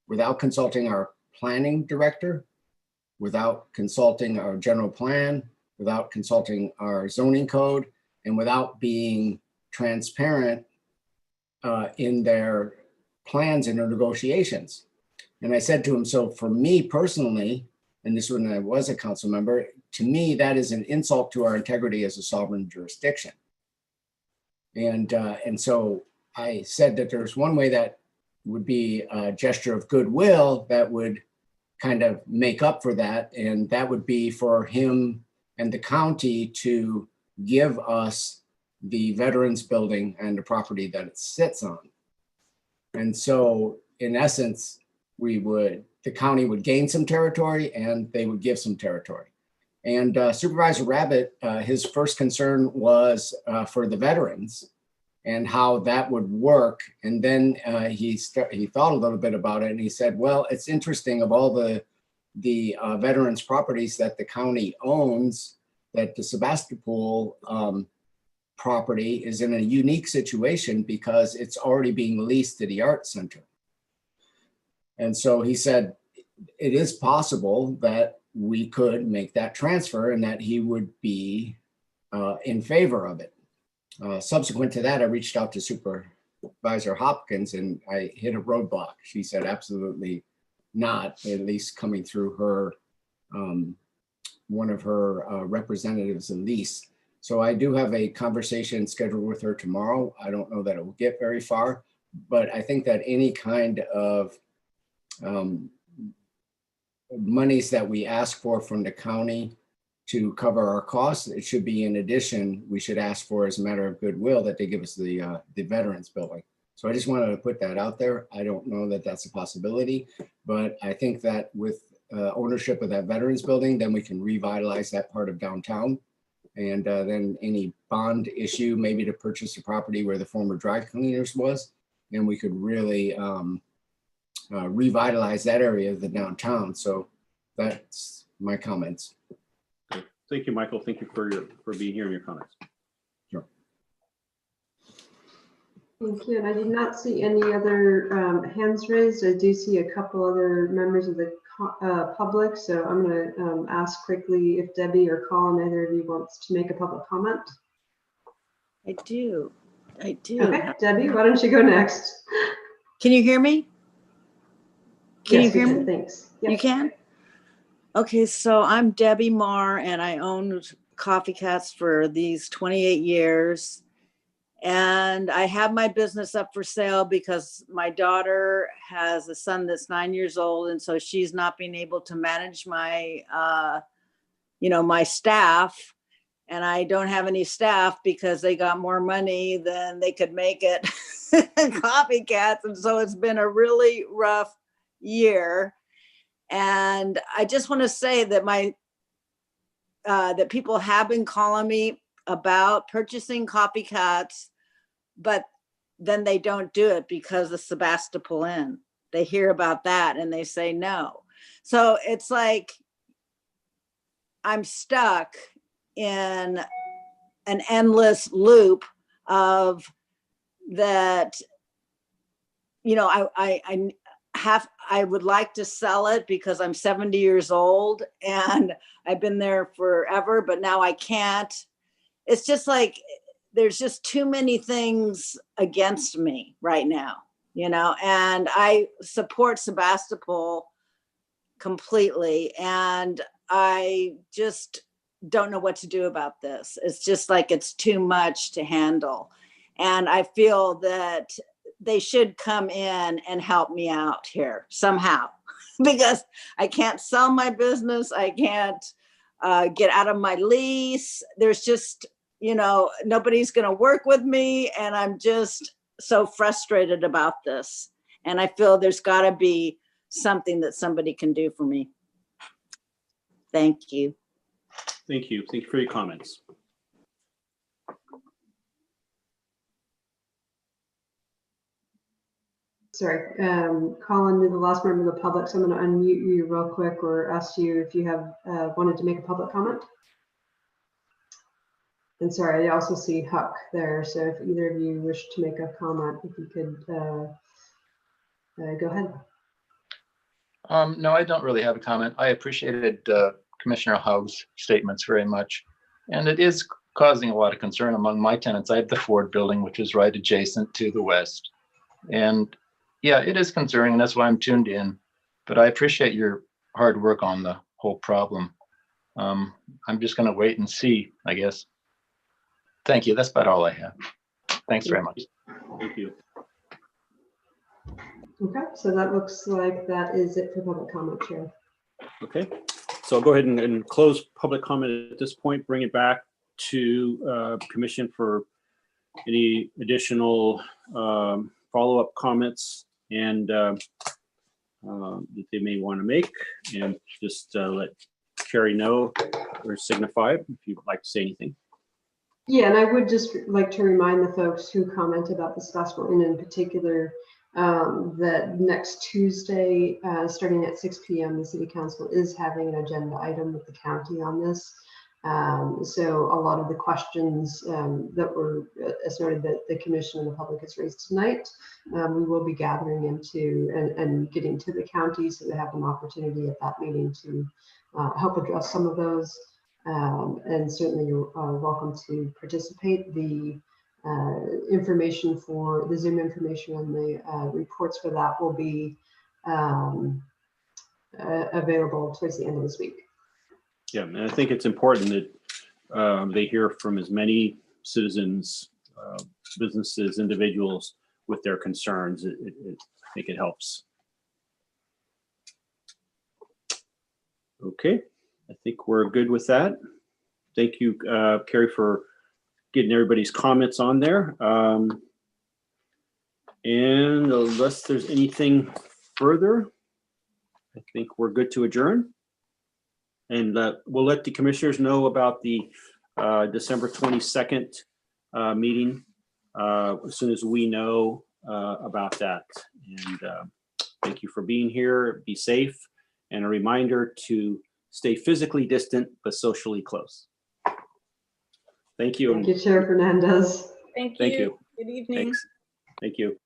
without consulting our planning director, without consulting our general plan, without consulting our zoning code, and without being transparent in their plans and their negotiations. And I said to him, so for me personally, and this when I was a council member, to me, that is an insult to our integrity as a sovereign jurisdiction. And so I said that there's one way that would be a gesture of goodwill that would kind of make up for that. And that would be for him and the county to give us the Veterans Building and the property that it sits on. And so in essence, the county would gain some territory and they would give some territory. And Supervisor Rabbit, his first concern was for the veterans and how that would work. And then he thought a little bit about it and he said, well, it's interesting, of all the veterans properties that the county owns, that the Sebastopol property is in a unique situation because it's already being leased to the Art Center. And so he said, it is possible that we could make that transfer and that he would be in favor of it. Subsequent to that, I reached out to Supervisor Hopkins and I hit a roadblock. She said, absolutely not, at least coming through her, one of her representatives in lease. So I do have a conversation scheduled with her tomorrow. I don't know that it will get very far, but I think that any kind of monies that we ask for from the county to cover our costs. It should be in addition, we should ask for as a matter of goodwill that they give us the Veterans Building. So I just wanted to put that out there. I don't know that that's a possibility, but I think that with ownership of that Veterans Building, then we can revitalize that part of downtown. And then any bond issue, maybe to purchase the property where the former dry cleaners was, and we could really revitalize that area of the downtown. So that's my comments. Thank you, Michael. Thank you for being here and your comments. Sure. Thank you. And I did not see any other hands raised. I do see a couple other members of the public. So I'm going to ask quickly if Debbie or Colin, either of you wants to make a public comment. I do. Okay, Debbie, why don't you go next? Can you hear me? Can Yes, you hear we can. me? Thanks. Yep. You can? Okay, so I'm Debbie Marr, and I owned Coffee Cats for these 28 years. And I have my business up for sale because my daughter has a son that's 9 years old. And so she's not being able to manage my, my staff. And I don't have any staff because they got more money than they could make it Coffee Cats. And so it's been a really rough year. And I just want to say that that people have been calling me about purchasing Coffee Cats, but then they don't do it because of Sebastopol Inn. They hear about that and they say no. So it's like I'm stuck in an endless loop of that. I would like to sell it because I'm 70 years old and I've been there forever, but now I can't. It's just like there's just too many things against me right now, and I support Sebastopol completely. And I just don't know what to do about this. It's just like it's too much to handle. And I feel that they should come in and help me out here somehow because I can't sell my business. I can't get out of my lease. There's just, nobody's going to work with me. And I'm just so frustrated about this. And I feel there's got to be something that somebody can do for me. Thank you. Thank you. Thank you for your comments. Sorry, Colin, you're the last member of the public, so I'm going to unmute you real quick or ask you if you have wanted to make a public comment. And sorry, I also see Huck there, so if either of you wish to make a comment, if you could go ahead. No, I don't really have a comment. I appreciated Commissioner Haug's statements very much. And it is causing a lot of concern among my tenants. I have the Ford building, which is right adjacent to the west. And yeah, it is concerning, and that's why I'm tuned in. But I appreciate your hard work on the whole problem. I'm just going to wait and see, I guess. Thank you. That's about all I have. Thanks very much. Thank you. Okay, so that looks like that is it for public comment, Chair. Okay, so I'll go ahead and close public comment at this point, bring it back to Commission for any additional follow-up comments and that they may want to make, and just let Carrie know or signify if you'd like to say anything. Yeah, and I would just like to remind the folks who comment about the Sebastopol Inn in particular that next Tuesday, starting at 6 p.m., the City Council is having an agenda item with the county on this. So a lot of the questions that were, as noted, that the Commission and the public has raised tonight, we will be gathering into and getting to the county so they have an opportunity at that meeting to help address some of those. And certainly you're welcome to participate. The information for the Zoom information and the reports for that will be available towards the end of this week. Yeah, and I think it's important that they hear from as many citizens, businesses, individuals with their concerns. I think it helps. Okay, I think we're good with that. Thank you, Carrie, for getting everybody's comments on there. And unless there's anything further, I think we're good to adjourn. And we'll let the commissioners know about the December 22nd meeting as soon as we know about that. And thank you for being here. Be safe. And a reminder to stay physically distant, but socially close. Thank you. Thank you, Chair Fernandez. Thank you. Thank you. Good evening. Thanks. Thank you.